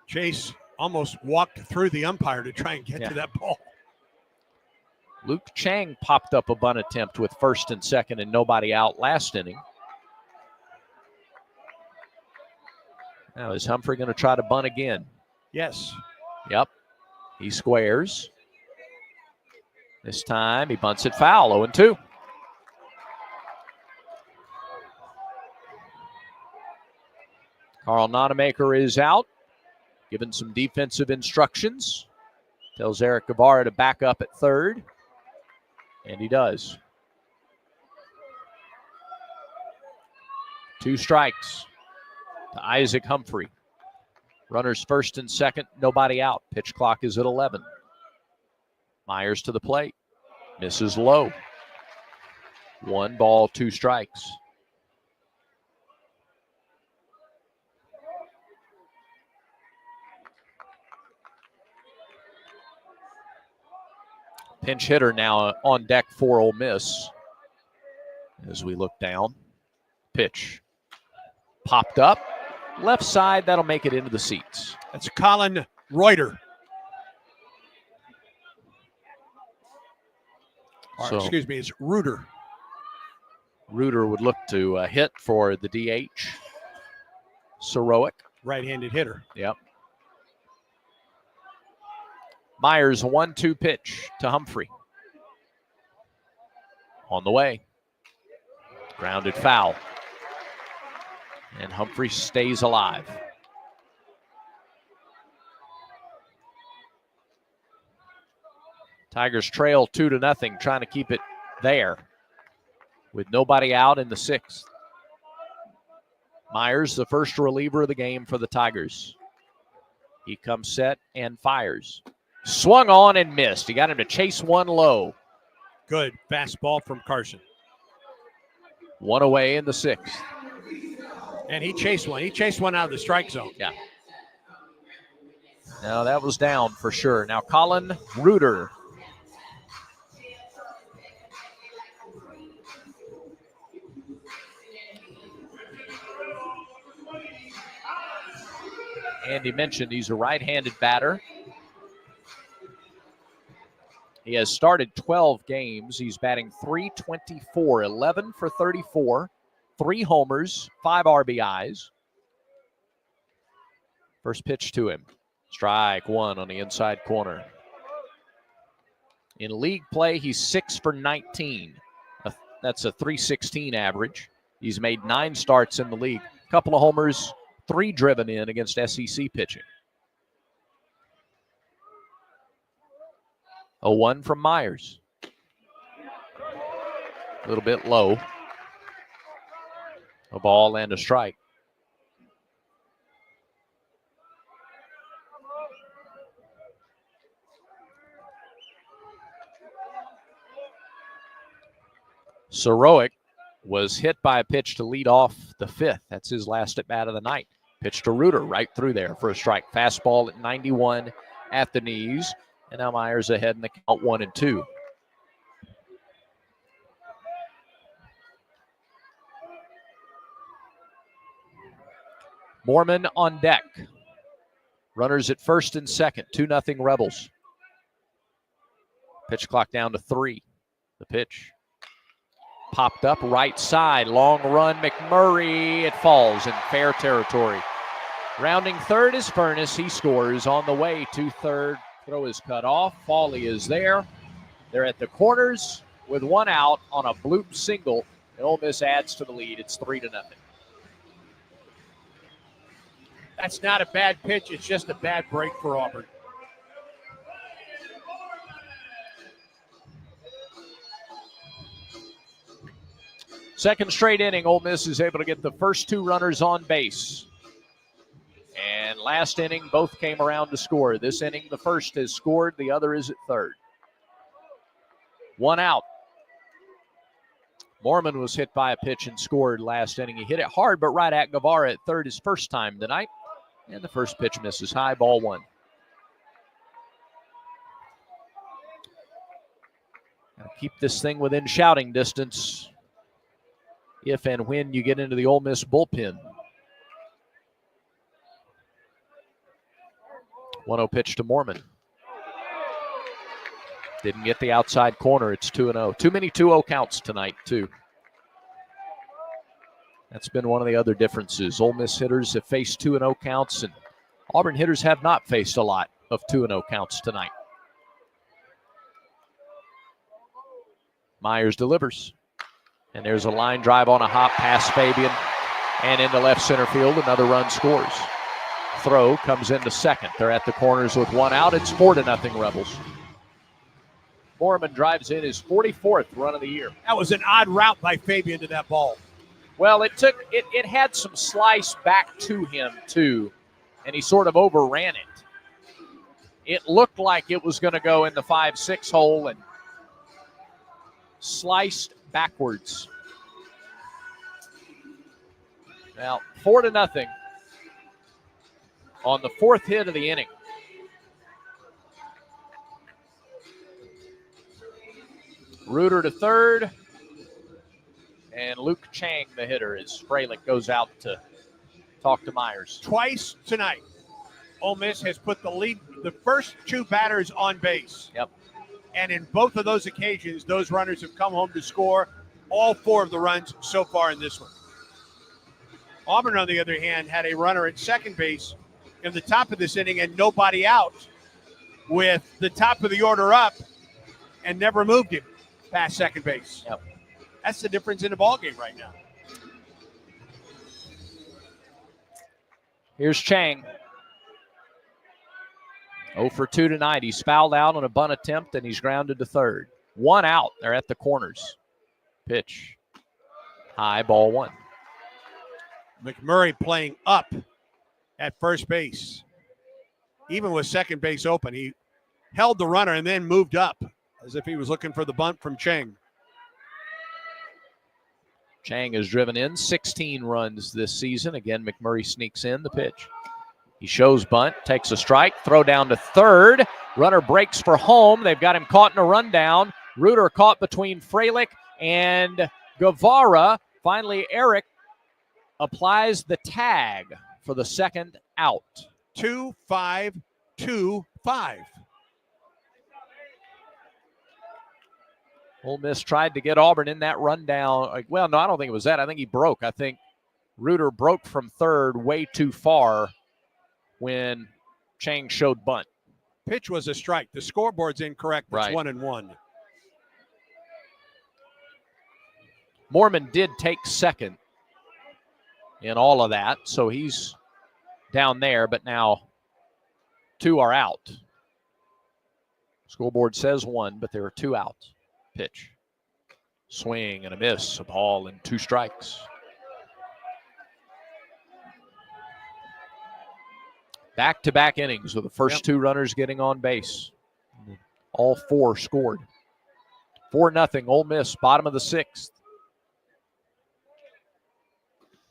Chase almost walked through the umpire to try and get to that ball. Luke Chang popped up a bunt attempt with first and second and nobody out last inning. Now, is Humphrey going to try to bunt again? Yes. Yep. He squares. This time he bunts it foul, 0-2. Carl Nonemaker is out, given some defensive instructions. Tells Eric Guevara to back up at third, and he does. 2 strikes to Isaac Humphrey. Runners first and second, nobody out. Pitch clock is at 11. Myers to the plate. Misses low. 1 ball, 2 strikes. Pinch hitter now on deck for Ole Miss. As we look down. Pitch. Popped up. Left side, that'll make it into the seats. That's Colin Reuter. Or, excuse me, it's Reuter. Reuter would look to hit for the DH. Soroic. Right-handed hitter. Yep. Myers, a 1-2 pitch to Humphrey. On the way. Grounded foul. And Humphrey stays alive. Tigers trail 2-0, trying to keep it there with nobody out in the 6th. Myers, the first reliever of the game for the Tigers. He comes set and fires. Swung on and missed. He got him to chase 1 low. Good fastball from Carson. 1 away in the 6th. And he chased one. He chased one out of the strike zone. Yeah. Now that was down for sure. Now Colin Reuter. Andy mentioned he's a right-handed batter. He has started 12 games. He's batting .324, 11 for 34, 3 homers, 5 RBIs. First pitch to him. Strike 1 on the inside corner. In league play, he's 6 for 19. That's a .316 average. He's made 9 starts in the league. A couple of homers, 3 driven in against SEC pitching. 0-1 from Myers. A little bit low. A ball and a strike. Soroic was hit by a pitch to lead off the 5th. That's his last at bat of the night. Pitch to Reuter right through there for a strike. Fastball at 91 at the knees. And now Myers ahead in the count 1-2. Mormon on deck. Runners at first and second. 2-0 Rebels. Pitch clock down to 3. The pitch. Popped up right side. Long run. McMurray. It falls in fair territory. Rounding third is Furness. He scores on the way to third. Throw is cut off. Fawley is there. They're at the corners with 1 out on a bloop single. And Ole Miss adds to the lead. It's 3-0. That's not a bad pitch. It's just a bad break for Auburn. Second straight inning, Ole Miss is able to get the first 2 runners on base. And last inning, both came around to score. This inning, the first has scored. The other is at third. 1 out. Mormon was hit by a pitch and scored last inning. He hit it hard, but right at Guevara at third his first time tonight. And the first pitch misses high, ball 1. Gotta keep this thing within shouting distance if and when you get into the Ole Miss bullpen. 1-0 pitch to Mormon. Didn't get the outside corner. It's 2-0. Too many 2-0 counts tonight, too. That's been one of the other differences. Ole Miss hitters have faced 2-0 counts, and Auburn hitters have not faced a lot of 2-0 counts tonight. Myers delivers. And there's a line drive on a hop past Fabian. And into left center field, another run scores. Throw comes into second. They're at the corners with one out. It's 4-0 Rebels. Mormon drives in his 44th run of the year. That was an odd route by Fabian to that ball. Well, it had some slice back to him, too, and he sort of overran it. It looked like it was going to go in the 5-6 hole and sliced backwards. Now, 4-0 on the fourth hit of the inning. Reuter to third. And Luke Chang, the hitter, as Freilich goes out to talk to Myers. Twice tonight, Ole Miss has put the first two batters on base. Yep. And in both of those occasions, those runners have come home to score all four of the runs so far in this one. Auburn, on the other hand, had a runner at second base in the top of this inning and nobody out with the top of the order up and never moved him past second base. Yep. That's the difference in the ballgame right now. Here's Chang. 0 for 2 tonight. He's fouled out on a bunt attempt, and he's grounded to third. One out. They're at the corners. Pitch. High, ball one. McMurray playing up at first base. Even with second base open, he held the runner and then moved up as if he was looking for the bunt from Chang. Chang has driven in 16 runs this season. Again, McMurray sneaks in the pitch. He shows bunt, takes a strike, throw down to third. Runner breaks for home. They've got him caught in a rundown. Reuter caught between Freilich and Guevara. Finally, Eric applies the tag for the second out. 2-5-2-5. Ole Miss tried to get Auburn in that rundown. Well, no, I don't think it was that. I think he broke. I think Reuter broke from third way too far when Chang showed bunt. Pitch was a strike. The scoreboard's incorrect. It's Right. 1-1. Mormon did take second in all of that, so he's down there, but now two are out. Scoreboard says one, but there are two outs. Pitch. Swing and a miss, a ball and two strikes. Back-to-back innings with the first two runners getting on base. All four scored. 4-0 Ole Miss, bottom of the sixth.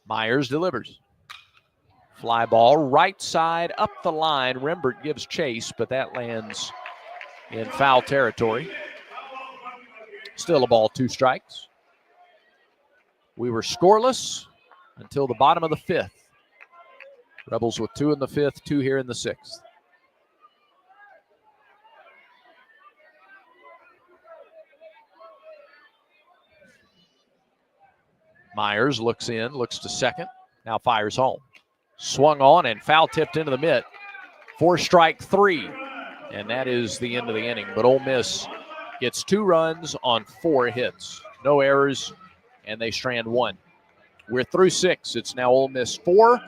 Myers delivers. Fly ball, right side, up the line. Rembert gives chase, but that lands in foul territory. Still a ball, two strikes. We were scoreless until the bottom of the fifth. Rebels with two in the fifth, two here in the sixth. Myers looks in, looks to second, now fires home. Swung on and foul tipped into the mitt. 4-3. And that is the end of the inning. But Ole Miss gets 2 runs on 4 hits. No errors, and they strand 1. We're through 6. It's now Ole Miss 4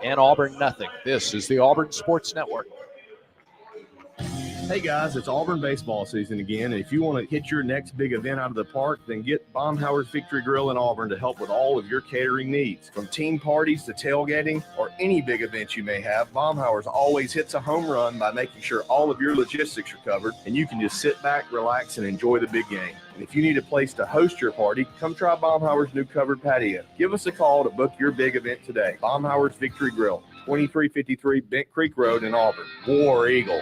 and Auburn nothing. This is the Auburn Sports Network. Hey guys, it's Auburn baseball season again, and if you want to hit your next big event out of the park, then get Baumhauer's Victory Grill in Auburn to help with all of your catering needs. From team parties to tailgating or any big event you may have, Baumhauer's always hits a home run by making sure all of your logistics are covered, and you can just sit back, relax, and enjoy the big game. And if you need a place to host your party, come try Baumhauer's new covered patio. Give us a call to book your big event today. Baumhauer's Victory Grill, 2353 Bent Creek Road in Auburn. War Eagle.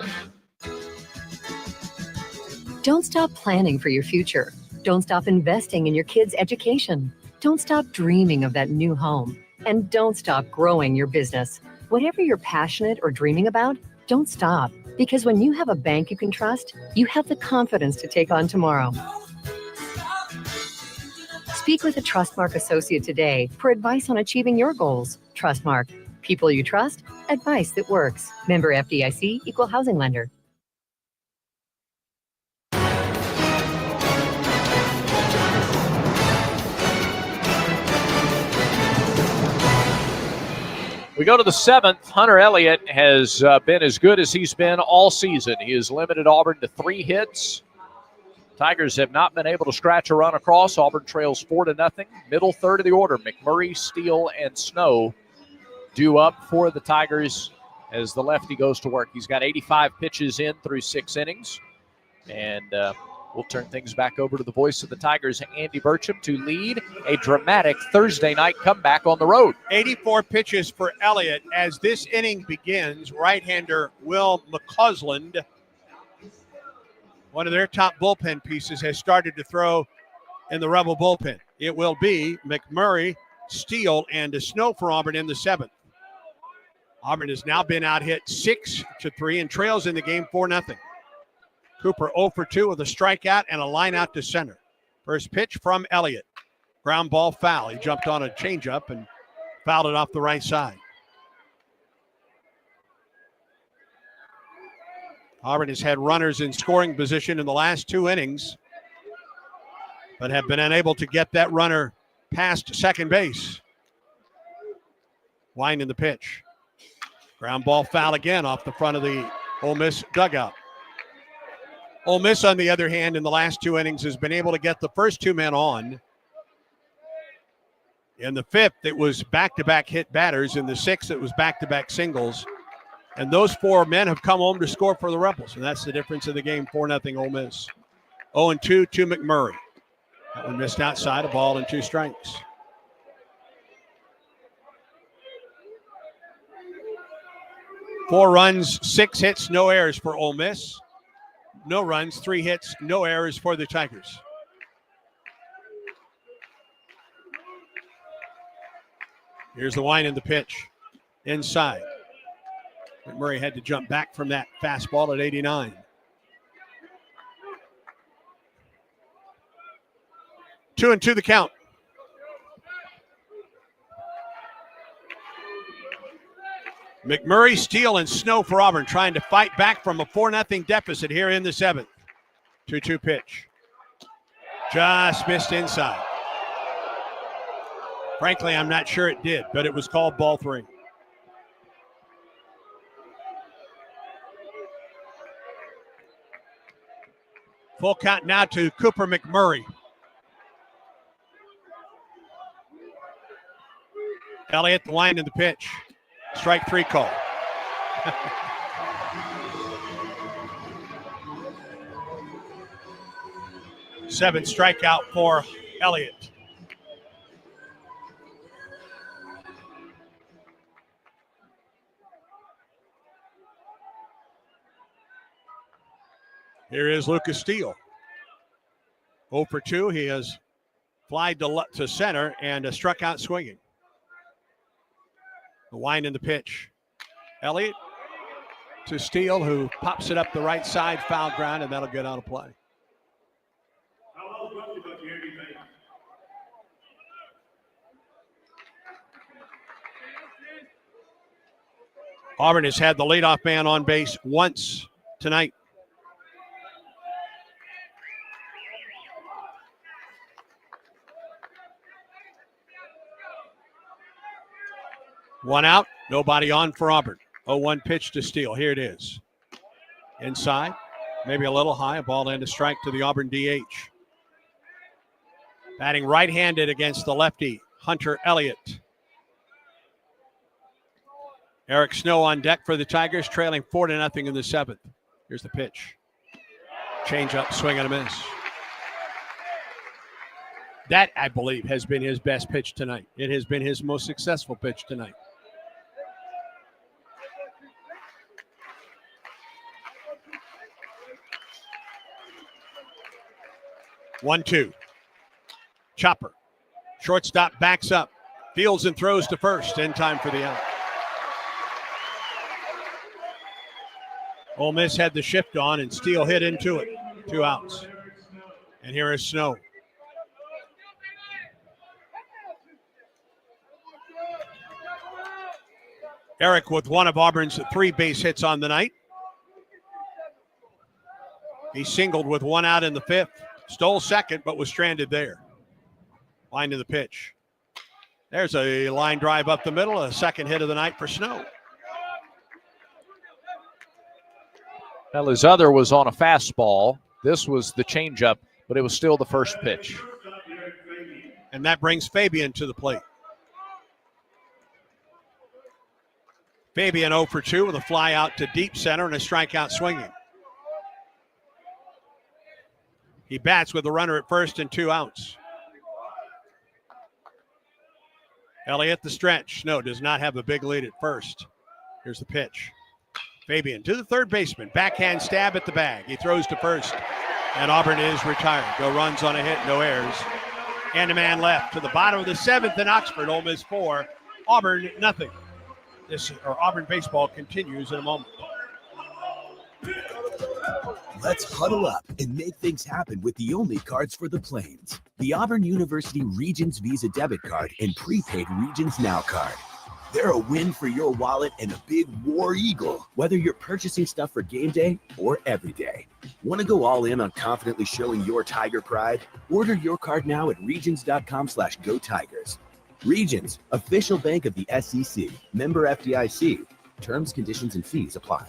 Don't stop planning for your future. Don't stop investing in your kids' education. Don't stop dreaming of that new home. And don't stop growing your business. Whatever you're passionate or dreaming about, don't stop. Because when you have a bank you can trust, you have the confidence to take on tomorrow. Speak with a Trustmark associate today for advice on achieving your goals. Trustmark. People you trust, advice that works. Member FDIC, Equal Housing Lender. We go to the 7th. Hunter Elliott has been as good as he's been all season. He has limited Auburn to 3 hits. Tigers have not been able to scratch a run across. Auburn trails 4-0. Middle third of the order, McMurray, Steele, and Snow due up for the Tigers as the lefty goes to work. He's got 85 pitches in through 6 innings. And we'll turn things back over to the voice of the Tigers, Andy Burcham, to lead a dramatic Thursday night comeback on the road. 84 pitches for Elliott as this inning begins. Right-hander Will McCausland, one of their top bullpen pieces, has started to throw in the Rebel bullpen. It will be McMurray, Steele, and Snow for Auburn in the 7th. Auburn has now been out-hit 6-3 and trails in the game 4-0. Cooper 0 for 2 with a strikeout and a line out to center. First pitch from Elliott. Ground ball foul. He jumped on a changeup and fouled it off the right side. Auburn has had runners in scoring position in the last 2 innings, but have been unable to get that runner past second base. Winding the pitch. Ground ball foul again off the front of the Ole Miss dugout. Ole Miss, on the other hand, in the last 2 innings has been able to get the first 2 men on. In the 5th, it was back-to-back hit batters. In the 6th, it was back-to-back singles. And those 4 men have come home to score for the Rebels, and that's the difference in the game, 4-0 Ole Miss. 0-2 to McMurray. That one missed outside, a ball and 2 strikes. Four runs, 6 hits, no errors for Ole Miss. No runs, 3 hits, no errors for the Tigers. Here's the wind and the pitch. Inside. McMurray had to jump back from that fastball at 89. Two and 2 the count. McMurray, Steele, and Snow for Auburn trying to fight back from a 4-0 deficit here in the 7th. 2-2 pitch. Just missed inside. Frankly, I'm not sure it did, but it was called ball 3. Full count now to Cooper McMurray. Elliott, the wind in the pitch. Strike 3 call. Seventh strikeout for Elliott. Here is Lucas Steele. 0 for 2. He has flied to center and struck out swinging. The wind in the pitch. Elliott to Steele, who pops it up the right side, foul ground, and that'll get out of play. Auburn has had the leadoff man on base once tonight. One out, nobody on for Auburn. 0-1 pitch to Steele. Here it is. Inside, maybe a little high. A ball and a strike to the Auburn DH. Batting right-handed against the lefty, Hunter Elliott. Eric Snow on deck for the Tigers, trailing 4-0 in the 7th. Here's the pitch. Change up, swing and a miss. That, I believe, has been his best pitch tonight. It has been his most successful pitch tonight. One, 2. Chopper. Shortstop backs up. Fields and throws to first in time for the out. Ole Miss had the shift on and Steele hit into it. 2 outs. And here is Snow. Eric with one of Auburn's 3 base hits on the night. He singled with 1 out in the 5th. Stole second, but was stranded there. Line to the pitch. There's a line drive up the middle, a second hit of the night for Snow. Well, his other was on a fastball. This was the changeup, but it was still the first pitch. And that brings Fabian to the plate. Fabian 0 for 2 with a fly out to deep center and a strikeout swinging. He bats with a runner at first and 2 outs. Elliott the stretch. Snow does not have a big lead at first. Here's the pitch. Fabian to the third baseman. Backhand stab at the bag. He throws to first. And Auburn is retired. No runs on a hit, no errors. And a man left to the bottom of the 7th in Oxford. Ole Miss 4, Auburn nothing. Auburn baseball continues in a moment. Let's huddle up and make things happen with the only cards for the Plains. The Auburn University Regions Visa Debit Card and prepaid Regions Now card. They're a win for your wallet and a big war eagle, whether you're purchasing stuff for game day or every day. Want to go all in on confidently showing your Tiger pride? Order your card now at regions.com/go Tigers. Regions, official bank of the SEC. Member FDIC. Terms, conditions, and fees apply.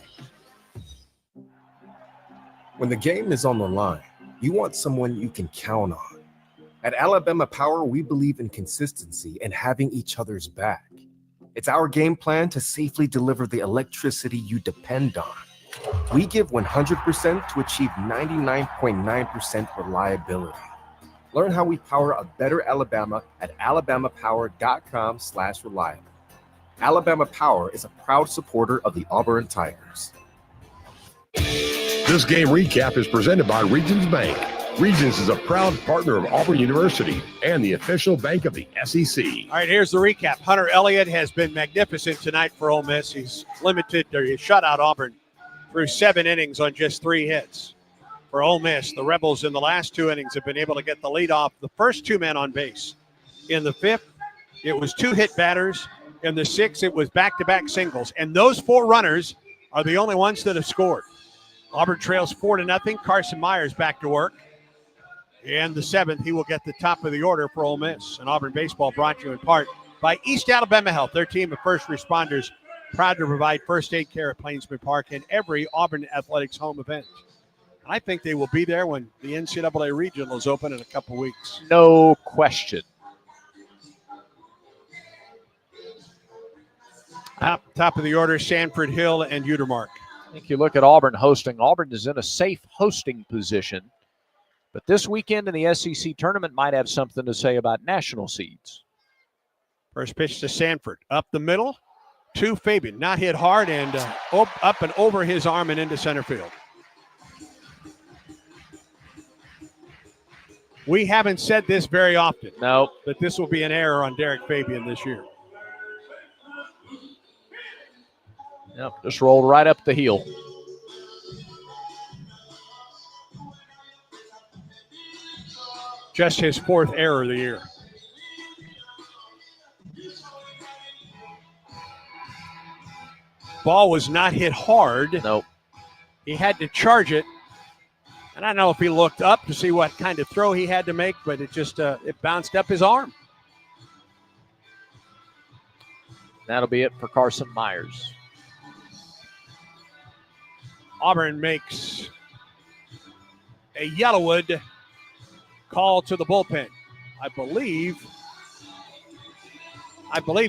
When the game is on the line, you want someone you can count on. At Alabama Power, we believe in consistency and having each other's back. It's our game plan to safely deliver the electricity you depend on. We give 100% to achieve 99.9% reliability. Learn how we power a better Alabama at alabamapower.com/reliable. Alabama Power is a proud supporter of the Auburn Tigers. This game recap is presented by Regions Bank. Regions is a proud partner of Auburn University and the official bank of the SEC. All right, here's the recap. Hunter Elliott has been magnificent tonight for Ole Miss. He's shut out Auburn through 7 innings on just 3 hits. For Ole Miss, the Rebels in the last 2 innings have been able to get the lead off the first 2 men on base. In the 5th, it was 2 hit batters. In the 6th, it was back-to-back singles. And those 4 runners are the only ones that have scored. Auburn trails 4-0. Carson Myers back to work. And the 7th, he will get the top of the order for Ole Miss. And Auburn baseball brought to you in part by East Alabama Health. Their team of first responders proud to provide first aid care at Plainsman Park in every Auburn Athletics home event. I think they will be there when the NCAA Regional is open in a couple weeks. No question. Top of the order, Sanford, Hill, and Utermark. I think you look at Auburn hosting. Auburn is in a safe hosting position. But this weekend in the SEC tournament might have something to say about national seeds. First pitch to Sanford. Up the middle to Fabian. Not hit hard and up and over his arm and into center field. We haven't said this very often. No. But this will be an error on Derek Fabian this year. Yep, just rolled right up the heel. Just his 4th error of the year. Ball was not hit hard. Nope. He had to charge it. And I don't know if he looked up to see what kind of throw he had to make, but it just it bounced up his arm. That'll be it for Carson Myers. Auburn makes a Yellowwood call to the bullpen. I believe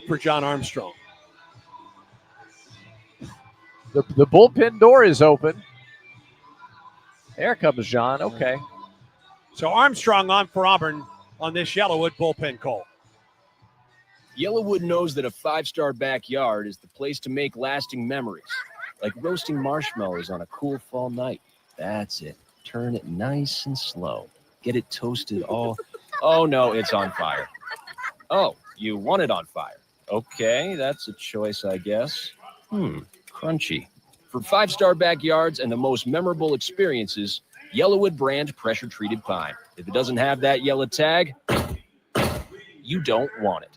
for John Armstrong. The bullpen door is open. There comes John. Okay. So Armstrong on for Auburn on this Yellowwood bullpen call. Yellowwood knows that a 5-star backyard is the place to make lasting memories, like roasting marshmallows on a cool fall night. That's it. Turn it nice and slow. Get it toasted all. Oh, no, it's on fire. Oh, you want it on fire. Okay, that's a choice, I guess. Crunchy. For 5-star backyards and the most memorable experiences, Yellowwood brand pressure-treated pine. If it doesn't have that yellow tag, you don't want it.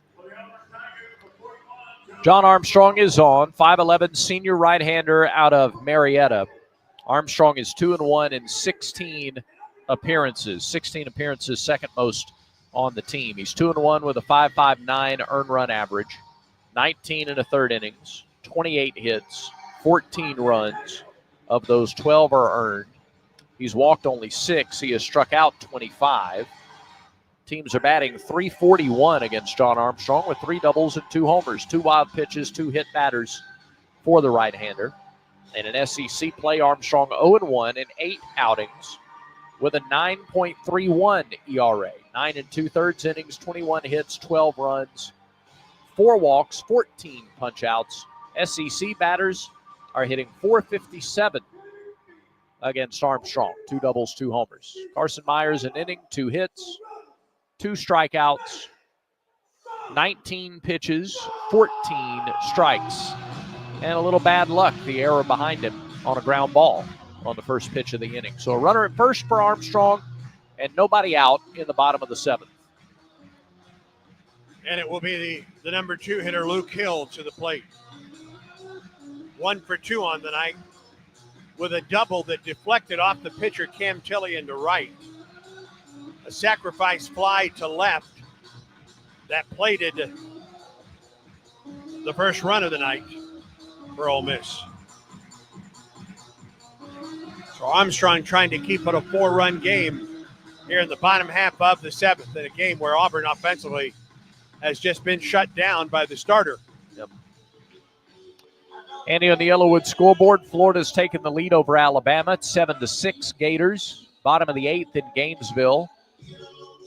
John Armstrong is on, 5'11", senior right-hander out of Marietta. Armstrong is 2-1 in 16 appearances. 16 appearances, second most on the team. He's 2-1 with a 5.59 earned run average, 19 and a third innings, 28 hits, 14 runs. Of those, 12 are earned. He's walked only 6. He has struck out 25. Teams are batting .341 against John Armstrong with 3 doubles and 2 homers, 2 wild pitches, 2 hit batters for the right-hander. And in SEC play, Armstrong 0-1 in 8 outings with a 9.31 ERA. 9 2/3 innings, 21 hits, 12 runs, 4 walks, 14 punch-outs. SEC batters are hitting .457 against Armstrong. 2 doubles, 2 homers. Carson Myers an inning, 2 hits, 2 strikeouts, 19 pitches, 14 strikes. And a little bad luck, the error behind him on a ground ball on the first pitch of the inning. So a runner at first for Armstrong and nobody out in the bottom of the 7th. And it will be the number 2 hitter, Luke Hill, to the plate. 1 for 2 on the night with a double that deflected off the pitcher, Cam Tilley, into right. A sacrifice fly to left that plated the first run of the night for Ole Miss. So Armstrong trying to keep it a 4-run game here in the bottom half of the 7th, in a game where Auburn offensively has just been shut down by the starter. Yep. Andy, on the Yellowwood scoreboard, Florida's taken the lead over Alabama. It's 7-6 Gators. Bottom of the 8th in Gainesville.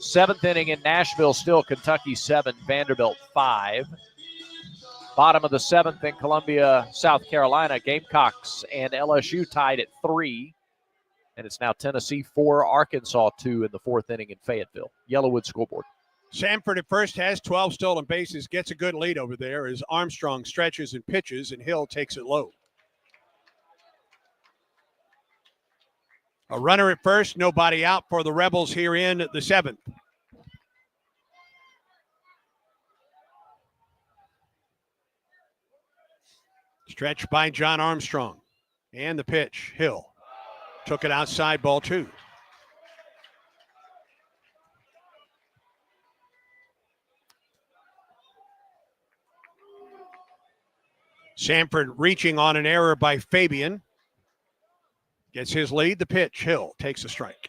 7th inning in Nashville, still Kentucky 7, Vanderbilt 5. Bottom of the 7th in Columbia, South Carolina, Gamecocks and LSU tied at 3. And it's now Tennessee 4, Arkansas 2 in the 4th inning in Fayetteville. Yellowwood scoreboard. Sanford at first has 12 stolen bases, gets a good lead over there as Armstrong stretches and pitches, and Hill takes it low. A runner at first, nobody out for the Rebels here in the 7th. Stretched by John Armstrong. And the pitch, Hill. Took it outside, ball 2. Sanford reaching on an error by Fabian. Gets his lead, the pitch, Hill takes a strike.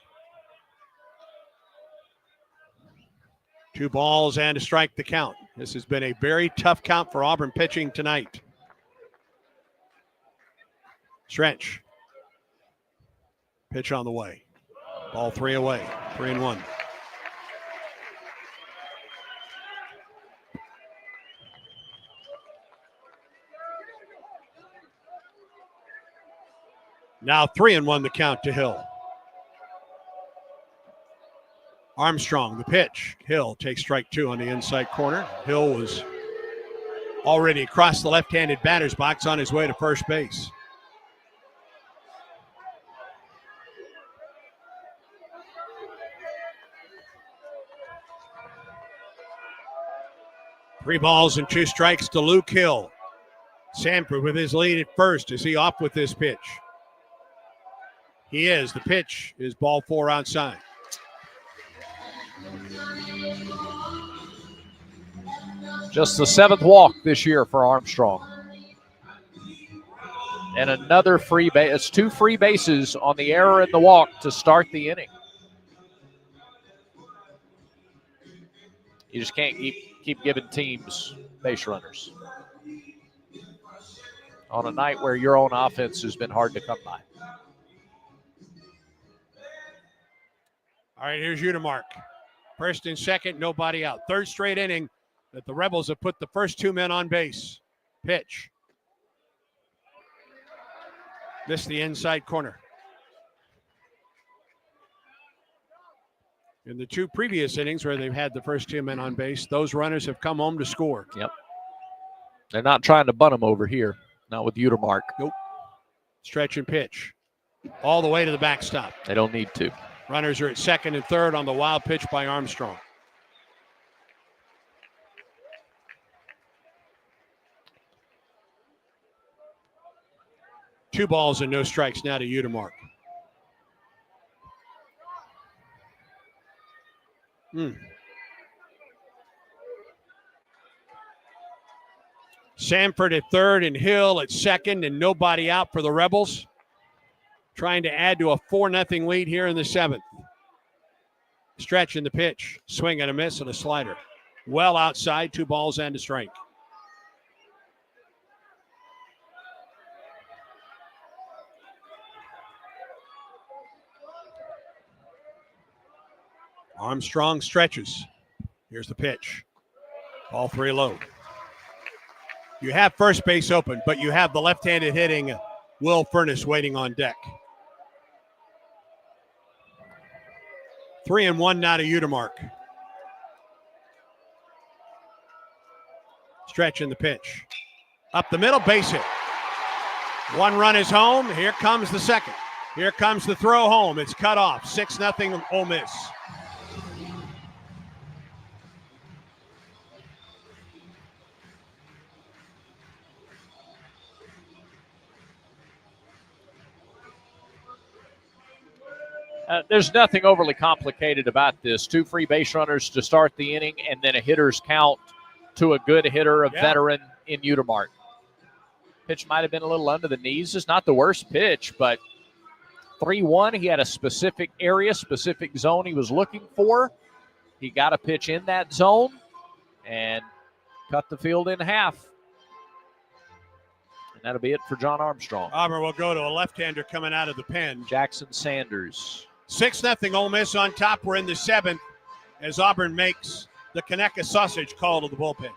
2 balls and a strike, the count. This has been a very tough count for Auburn pitching tonight. Stretch. Pitch on the way. Ball 3 away. 3-1. Now 3-1 the count to Hill. Armstrong, the pitch. Hill takes strike 2 on the inside corner. Hill was already across the left-handed batter's box on his way to first base. Three balls and 2 strikes to Luke Hill. Sanford with his lead at first. Is he off with this pitch? He is. The pitch is ball 4 outside. Just the 7th walk this year for Armstrong. And another free base. It's 2 free bases on the error in the walk to start the inning. You just can't keep giving teams base runners on a night where your own offense has been hard to come by. All right, here's Udemark. First and second, nobody out. 3rd straight inning that the Rebels have put the first 2 men on base. Pitch. Missed the inside corner. In the 2 previous innings where they've had the first 2 men on base, those runners have come home to score. Yep. They're not trying to bunt them over here. Not with Udemark. Nope. Stretch and pitch. All the way to the backstop. They don't need to. Runners are at 2nd and 3rd on the wild pitch by Armstrong. Two balls and no strikes now to Udemark. Sanford at third and Hill at second, and nobody out for the Rebels. Trying to add to a 4-0 lead here in the 7th. Stretch in the pitch. Swing and a miss and a slider. Well outside, 2 balls and a strike. Armstrong stretches. Here's the pitch. Ball 3 low. You have first base open, but you have the left-handed hitting Will Furnace waiting on deck. 3-1 now to Utermark. Stretch in the pitch. Up the middle, base hit. 1 run is home. Here comes the second. Here comes the throw home. It's cut off. 6-0 Ole Miss. There's nothing overly complicated about this. 2 free base runners to start the inning, and then a hitter's count to a good hitter, a veteran in Utermark. Pitch might have been a little under the knees. It's not the worst pitch, but 3-1. He had a specific area, specific zone he was looking for. He got a pitch in that zone and cut the field in half. And that'll be it for John Armstrong. Auburn will go to a left-hander coming out of the pen. Jackson Sanders. 6-0 Ole Miss on top. We're in the 7th as Auburn makes the Conecuh sausage call to the bullpen.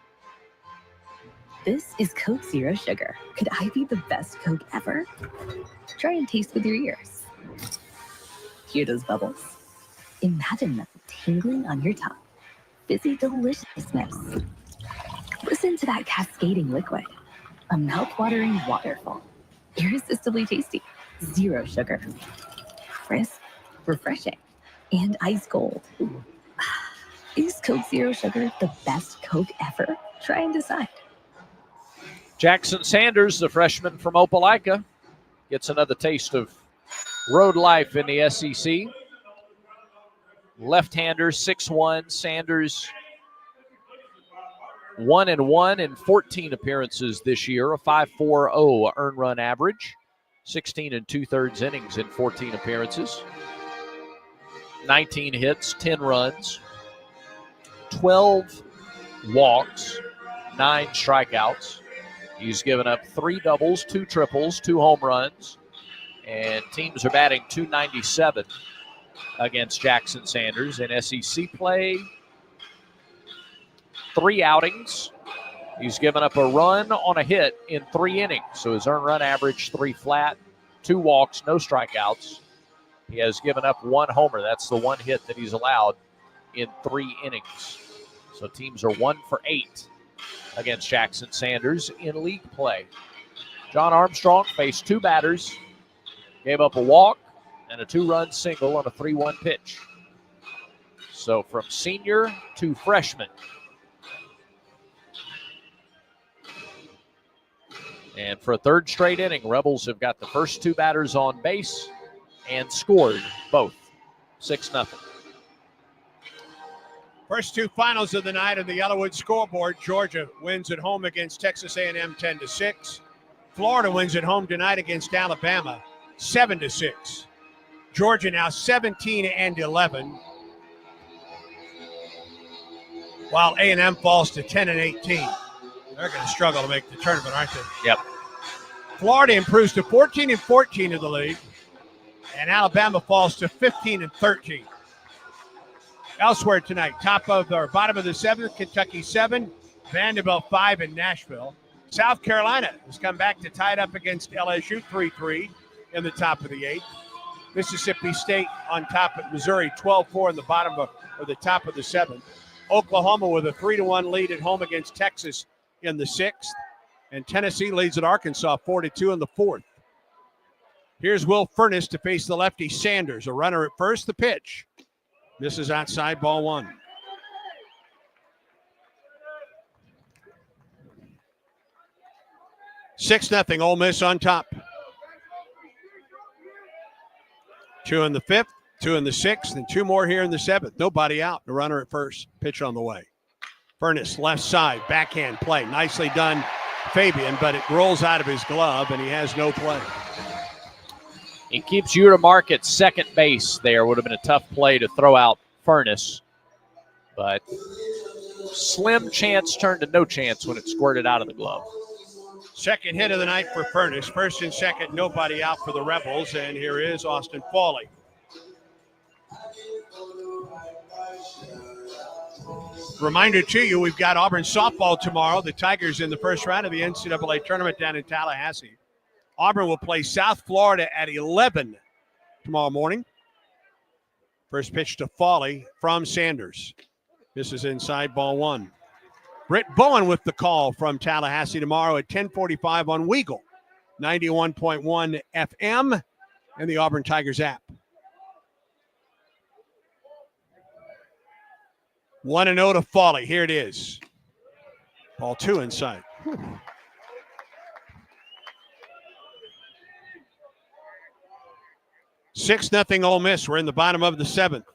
This is Coke Zero Sugar. Could I be the best Coke ever? Try and taste with your ears. Hear those bubbles? Imagine them tingling on your tongue. Fizzy deliciousness. Listen to that cascading liquid. A mouth-watering waterfall. Irresistibly tasty. Zero sugar. Crisp, refreshing, and ice cold. Is Coke Zero Sugar the best Coke ever? Try and decide. Jackson Sanders, the freshman from Opelika, gets another taste of road life in the SEC. Left-hander, 6'1". Sanders, 1-1 in 14 appearances this year, a 5.40 earned run average, 16 2/3 innings in 14 appearances, 19 hits, 10 runs, 12 walks, 9 strikeouts. He's given up 3 doubles, 2 triples, 2 home runs, and teams are batting .297 against Jackson Sanders in SEC play. 3 outings. He's given up a run on a hit in 3 innings, so his earned run average 3 flat, 2 walks, no strikeouts. He has given up 1 homer. That's the 1 hit that he's allowed in 3 innings. So teams are 1 for 8 against Jackson Sanders in league play. John Armstrong faced 2 batters, gave up a walk and a 2-run single on a 3-1 pitch. So from senior to freshman. And for a 3rd straight inning, Rebels have got the first 2 batters on base and scored both. 6-0. First 2 finals of the night on the Yellowwood scoreboard. Georgia wins at home against Texas A&M 10-6. Florida wins at home tonight against Alabama 7-6. Georgia now 17-11, while A&M falls to 10-18. They're going to struggle to make the tournament, aren't they? Yep. Florida improves to 14-14 in the league, and Alabama falls to 15-13. Elsewhere tonight, bottom of the 7th, Kentucky 7, Vanderbilt 5 in Nashville. South Carolina has come back to tie it up against LSU 3-3 in the top of the 8th. Mississippi State on top of Missouri 12-4 in the the top of the 7th. Oklahoma with a 3-1 lead at home against Texas in the 6th. And Tennessee leads at Arkansas 4-2 in the 4th. Here's Will Furnace to face the lefty Sanders. A runner at first, the pitch. Misses outside, ball 1. $6-0 Ole Miss on top. 2 in the 5th, 2 in the 6th, and 2 more here in the 7th. Nobody out. The runner at first. Pitch on the way. Furnace, left side, backhand play. Nicely done Fabian, but it rolls out of his glove, and he has no play. He keeps you to mark at second base there. Would have been a tough play to throw out Furness, but slim chance turned to no chance when it squirted out of the glove. Second hit of the night for Furness. First and second, nobody out for the Rebels, and here is Austin Fawley. Reminder to you, we've got Auburn softball tomorrow. The Tigers in the first round of the NCAA tournament down in Tallahassee. Auburn will play South Florida at 11 tomorrow morning. First pitch to Fawley from Sanders. This is inside, ball one. Britt Bowen with the call from Tallahassee tomorrow at 10:45 on Weagle, 91.1 FM, and the Auburn Tigers app. 1-0 to Fawley. Here it is. Ball two inside. 6-0 Ole Miss. We're in the bottom of the seventh.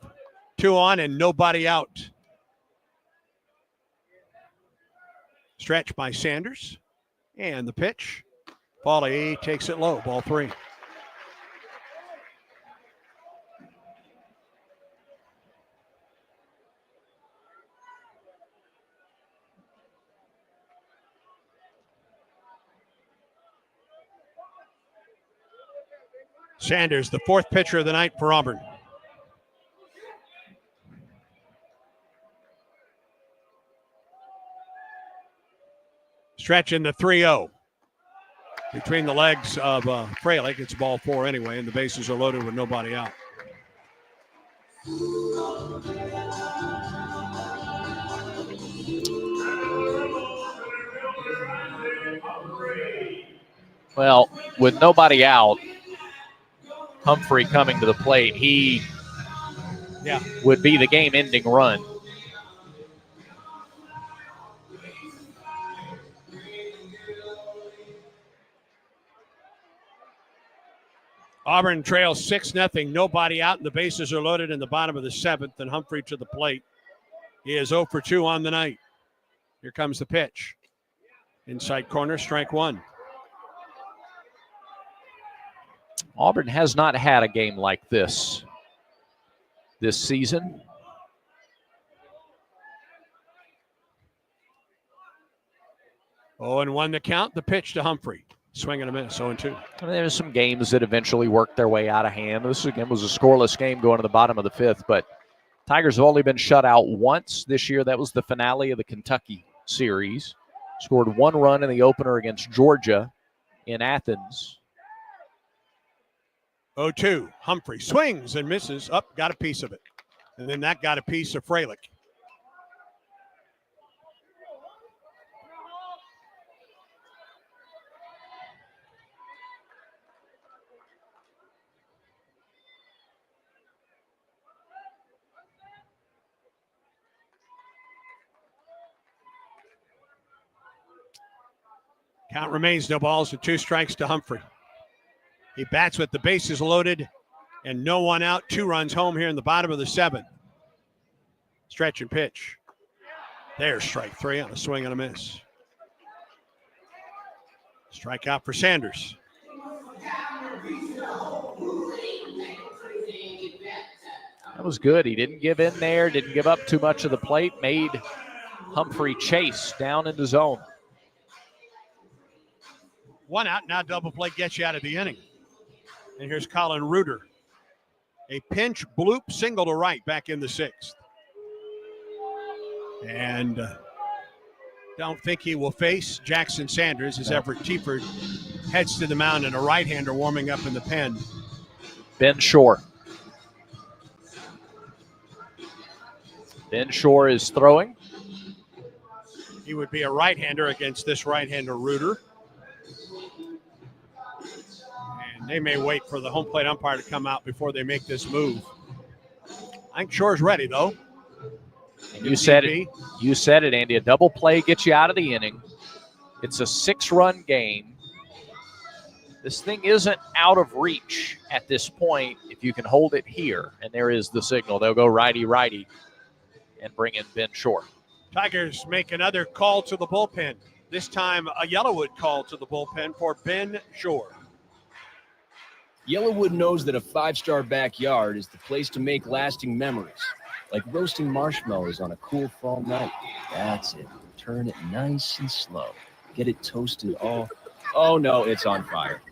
2 on and nobody out. Stretch by Sanders. And the pitch. Fawley takes it low. Ball three. Sanders, the fourth pitcher of the night for Auburn. Stretch in the 3-0. Between the legs of Freilich. It's ball four anyway, and the bases are loaded with nobody out. Well, with nobody out, Humphrey coming to the plate, he would be the game-ending run. Auburn trails 6-0. Nobody out, and the bases are loaded in the bottom of the seventh, and Humphrey to the plate. He is 0 for 2 on the night. Here comes the pitch. Inside corner, strike one. Auburn has not had a game like this season. Oh, and 1 the count. The pitch to Humphrey. Swing and a miss, 0-2. There's some games that eventually worked their way out of hand. This again was a scoreless game going to the bottom of the fifth, but Tigers have only been shut out once this year. That was the finale of the Kentucky series. Scored 1 run in the opener against Georgia in Athens. 0-2. Humphrey swings and misses. Up, got a piece of it. And then that got a piece of Freilich. Count remains no balls and 2 strikes to Humphrey. He bats with the bases loaded and no one out. 2 runs home here in the bottom of the seventh. Stretch and pitch. There's strike 3 on a swing and a miss. Strikeout for Sanders. That was good. He didn't give in there, didn't give up too much of the plate, made Humphrey chase down into zone. 1 out, now double play gets you out of the inning. And here's Colin Reuter. A pinch bloop single to right back in the 6th. And don't think he will face Jackson Sanders as Everett Tieford heads to the mound and a right-hander warming up in the pen. Ben Shore. Ben Shore is throwing. He would be a right-hander against this right-hander Reuter. And they may wait for the home plate umpire to come out before they make this move. I think Shore's ready, though. And you said it. You said it, Andy. A double play gets you out of the inning. It's a 6-run game. This thing isn't out of reach at this point if you can hold it here. And there is the signal. They'll go righty-righty and bring in Ben Shore. Tigers make another call to the bullpen. This time a Yellowwood call to the bullpen for Ben Shore. Yellowwood knows that a 5-star backyard is the place to make lasting memories, like roasting marshmallows on a cool fall night. That's it. Turn it nice and slow. Get it toasted all. Oh, no, it's on fire.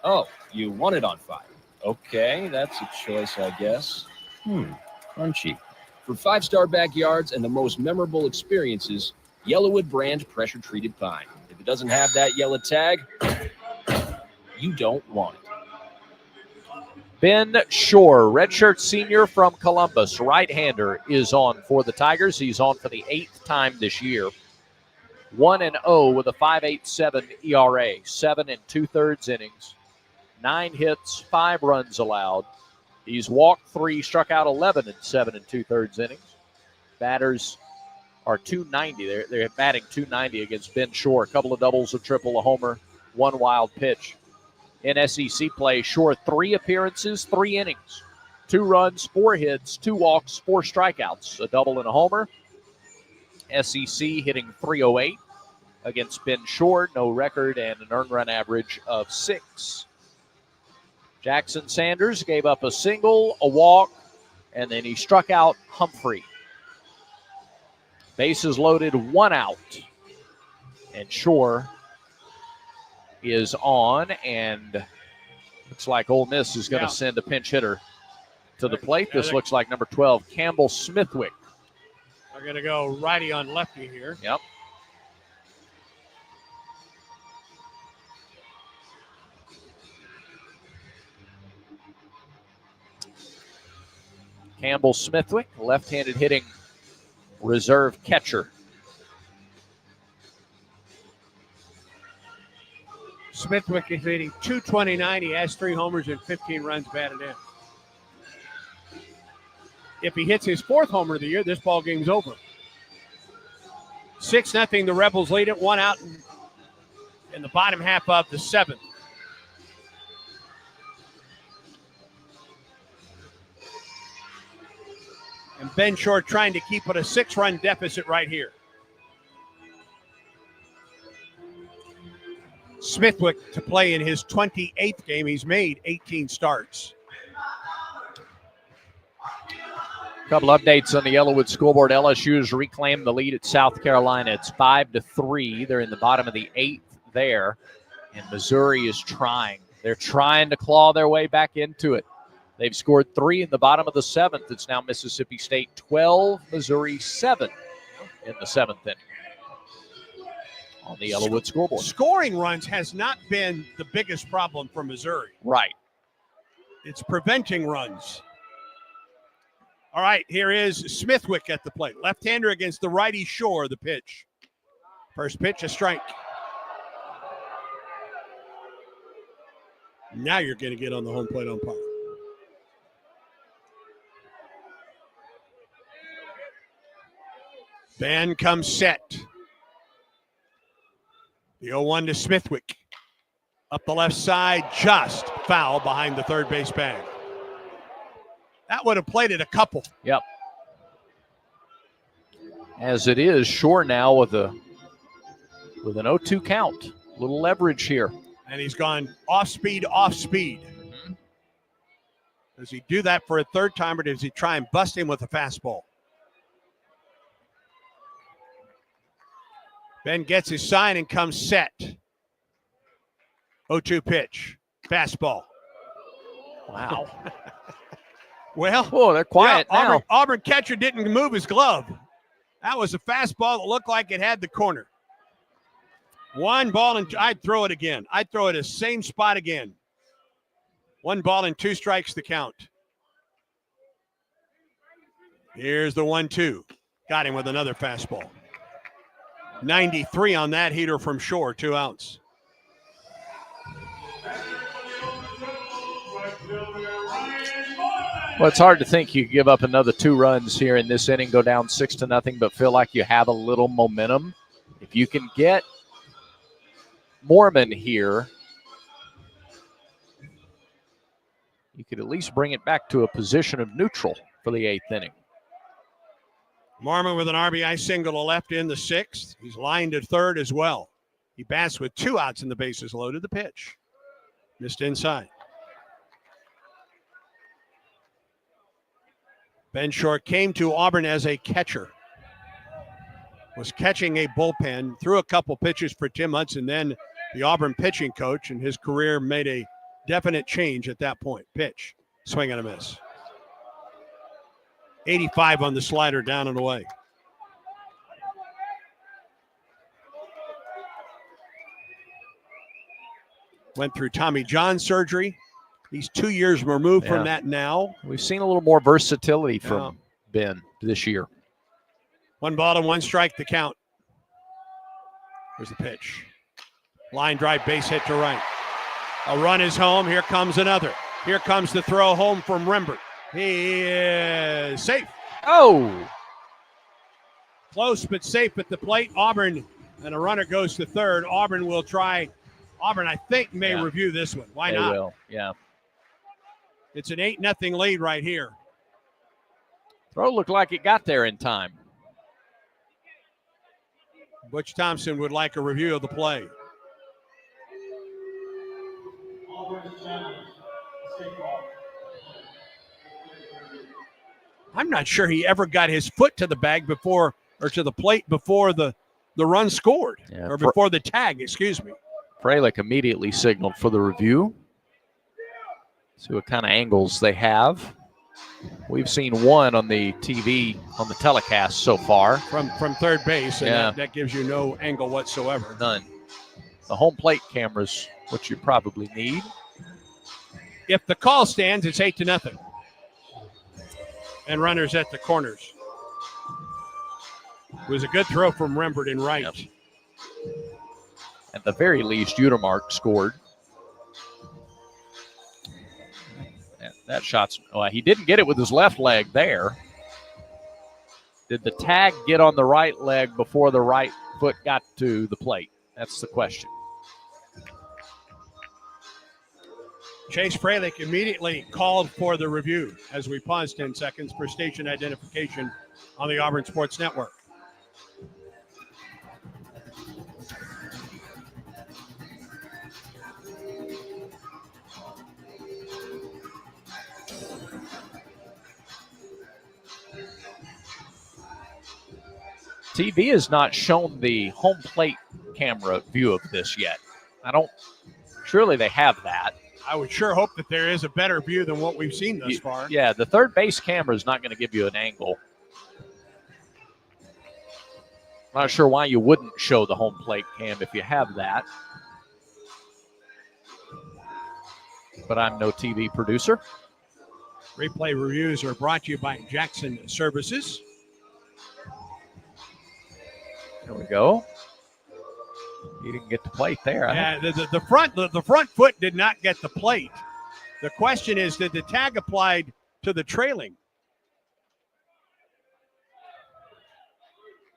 Oh, you want it on fire. Okay, that's a choice, I guess. Crunchy. For 5-star backyards and the most memorable experiences, Yellowwood brand pressure-treated pine. If it doesn't have that yellow tag, you don't want it. Ben Shore, redshirt senior from Columbus, right-hander, is on for the Tigers. He's on for the 8th time this year. 1-0 with a 5.87 ERA, 7 2/3 innings, 9 hits, 5 runs allowed. He's walked 3, struck out 11 in 7 2/3 innings. Batters are .290. They're batting .290 against Ben Shore. A couple of doubles, a triple, a homer, 1 wild pitch. In SEC play, Shore 3 appearances, 3 innings, 2 runs, 4 hits, 2 walks, 4 strikeouts, a double and a homer. SEC hitting .308 against Ben Shore, no record, and an earned run average of 6. Jackson Sanders gave up a single, a walk, and then he struck out Humphrey. Bases loaded, 1 out. And Shore is on, and looks like Ole Miss is going to send a pinch hitter to the plate. This looks like number 12, Campbell Smithwick. They're going to go righty on lefty here. Yep. Campbell Smithwick, left-handed hitting reserve catcher. Smithwick is hitting .229. He has 3 homers and 15 runs batted in. If he hits his 4th homer of the year, this ball game's over. 6-0, the Rebels lead it, 1 out in the bottom half of the 7th. And Ben Shore trying to keep it a 6-run deficit right here. Smithwick to play in his 28th game. He's made 18 starts. A couple updates on the Yellowwood scoreboard. LSU has reclaimed the lead at South Carolina. It's 5-3. They're in the bottom of the 8th there. And Missouri is trying. They're trying to claw their way back into it. They've scored 3 in the bottom of the 7th. It's now Mississippi State 12, Missouri 7 in the 7th inning on the Yellowwood scoreboard. Scoring runs has not been the biggest problem for Missouri. Right. It's preventing runs. All right, here is Smithwick at the plate. Left-hander against the righty Shore, the pitch. First pitch, a strike. Now you're going to get on the home plate umpire. Van comes set. The 0-1 to Smithwick. Up the left side, just foul behind the third base bag. That would have played it a couple. Yep. As it is, Shore now with an 0-2 count. A little leverage here. And he's gone off speed, off speed. Mm-hmm. Does he do that for a third time, or does he try and bust him with a fastball? Ben gets his sign and comes set. 0-2 pitch. Fastball. Wow. Well, they're quiet now. Auburn catcher didn't move his glove. That was a fastball that looked like it had the corner. 1 ball and I'd throw it again. I'd throw it the same spot again. 1 ball and 2 strikes to count. Here's the 1-2. Got him with another fastball. 93 on that heater from Shore, 2 outs. Well, it's hard to think you give up another 2 runs here in this inning, go down 6-0, but feel like you have a little momentum. If you can get Mormon here, you could at least bring it back to a position of neutral for the 8th inning. Marmon with an RBI single to left in the 6th. He's lined to third as well. He bats with 2 outs and the bases loaded. The pitch. Missed inside. Ben Short came to Auburn as a catcher. Was catching a bullpen, threw a couple pitches for Tim Hudson, then the Auburn pitching coach, and his career made a definite change at that point. Pitch. Swing and a miss. 85 on the slider, down and away. Went through Tommy John surgery. He's 2 years removed from that now. We've seen a little more versatility from Ben this year. 1 ball and 1 strike to count. Here's the pitch. Line drive, base hit to right. A run is home. Here comes another. Here comes the throw home from Rembert. He is safe. Oh! Close but safe at the plate. Auburn, and a runner goes to third. Auburn will try. Auburn, I think, may review this one. Why not? They will, yeah. It's an 8-0 lead right here. Throw looked like it got there in time. Butch Thompson would like a review of the play. I'm not sure he ever got his foot to the bag before, or to the plate before the run scored, or before the tag, excuse me. Fralick immediately signaled for the review. See what kind of angles they have. We've seen one on the TV, on the telecast so far. From third base, and that gives you no angle whatsoever. None. The home plate camera's what you probably need. If the call stands, it's 8-0. And runners at the corners. It was a good throw from Rembert in right. Yep. At the very least, Utermark scored. That shot's, he didn't get it with his left leg there. Did the tag get on the right leg before the right foot got to the plate? That's the question. Chase Fralick immediately called for the review as we pause 10 seconds for station identification on the Auburn Sports Network. TV has not shown the home plate camera view of this yet. Surely they have that. I would sure hope that there is a better view than what we've seen thus far. Yeah, the third base camera is not going to give you an angle. I'm not sure why you wouldn't show the home plate cam if you have that. But I'm no TV producer. Replay reviews are brought to you by Jackson Services. There we go. He didn't get the plate there. Yeah, the front foot did not get the plate. The question is, did the tag applied to the trailing?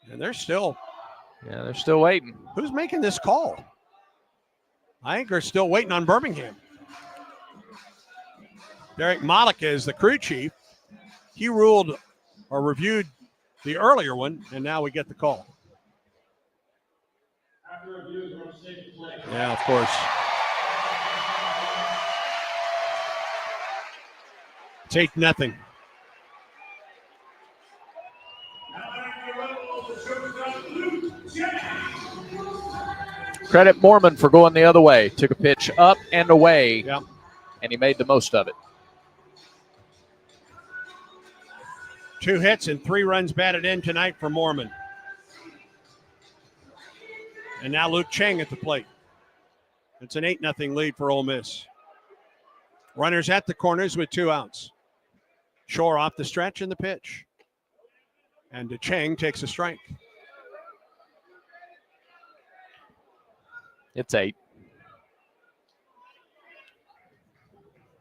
And they're still waiting. Who's making this call? I think they're still waiting on Birmingham. Derek Malika is the crew chief. He ruled or reviewed the earlier one, and now we get the call. Yeah, of course. It's 8-0. Credit Mormon for going the other way. Took a pitch up and away, yep, and he made the most of it. 2 hits and 3 runs batted in tonight for Mormon. And now Luke Chang at the plate. It's an 8-0 lead for Ole Miss. Runners at the corners with 2 outs. Shore off the stretch in the pitch. And Chang takes a strike. It's 8.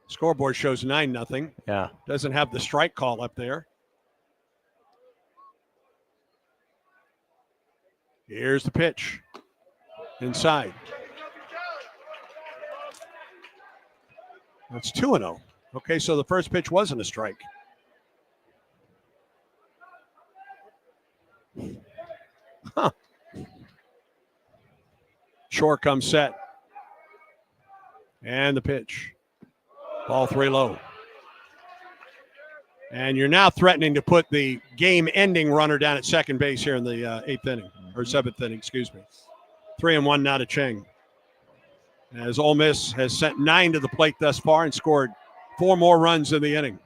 Scoreboard shows 9-0. Yeah. Doesn't have the strike call up there. Here's the pitch. Inside. That's 2-0. Okay, so the first pitch wasn't a strike. Huh. Shore comes set. And the pitch. Ball 3 low. And you're now threatening to put the game-ending runner down at second base here in the 8th inning, or 7th inning, excuse me. 3-1 now to Chang. As Ole Miss has sent 9 to the plate thus far and scored 4 more runs in the inning.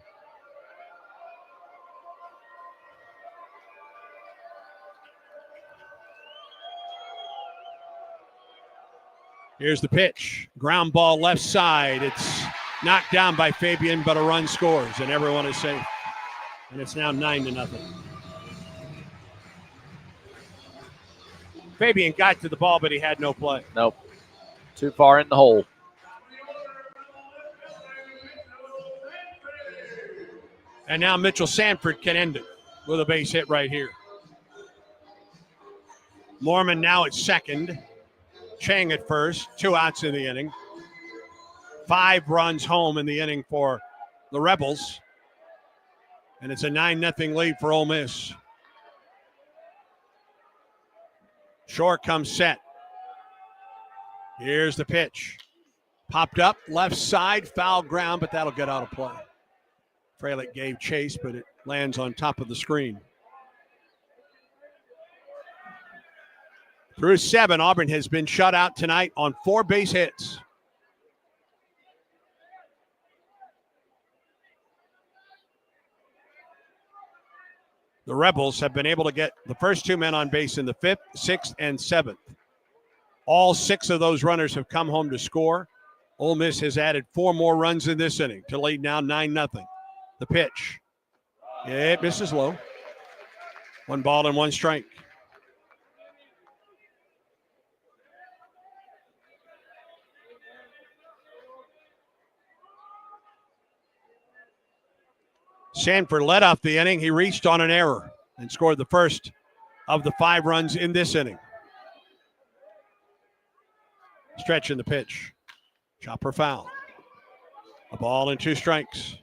Here's the pitch. Ground ball left side. It's knocked down by Fabian, but a run scores, and everyone is safe. And it's now 9-0. Fabian got to the ball, but he had no play. Nope. Too far in the hole. And now Mitchell Sanford can end it with a base hit right here. Mormon now at second. Chang at first. 2 outs in the inning. 5 runs home in the inning for the Rebels. And it's a 9-0 lead for Ole Miss. Shore comes set. Here's the pitch. Popped up, left side, foul ground, but that'll get out of play. Fralick gave chase, but it lands on top of the screen. Through 7, Auburn has been shut out tonight on 4 base hits. The Rebels have been able to get the first 2 men on base in the 5th, 6th, and 7th. All 6 of those runners have come home to score. Ole Miss has added 4 more runs in this inning to lead now 9-0. The pitch. It misses low. 1 ball and 1 strike. Sanford led off the inning. He reached on an error and scored the first of the 5 runs in this inning. Stretch in the pitch. Chopper foul. A ball and 2 strikes.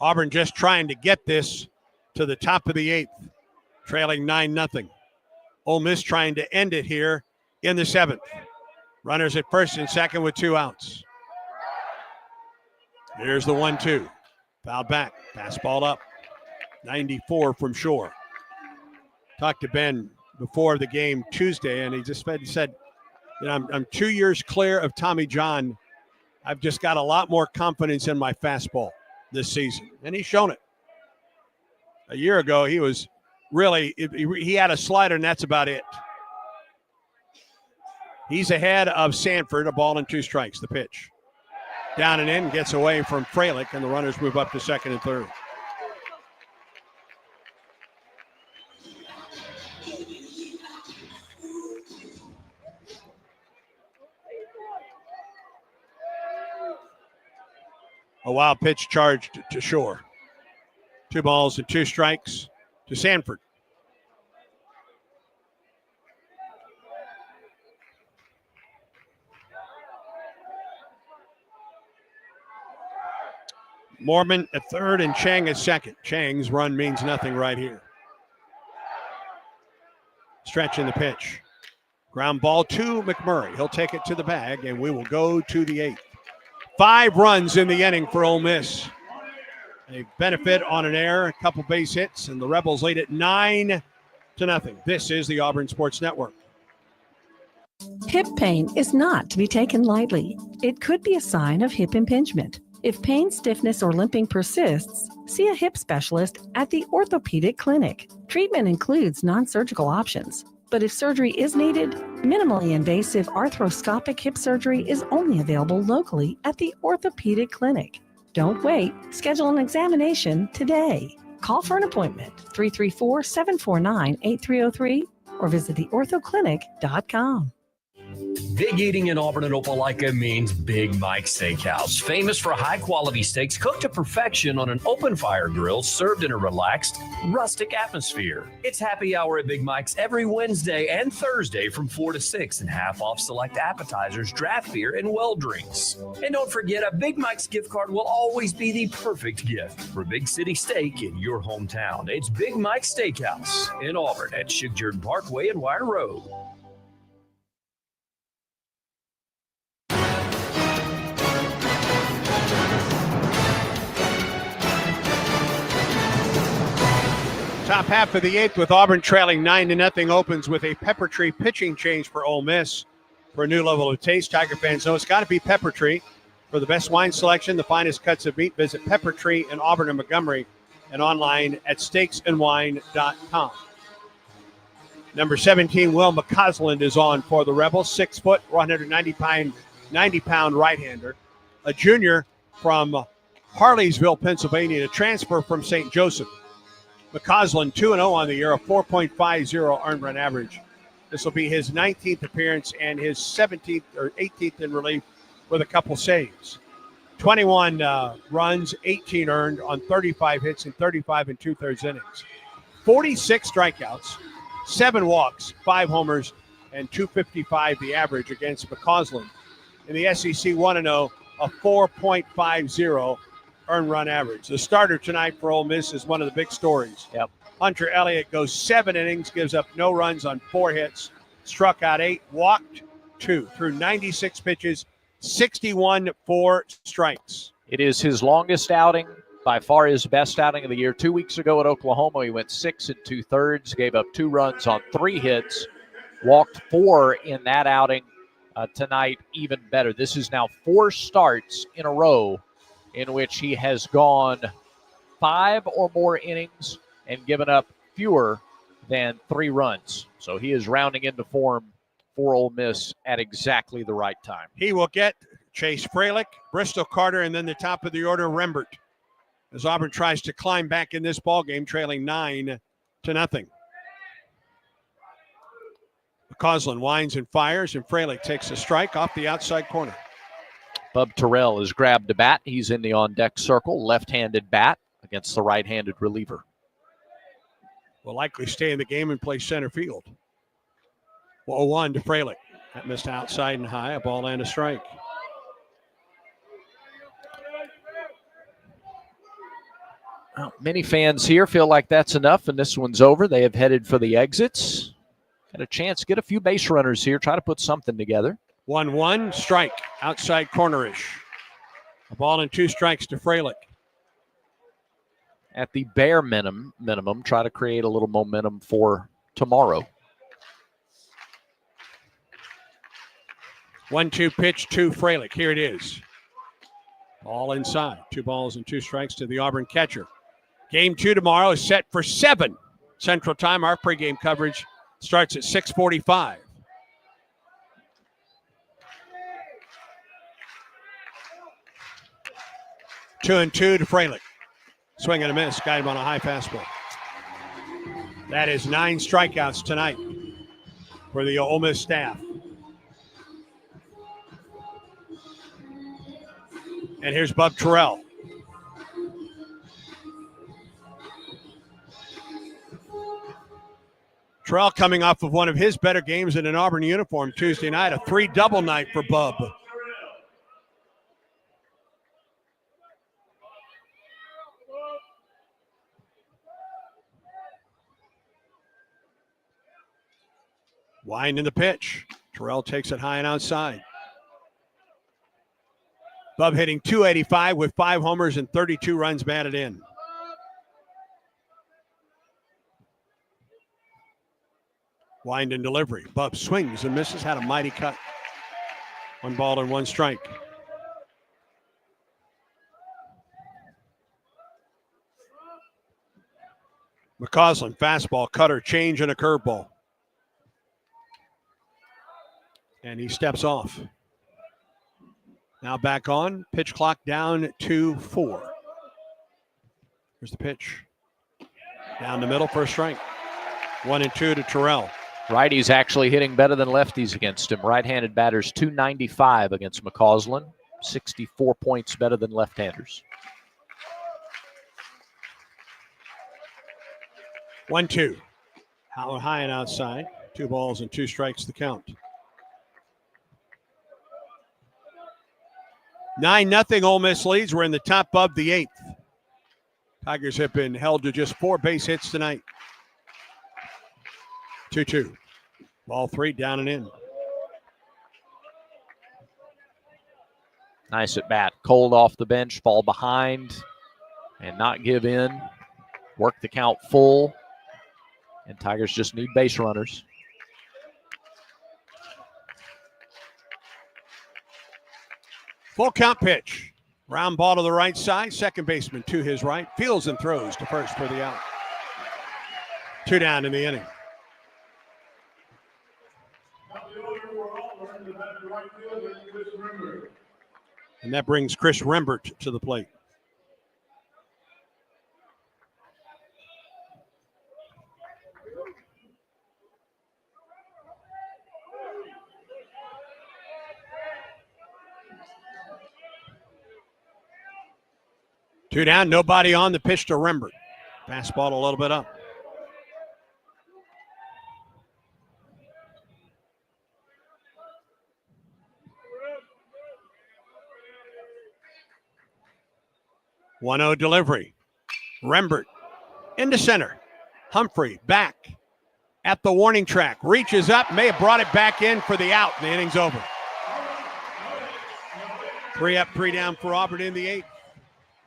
Auburn just trying to get this to the top of the 8th, trailing 9-0. Ole Miss trying to end it here in the 7th. Runners at first and second with 2 outs. Here's the 1-2. Foul back. Fastball up. 94 from Shore. Talked to Ben before the game Tuesday, and he said, you know, I'm 2 years clear of Tommy John. I've just got a lot more confidence in my fastball this season. And he's shown it. A year ago, he was really, he had a slider, and that's about it. He's ahead of Sanford, a ball and 2 strikes. The pitch. Down and in, gets away from Fralick, and the runners move up to second and third. A wild pitch charged to Shore. 2 balls and 2 strikes to Sanford. Mormon at third and Chang at second. Chang's run means nothing right here. Stretch in the pitch. Ground ball to McMurray. He'll take it to the bag, and we will go to the 8th. 5 runs in the inning for Ole Miss. A benefit on an error, a couple base hits, and the Rebels lead at 9-0. This is the Auburn Sports Network. Hip pain is not to be taken lightly. It could be a sign of hip impingement. If pain, stiffness, or limping persists, see a hip specialist at the orthopedic clinic. Treatment includes non-surgical options, but if surgery is needed, minimally invasive arthroscopic hip surgery is only available locally at the orthopedic clinic. Don't wait. Schedule an examination today. Call for an appointment, 334-749-8303, or visit theorthoclinic.com. Big eating in Auburn and Opelika means Big Mike Steakhouse, famous for high-quality steaks cooked to perfection on an open-fire grill served in a relaxed, rustic atmosphere. It's happy hour at Big Mike's every Wednesday and Thursday from 4 to 6 and half off select appetizers, draft beer, and well drinks. And don't forget, a Big Mike's gift card will always be the perfect gift for Big City Steak in your hometown. It's Big Mike's Steakhouse in Auburn at Shigjordan Parkway and Wire Road. Top half of the eighth with Auburn trailing 9-0 opens with a Pepper Tree pitching change for Ole Miss for a new level of taste. Tiger fans know it's got to be Pepper Tree. For the best wine selection, the finest cuts of meat, visit Pepper Tree in Auburn and Montgomery and online at steaksandwine.com. Number 17, Will McCausland is on for the Rebels. 6 foot, 190-pound right-hander. A junior from Harleysville, Pennsylvania, to transfer from St. Joseph. McCausland 2-0 on the year, a 4.50 earned run average. This will be his 19th appearance and his 17th or 18th in relief with a couple saves. 21 runs, 18 earned on 35 hits in 35 2/3 innings. 46 strikeouts, 7 walks, 5 homers, and 255 the average against McCausland. In the SEC 1-0, a 4.50 earned run average. The starter tonight for Ole Miss is one of the big stories. Yep. Hunter Elliott goes 7 innings, gives up no runs on 4 hits, struck out 8, walked 2, threw 96 pitches, 61 4 strikes. It is his longest outing, by far his best outing of the year. 2 weeks ago at Oklahoma, he went 6 2/3, gave up 2 runs on 3 hits, walked 4 in that outing. Tonight, even better. This is now 4 starts in a row in which he has gone 5 or more innings and given up fewer than 3 runs. So he is rounding into form for Ole Miss at exactly the right time. He will get Chase Fralick, Bristol Carter, and then the top of the order, Rembert, as Auburn tries to climb back in this ballgame, trailing 9-0. McCausland winds and fires, and Fralick takes a strike off the outside corner. Bub Terrell has grabbed a bat. He's in the on-deck circle, left-handed bat against the right-handed reliever. Will likely stay in the game and play center field. 0-1 to Fralick. That missed outside and high, a ball and a strike. Well, many fans here feel like that's enough, and this one's over. They have headed for the exits. Got a chance to get a few base runners here, try to put something together. 1-1, strike, outside cornerish. A ball and 2 strikes to Fralick. At the bare minimum, try to create a little momentum for tomorrow. 1-2 pitch to Fralick. Here it is. All inside. 2 balls and 2 strikes to the Auburn catcher. Game 2 tomorrow is set for 7 Central Time. Our pregame coverage starts at 6:45. Two and 2 to Fralick. Swing and a miss. Got him on a high fastball. That is 9 strikeouts tonight for the Ole Miss staff. And here's Bub Terrell. Terrell coming off of one of his better games in an Auburn uniform Tuesday night, a 3-double night for Bub. Wind in the pitch. Terrell takes it high and outside. Bub hitting .285 with 5 homers and 32 runs batted in. Wind and delivery. Bub swings and misses, had a mighty cut. 1 ball and 1 strike. McCausland, fastball, cutter, change, and a curveball. And he steps off. Now back on. Pitch clock down to 4. Here's the pitch. Down the middle for a strike. 1 and 2 to Terrell. Righties actually hitting better than lefties against him. Right-handed batters 295 against McCausland, 64 points better than left-handers. 1-2. High and outside. 2 balls and 2 strikes the count. 9-0 Ole Miss leads. We're in the top of the 8th. Tigers have been held to just 4 base hits tonight. 2-2. Ball 3 down and in. Nice at bat. Cold off the bench, fall behind, and not give in. Work the count full. And Tigers just need base runners. Full count pitch. Round ball to the right side. Second baseman to his right. Fields and throws to first for the out. 2 down in the inning. And that brings Chris Rembert to the plate. Two down, nobody on the pitch to Rembert. Fastball a little bit up. One-0 delivery. Rembert into center. Humphrey back at the warning track. Reaches up, may have brought it back in for the out. The inning's over. 3 up, 3 down for Auburn in the 8th.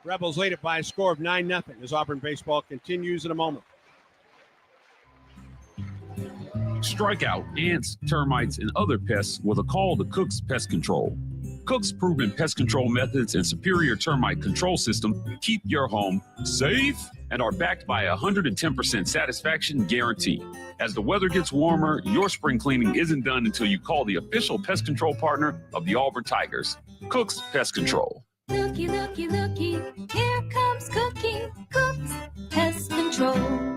Rebels lead it by a score of 9-0 as Auburn baseball continues in a moment. Strike out ants, termites, and other pests with a call to Cook's Pest Control. Cook's proven pest control methods and superior termite control system keep your home safe and are backed by a 110% satisfaction guarantee. As the weather gets warmer, your spring cleaning isn't done until you call the official pest control partner of the Auburn Tigers, Cook's Pest Control. Looky, looky, looky, here comes Cookie, Cook's Pest Control.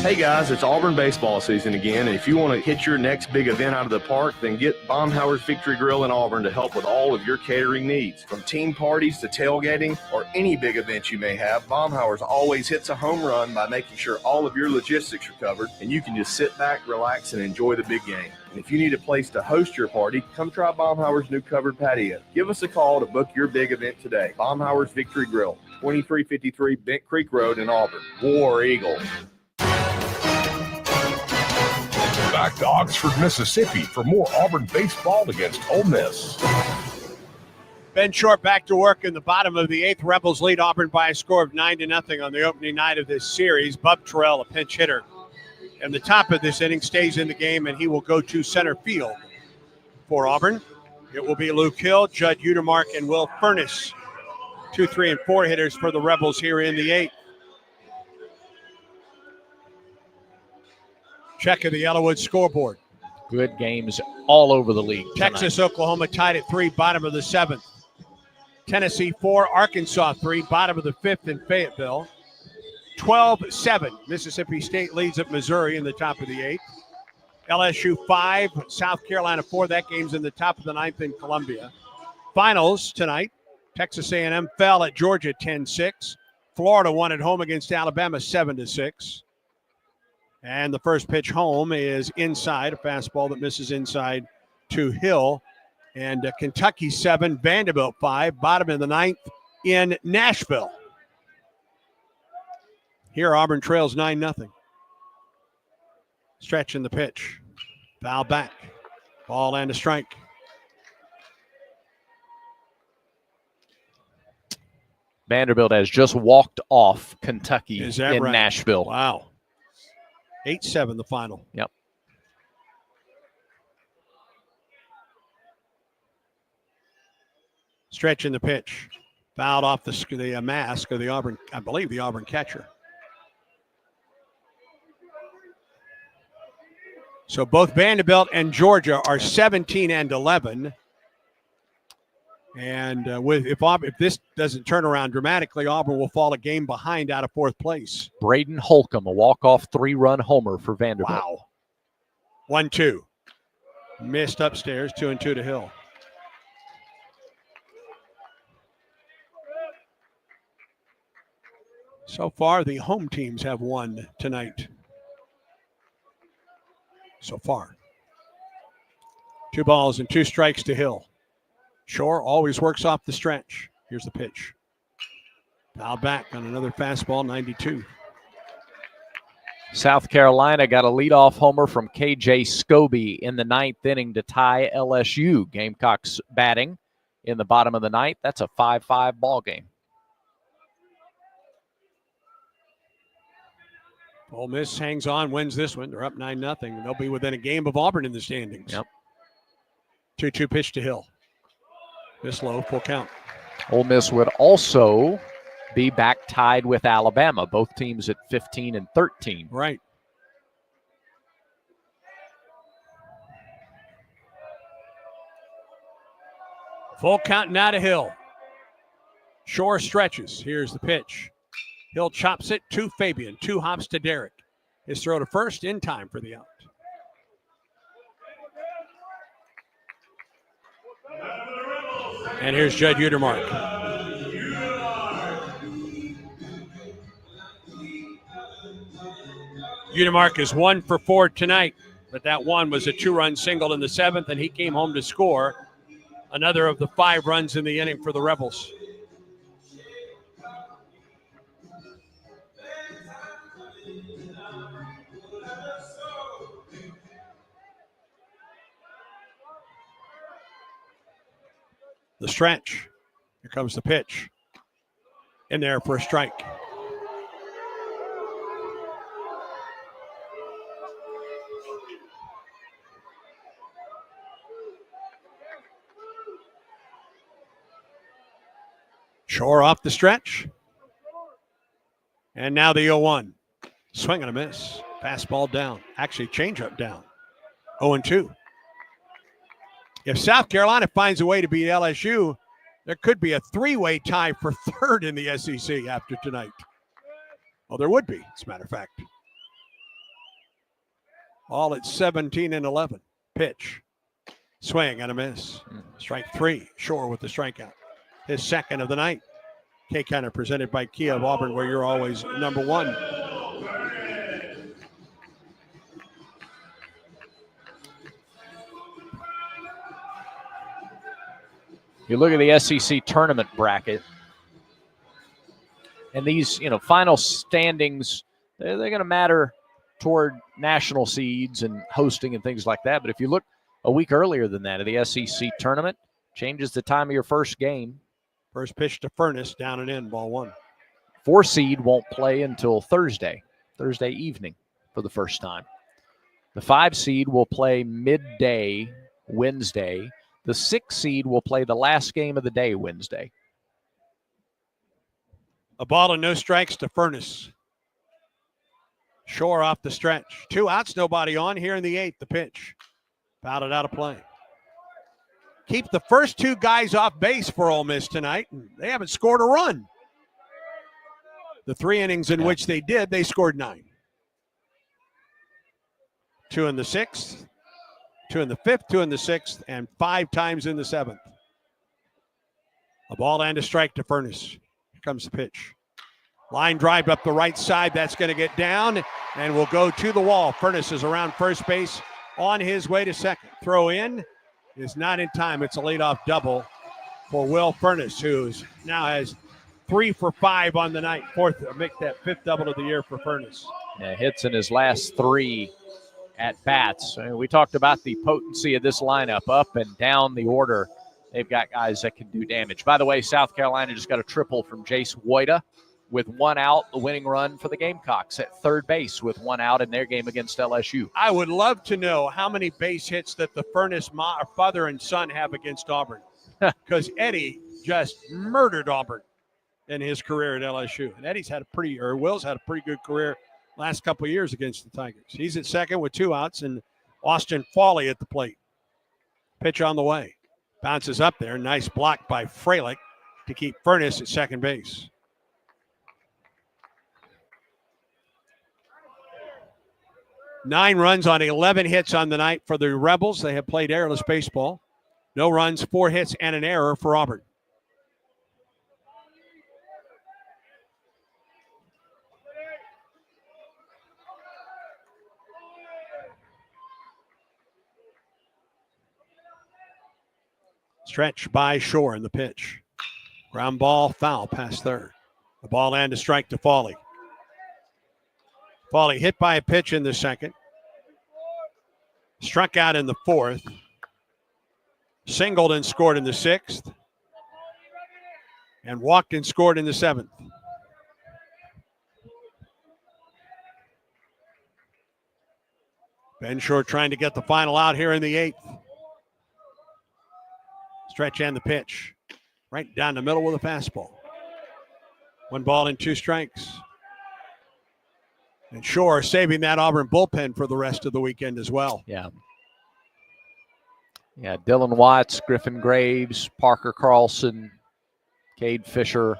Hey guys, it's Auburn baseball season again, and if you want to hit your next big event out of the park, then get Baumhauer's Victory Grill in Auburn to help with all of your catering needs. From team parties to tailgating or any big event you may have, Baumhauer's always hits a home run by making sure all of your logistics are covered, and you can just sit back, relax, and enjoy the big game. And if you need a place to host your party, come try Baumhauer's new covered patio. Give us a call to book your big event today. Baumhauer's Victory Grill, 2353 Bent Creek Road in Auburn. War Eagle. Back to Oxford, Mississippi for more Auburn baseball against Ole Miss. Ben Short back to work in the bottom of the 8th. Rebels lead Auburn by a score of 9-0 on the opening night of this series. Bub Terrell, a pinch hitter, and the top of this inning stays in the game, and he will go to center field for Auburn. It will be Luke Hill, Judd Utermark, and Will Furness, 2, 3, and 4 hitters for the Rebels here in the 8th. Check of the Yellowwood scoreboard. Good games all over the league tonight. Texas, Oklahoma tied at 3, bottom of the 7th. Tennessee 4, Arkansas 3, bottom of the 5th in Fayetteville. 12-7, Mississippi State leads at Missouri in the top of the 8th. LSU 5, South Carolina 4. That game's in the top of the 9th in Columbia. Finals tonight, Texas A&M fell at Georgia 10-6. Florida won at home against Alabama 7-6. And the first pitch home is inside, a fastball that misses inside to Hill. And Kentucky 7, Vanderbilt 5, bottom of the 9th in Nashville. Here, Auburn trails 9-0. Stretching the pitch. Foul back. Ball and a strike. Vanderbilt has just walked off Kentucky Is that in right? Nashville. Wow. 8-7 the final. Yep. Stretching the pitch. Fouled off the mask of the Auburn, I believe the Auburn catcher. So both Vanderbilt and Georgia are 17-11. And if this doesn't turn around dramatically, Auburn will fall a game behind out of 4th place. Braden Holcomb, a walk-off 3-run homer for Vanderbilt. Wow. 1-2. Missed upstairs, 2-2 to Hill. So far, the home teams have won tonight. So far. 2 balls and 2 strikes to Hill. Shore always works off the stretch. Here's the pitch. Foul back on another fastball, 92. South Carolina got a leadoff homer from K.J. Scobie in the 9th inning to tie LSU. Gamecocks batting in the bottom of the 9th. That's a 5-5 ball game. Ole Miss hangs on, wins this one. They're up 9-0. They'll be within a game of Auburn in the standings. Yep. 2-2 pitch to Hill. This low, full count. Ole Miss would also be back tied with Alabama, both teams at 15 and 13. Right. Full count now to Hill. Shore stretches. Here's the pitch. Hill chops it to Fabian. 2 hops to Derek. His throw to first in time for the out. And here's Judd Utermark. Utermark is 1 for 4 tonight, but that one was a 2-run single in the 7th, and he came home to score another of the 5 runs in the inning for the Rebels. The stretch. Here comes the pitch. In there for a strike. Shore off the stretch. And now the 0-1. Swing and a miss. Fastball down. Actually, changeup down. 0-2. If South Carolina finds a way to beat LSU, there could be a 3-way tie for 3rd in the SEC after tonight. Well, there would be, as a matter of fact. All at 17 and 11. Pitch. Swing and a miss. Strike 3. Shore with the strikeout. His 2nd of the night. K-Counter presented by Kia of Auburn, where you're always number 1. You look at the SEC tournament bracket, and these, final standings, they're going to matter toward national seeds and hosting and things like that. But if you look a week earlier than that at the SEC tournament, changes the time of your first game. First pitch to Furness, down and in, ball 1. 4 seed won't play until Thursday evening for the first time. The 5 seed will play midday Wednesday. The 6 seed will play the last game of the day Wednesday. A ball and no strikes to Furness. Shore off the stretch. 2 outs, nobody on. Here in the 8th, the pitch. Fouled it out of play. Keep the first 2 guys off base for Ole Miss tonight, and they haven't scored a run. The 3 innings in which they did, they scored 9. 2 in the 6th, 2 in the 5th, 2 in the 6th, and 5 times in the 7th. A ball and a strike to Furness. Here comes the pitch. Line drive up the right side. That's going to get down and will go to the wall. Furness is around first base on his way to second. Throw in is not in time. It's a leadoff double for Will Furness, who now has 3 for 5 on the night. Make that 5th double of the year for Furness. Yeah, hits in his last 3 at bats. We talked about the potency of this lineup up and down the order. They've got guys that can do damage. By the way, South Carolina just got a triple from Jace Woida with 1 out, the winning run for the Gamecocks at third base with 1 out in their game against LSU. I would love to know how many base hits that the Furness father and son have against Auburn, because Eddie just murdered Auburn in his career at LSU. And Will's had a pretty good career last couple of years against the Tigers. He's at second with 2 outs, and Austin Fawley at the plate. Pitch on the way. Bounces up there. Nice block by Freilich to keep Furness at second base. Nine runs on 11 hits on the night for the Rebels. They have played errorless baseball. No runs, 4 hits, and an error for Auburn. Stretch by Shore in the pitch. Ground ball, foul past third. The ball and a strike to Fawley. Fawley hit by a pitch in the second. Struck out in the fourth. Singled and scored in the sixth. And walked and scored in the seventh. Ben Shore trying to get the final out here in the eighth. Stretch and the pitch. Right down the middle with a fastball. 1 ball and 2 strikes. And Shore saving that Auburn bullpen for the rest of the weekend as well. Yeah. Yeah, Dylan Watts, Griffin Graves, Parker Carlson, Cade Fisher,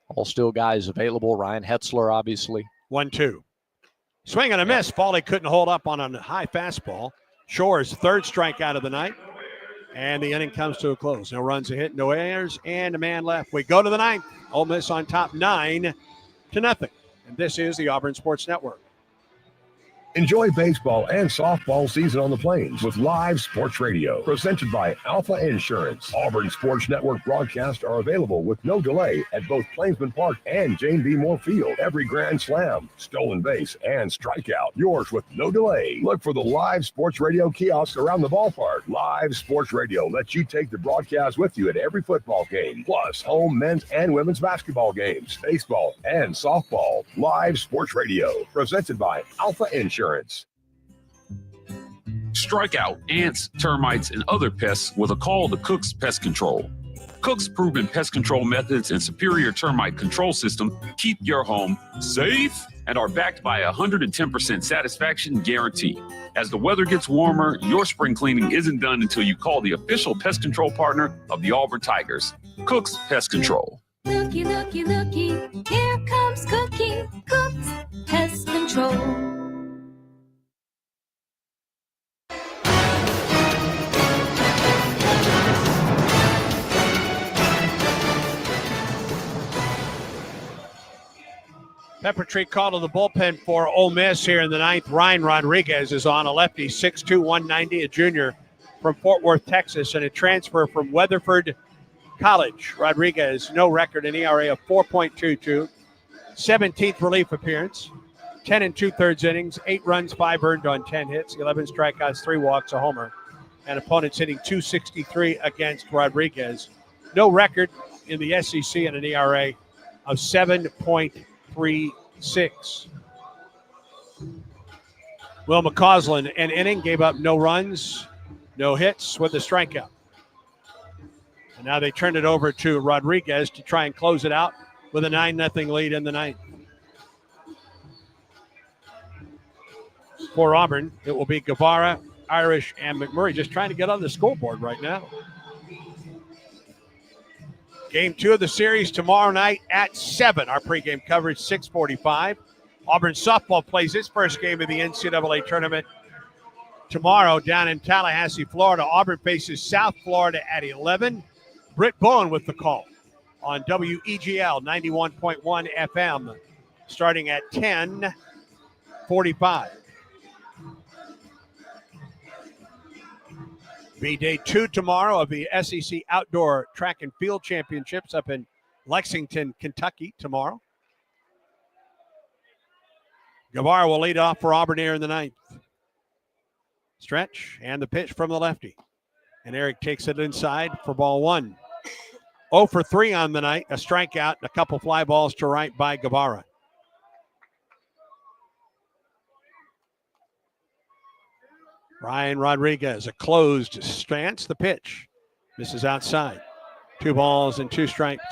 all still guys available. Ryan Hetzler, obviously. 1-2. Swing and a miss. Fawley couldn't hold up on a high fastball. Shore's third strikeout of the night. And the inning comes to a close. No runs, a hit, no errors, and a man left. We go to the ninth. Ole Miss on top 9-0. And this is the Auburn Sports Network. Enjoy baseball and softball season on the Plains with live sports radio presented by Alpha Insurance. Auburn Sports Network broadcasts are available with no delay at both Plainsman Park and Jane B. Moore Field. Every grand slam, stolen base, and strikeout, yours with no delay. Look for the live sports radio kiosks around the ballpark. Live sports radio lets you take the broadcast with you at every football game, plus home men's and women's basketball games, baseball, and softball. Live sports radio presented by Alpha Insurance. Strike out ants, termites, and other pests with a call to Cook's Pest Control. Cook's proven pest control methods and superior termite control system keep your home safe and are backed by a 110% satisfaction guarantee. As the weather gets warmer, your spring cleaning isn't done until you call the official pest control partner of the Auburn Tigers, Cook's Pest Control. Looky, looky, looky, here comes Cookie, Cook's Pest Control. Pepper Tree call to the bullpen for Ole Miss here in the ninth. Ryan Rodriguez is on, a lefty, 6'2", 190, a junior from Fort Worth, Texas, and a transfer from Weatherford College. Rodriguez, no record, an ERA of 4.22, 17th relief appearance, 10 2/3 innings, 8 runs, 5 earned on 10 hits, 11 strikeouts, 3 walks, a homer, and opponents hitting .263 against Rodriguez. No record in the SEC and an ERA of 7.36. Will McCausland, an inning, gave up no runs, no hits with a strikeout. And now they turn it over to Rodriguez to try and close it out with a 9-0 lead in the ninth. For Auburn, it will be Guevara, Irish, and McMurray just trying to get on the scoreboard right now. Game 2 of the series tomorrow night at 7. Our pregame coverage, 6:45. Auburn softball plays its first game of the NCAA tournament tomorrow down in Tallahassee, Florida. Auburn faces South Florida at 11. Britt Bowen with the call on WEGL 91.1 FM starting at 10:45. Be day 2 tomorrow of the SEC Outdoor Track and Field Championships up in Lexington, Kentucky tomorrow. Guevara will lead off for Auburn here in the ninth. Stretch and the pitch from the lefty. And Eric takes it inside for ball 1. 0 for 3 on the night, a strikeout, and a couple fly balls to right by Guevara. Ryan Rodriguez, a closed stance. The pitch misses outside. 2 balls and 2 strikes.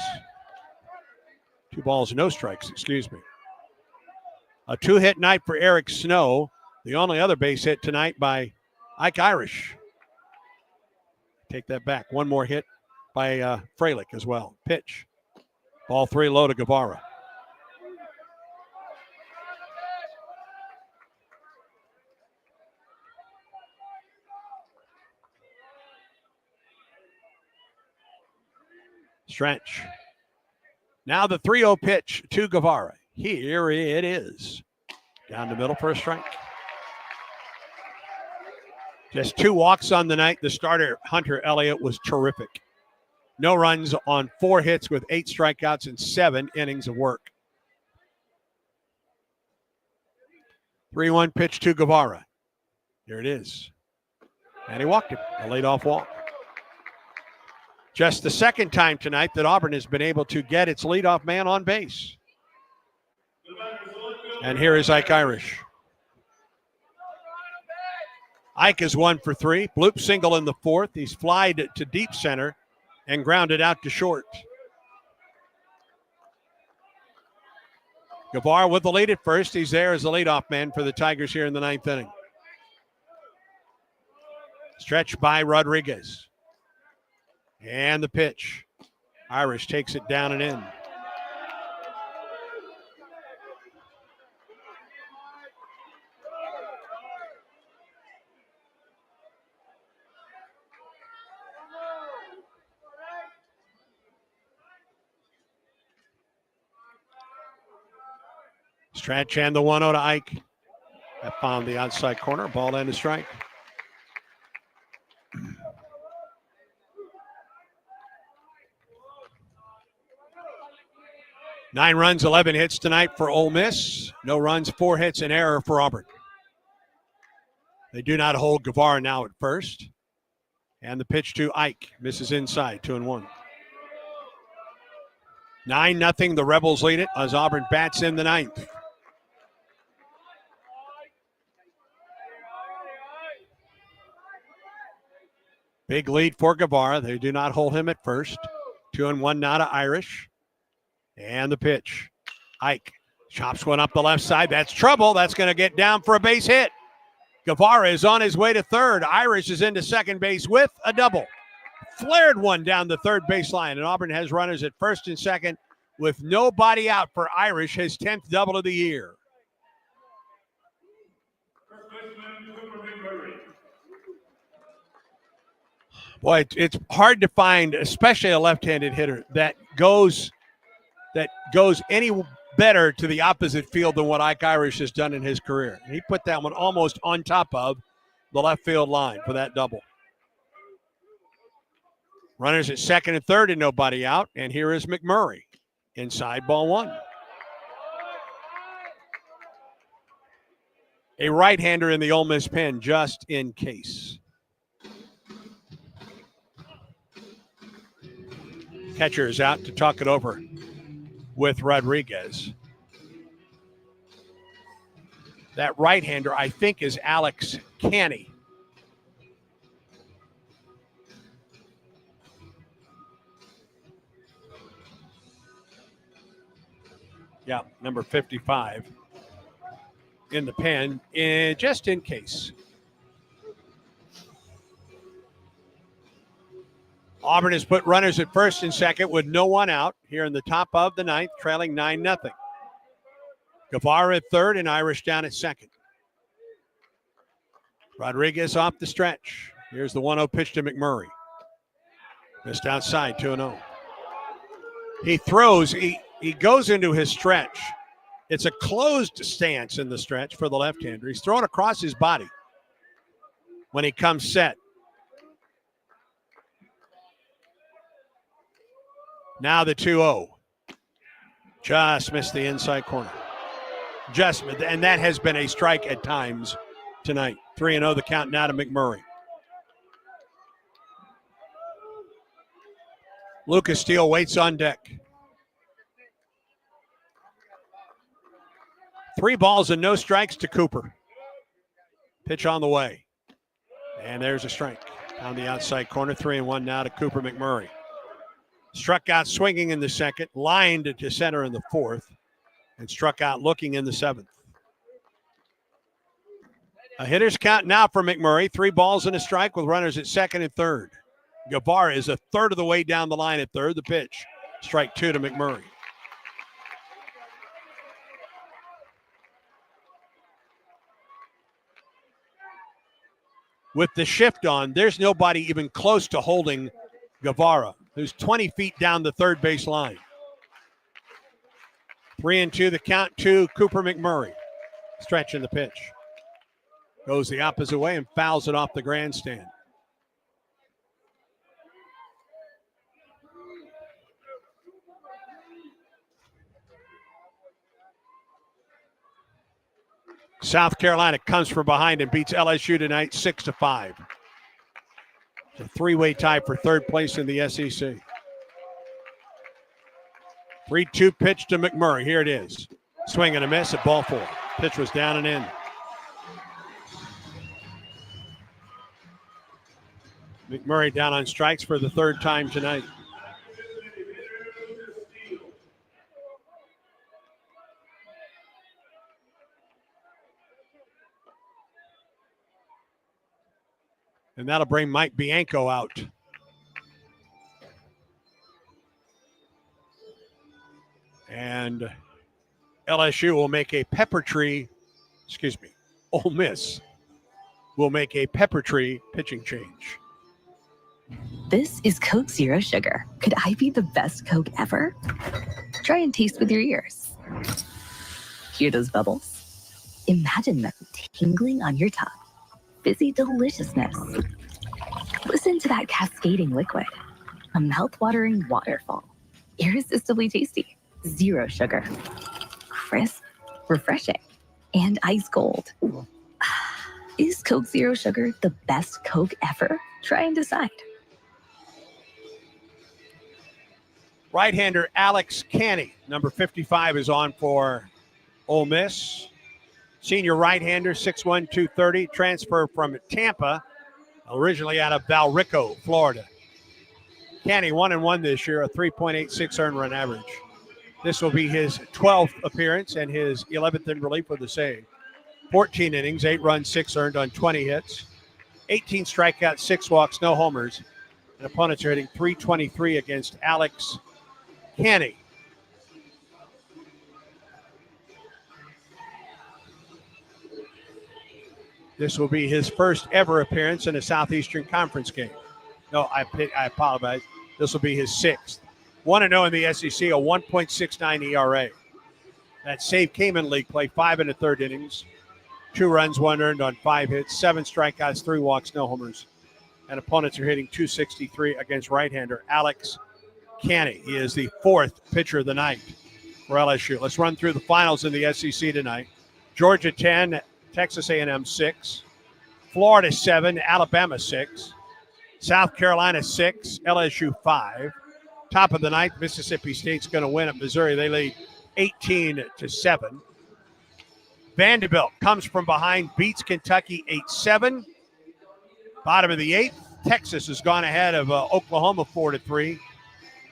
2 balls and no strikes, excuse me. A 2-hit night for Eric Snow. The only other base hit tonight by Ike Irish. Take that back. One more hit by Freilich as well. Pitch. Ball 3 low to Guevara. Stretch. Now the 3-0 pitch to Guevara. Here it is. Down the middle for a strike. Just 2 walks on the night. The starter, Hunter Elliott, was terrific. No runs on 4 hits with 8 strikeouts and 7 innings of work. 3-1 pitch to Guevara. Here it is. And he walked him. A leadoff walk. Just the second time tonight that Auburn has been able to get its leadoff man on base. And here is Ike Irish. Ike is 1 for 3. Bloop single in the 4th. He's flied to deep center and grounded out to short. Guevara with the lead at first. He's there as the leadoff man for the Tigers here in the 9th inning. Stretched by Rodriguez. And the pitch. Irish takes it down and in. Stretch and the 1-0 to Ike. That found the outside corner. Ball and a strike. Nine runs, 11 hits tonight for Ole Miss. No runs, 4 hits, and error for Auburn. They do not hold Guevara now at first. And the pitch to Ike. Misses inside, 2-1. 9-0. The Rebels lead it as Auburn bats in the 9th. Big lead for Guevara. They do not hold him at first. 2-1 now to Irish. And the pitch. Ike chops one up the left side. That's trouble. That's going to get down for a base hit. Guevara is on his way to third. Irish is into second base with a double. Flared one down the third baseline. And Auburn has runners at first and second with nobody out for Irish, his 10th double of the year. Boy, it's hard to find, especially a left-handed hitter, that goes any better to the opposite field than what Ike Irish has done in his career. He put that one almost on top of the left field line for that double. Runners at second and third and nobody out. And here is McMurray. Inside, ball 1. A right-hander in the Ole Miss pen just in case. Catcher is out to talk it over with Rodriguez. That right-hander, I think, is Alex Canny. Yeah, number 55 in the pen, just in case. Auburn has put runners at first and second with no one out here in the top of the 9th, trailing 9-0. Guevara at third and Irish down at second. Rodriguez off the stretch. Here's the 1-0 pitch to McMurray. Missed outside, 2-0. He throws, he goes into his stretch. It's a closed stance in the stretch for the left-hander. He's throwing across his body when he comes set. Now the 2-0. Just missed the inside corner. And that has been a strike at times tonight. 3-0 the count now to McMurray. Lucas Steele waits on deck. 3 balls and no strikes to Cooper. Pitch on the way. And there's a strike. On the outside corner, 3-1 now to Cooper McMurray. Struck out swinging in the second, lined to center in the 4th, and struck out looking in the 7th. A hitter's count now for McMurray. 3 balls and a strike with runners at second and third. Guevara is a third of the way down the line at third. The pitch, strike 2 to McMurray. With the shift on, there's nobody even close to holding Guevara, who's 20 feet down the third base line. 3-2, the count to Cooper McMurray. Stretching the pitch. Goes the opposite way and fouls it off the grandstand. South Carolina comes from behind and beats LSU tonight 6-5. It's a three-way tie for third place in the SEC. 3-2 pitch to McMurray. Here it is. Swing and a miss at ball 4. Pitch was down and in. McMurray down on strikes for the third time tonight. And that'll bring Mike Bianco out. And LSU will make a Ole Miss will make a pepper tree pitching change. This is Coke Zero Sugar. Could I be the best Coke ever? Try and taste with your ears. Hear those bubbles? Imagine them tingling on your tongue. Fizzy deliciousness. Listen to that cascading liquid. A mouth-watering waterfall. Irresistibly tasty. Zero sugar. Crisp, refreshing, and ice cold. Is Coke Zero Sugar the best Coke ever? Try and decide. Right-hander Alex Canny, number 55, is on for Ole Miss. Senior right-hander, 6'1", 230, transfer from Tampa, originally out of Valrico, Florida. Canny 1-1 this year, a 3.86 earned run average. This will be his 12th appearance and his 11th in relief with a save. 14 innings, 8 runs, 6 earned on 20 hits. 18 strikeouts, 6 walks, no homers. And opponents are hitting .323 against Alex Canny. This will be his first ever appearance in a Southeastern Conference game. No, I apologize. This will be his 6th. 1-0 in the SEC, a 1.69 ERA. That save came in league play, 5 1/3 innings. 2 runs, 1 earned on 5 hits, 7 strikeouts, 3 walks, no homers. And opponents are hitting .263 against right-hander Alex Canny. He is the 4th pitcher of the night for LSU. Let's run through the finals in the SEC tonight. Georgia 10, Texas A&M 6, Florida 7, Alabama 6, South Carolina 6, LSU 5. Top of the ninth, Mississippi State's going to win at Missouri. They lead 18-7. Vanderbilt comes from behind, beats Kentucky 8-7. Bottom of the 8th, Texas has gone ahead of Oklahoma 4-3.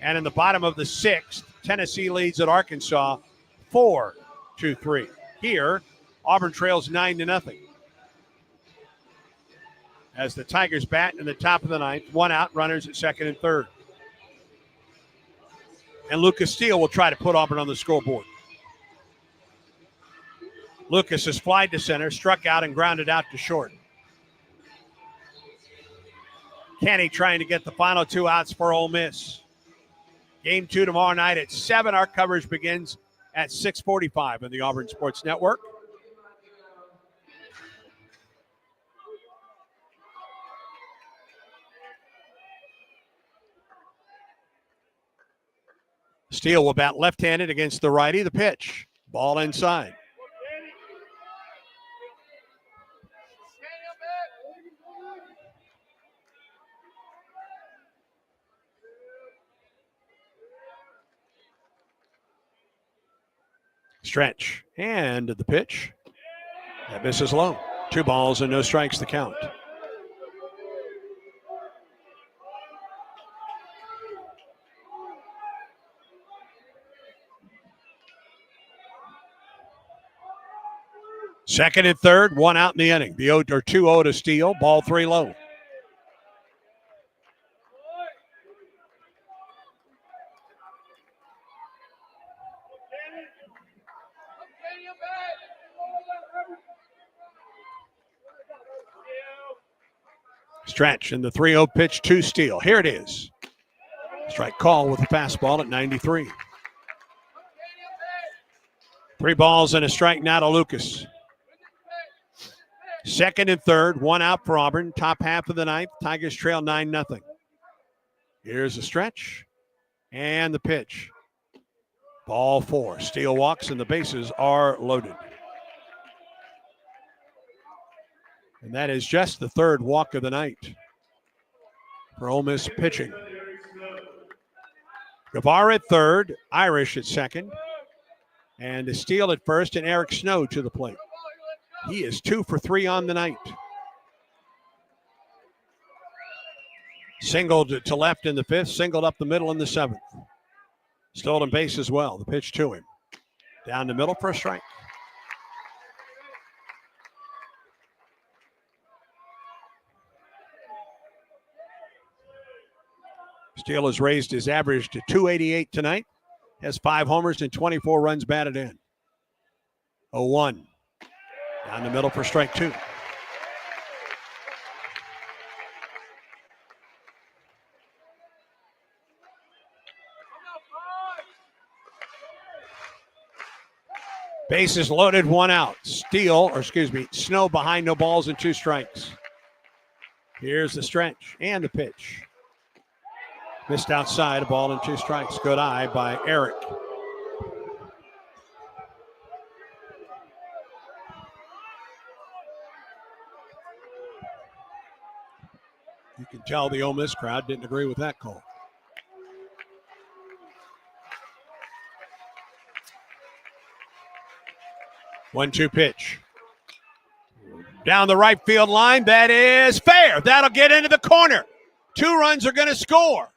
And in the bottom of the 6th, Tennessee leads at Arkansas 4-3. Here, Auburn trails 9-0. As the Tigers bat in the top of the 9th, 1 out, runners at 2nd and 3rd. And Lucas Steele will try to put Auburn on the scoreboard. Lucas has flied to center, struck out and grounded out to short. Canny trying to get the final 2 outs for Ole Miss. Game 2 tomorrow night at 7. Our coverage begins at 6:45 on the Auburn Sports Network. Steele will bat left-handed against the righty. The pitch. Ball inside. Stretch. And the pitch. That misses low. 2 balls and no strikes to count. Second and third, 1 out in the inning. The 2-0 to Steele. Ball 3 low. Stretch and the 3-0 pitch to Steele. Here it is. Strike call with a fastball at 93. 3 balls and a strike now to Lucas. Second and third, 1 out for Auburn. Top half of the ninth. Tigers trail 9-0. Here's a stretch and the pitch. Ball 4. Steele walks and the bases are loaded. And that is just the 3rd walk of the night for Ole Miss pitching. Guevara at 3rd, Irish at 2nd, and Steele at 1st, and Eric Snow to the plate. He is 2 for 3 on the night. Singled to left in the 5th, singled up the middle in the 7th. Stolen base as well. The pitch to him. Down the middle for a strike. Steele has raised his average to 288 tonight. Has 5 homers and 24 runs batted in. 0-1. Down the middle for strike 2. Bases loaded, 1 out. Snow behind, no balls and 2 strikes. Here's the stretch and the pitch. Missed outside, a ball and 2 strikes. Good eye by Eric. You can tell the Ole Miss crowd didn't agree with that call. One-two pitch. Down the right field line. That is fair. That'll get into the corner. 2 runs are going to score.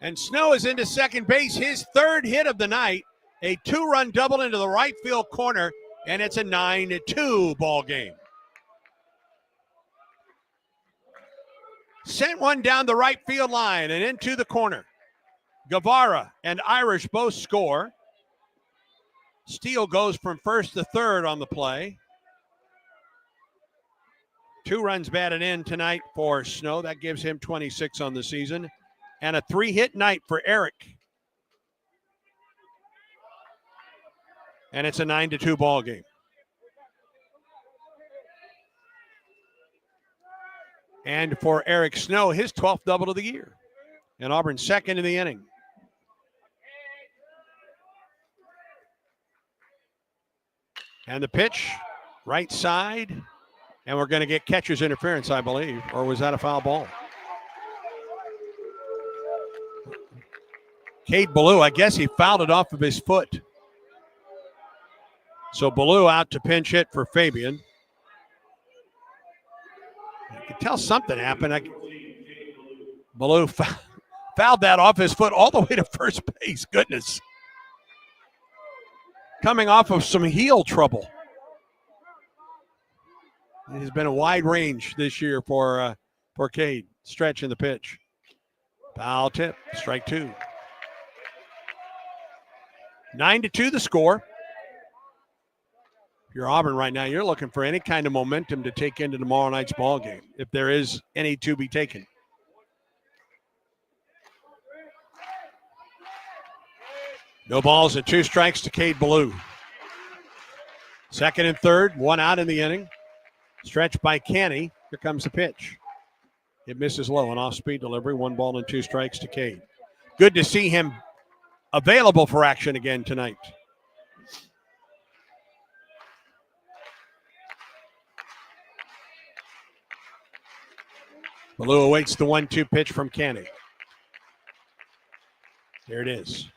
And Snow is into second base. His 3rd hit of the night. A 2-run double into the right field corner. And it's a 9-2 ball game. Sent one down the right field line and into the corner. Guevara and Irish both score. Steele goes from 1st to 3rd on the play. 2 runs batted in tonight for Snow. That gives him 26 on the season. And a 3-hit night for Eric. And it's a 9-2 ball game. And for Eric Snow, his 12th double of the year. And Auburn 2nd in the inning. And the pitch, right side. And we're going to get catcher's interference, I believe. Or was that a foul ball? Cade Ballou, I guess he fouled it off of his foot. So Ballou out to pinch hit for Fabian. I could tell something happened. Ballou fouled that off his foot all the way to first base. Goodness. Coming off of some heel trouble. It has been a wide range this year for Cade. Stretch in the pitch. Foul tip. Strike 2. 9-2 the score. If you're Auburn right now, you're looking for any kind of momentum to take into tomorrow night's ball game, if there is any to be taken. No balls and 2 strikes to Cade Ballou. 2nd and 3rd, 1 out in the inning. Stretch by Canny. Here comes the pitch. It misses low, an off-speed delivery. 1 ball and 2 strikes to Cade. Good to see him available for action again tonight. Ballou awaits the 1-2 pitch from Canny. There it is.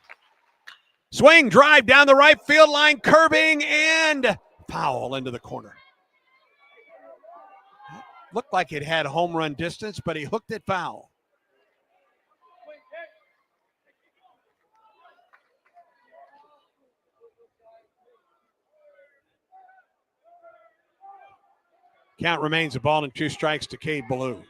Swing, drive down the right field line, curving, and foul into the corner. Looked like it had home run distance, but he hooked it foul. Count remains a ball and 2 strikes to Cade Ballou.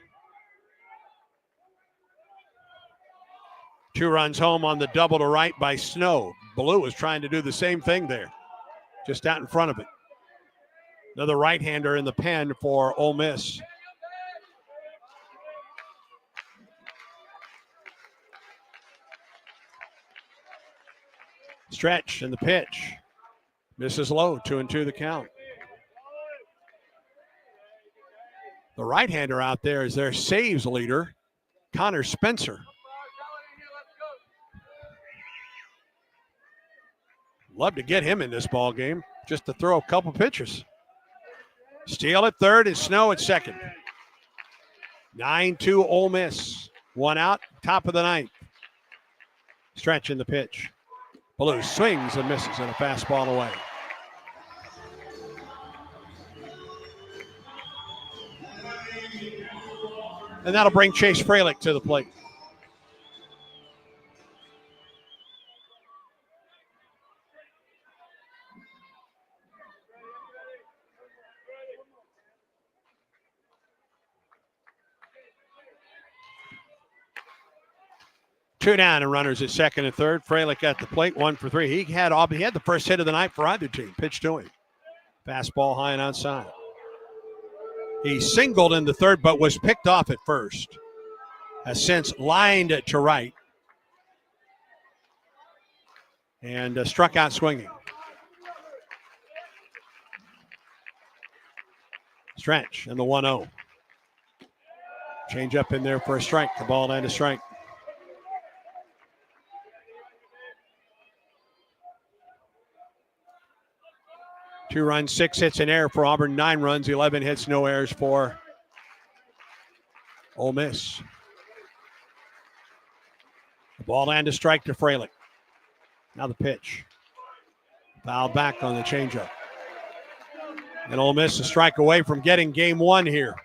2 runs home on the double to right by Snow. Ballou was trying to do the same thing there, just out in front of it. Another right-hander in the pen for Ole Miss. Stretch and the pitch. Misses low, 2-2 the count. The right-hander out there is their saves leader, Connor Spencer. Love to get him in this ball game, just to throw a couple pitches. Steele at third and Snow at second. 9-2 Ole Miss. One out, top of the ninth. Stretch in the pitch. Blue swings and misses and a fastball away. And that'll bring Chase Fralick to the plate. Two down and runners at second and third. Fralick at the plate, 1 for 3. He had the first hit of the night for either team. Pitch to him. Fastball high and outside. He singled in the third, but was picked off at first. Has since lined to right. And struck out swinging. Stretch and the 1-0. Change up in there for a strike. The ball and a strike. 2 runs, 6 hits, an error for Auburn. 9 runs, 11 hits, no errors for Ole Miss. The ball and a strike to Fralick. Now the pitch. Foul back on the changeup. And Ole Miss a strike away from getting game 1 here.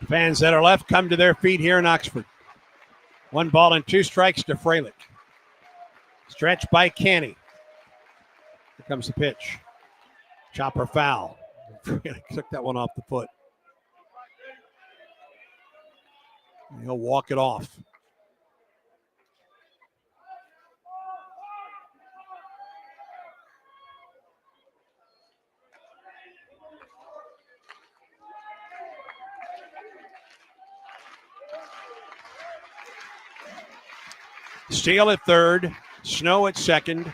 Fans that are left come to their feet here in Oxford. 1 ball and 2 strikes to Fralick. Stretch by Canny. Here comes the pitch. Chopper foul. Fralick took that one off the foot. He'll walk it off. Steele at third, Snow at second,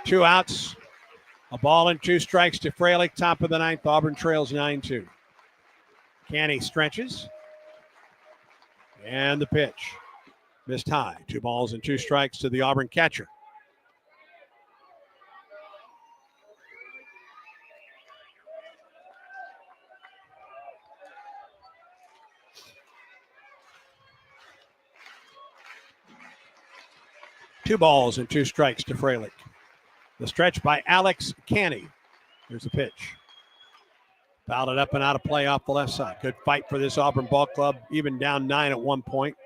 2 outs, a ball and 2 strikes to Fralick, top of the ninth. Auburn trails 9-2. Canny stretches, and the pitch. Missed high, 2 balls and 2 strikes to the Auburn catcher. Two balls and 2 strikes to Fralick. The stretch by Alex Canny. Here's the pitch. Fouled it up and out of play off the left side. Good fight for this Auburn ball club. Even down 9 at one point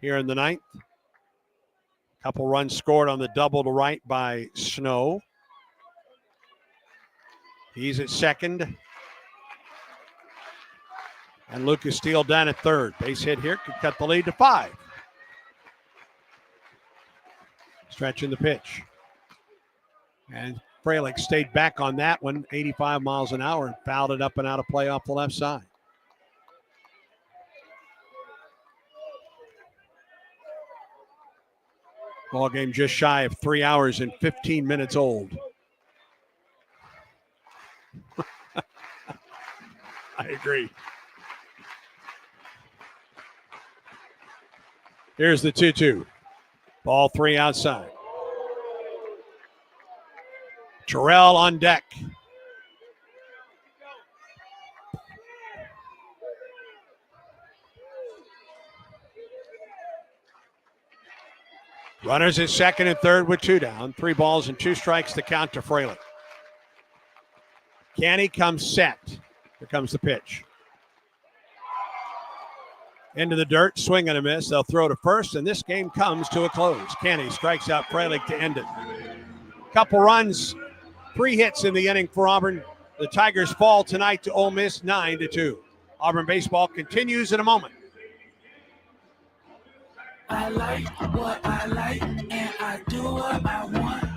here in the ninth. Couple runs scored on the double to right by Snow. He's at second. And Lucas Steele down at third. Base hit here could cut the lead to 5. Stretch in the pitch. And Fralick stayed back on that one, 85 miles an hour, and fouled it up and out of play off the left side. Ball game just shy of 3 hours and 15 minutes old. I agree. Here's the 2-2. Ball 3 outside. Terrell on deck. Runners at second and third with 2 down. 3 balls and 2 strikes to count to Fralick. Canny comes set. Here comes the pitch. Into the dirt, swing and a miss. They'll throw to first, and this game comes to a close. Canny strikes out Fralick to end it. Couple runs, 3 hits in the inning for Auburn. The Tigers fall tonight to Ole Miss 9-2. Auburn baseball continues in a moment. I like what I like, and I do what I want.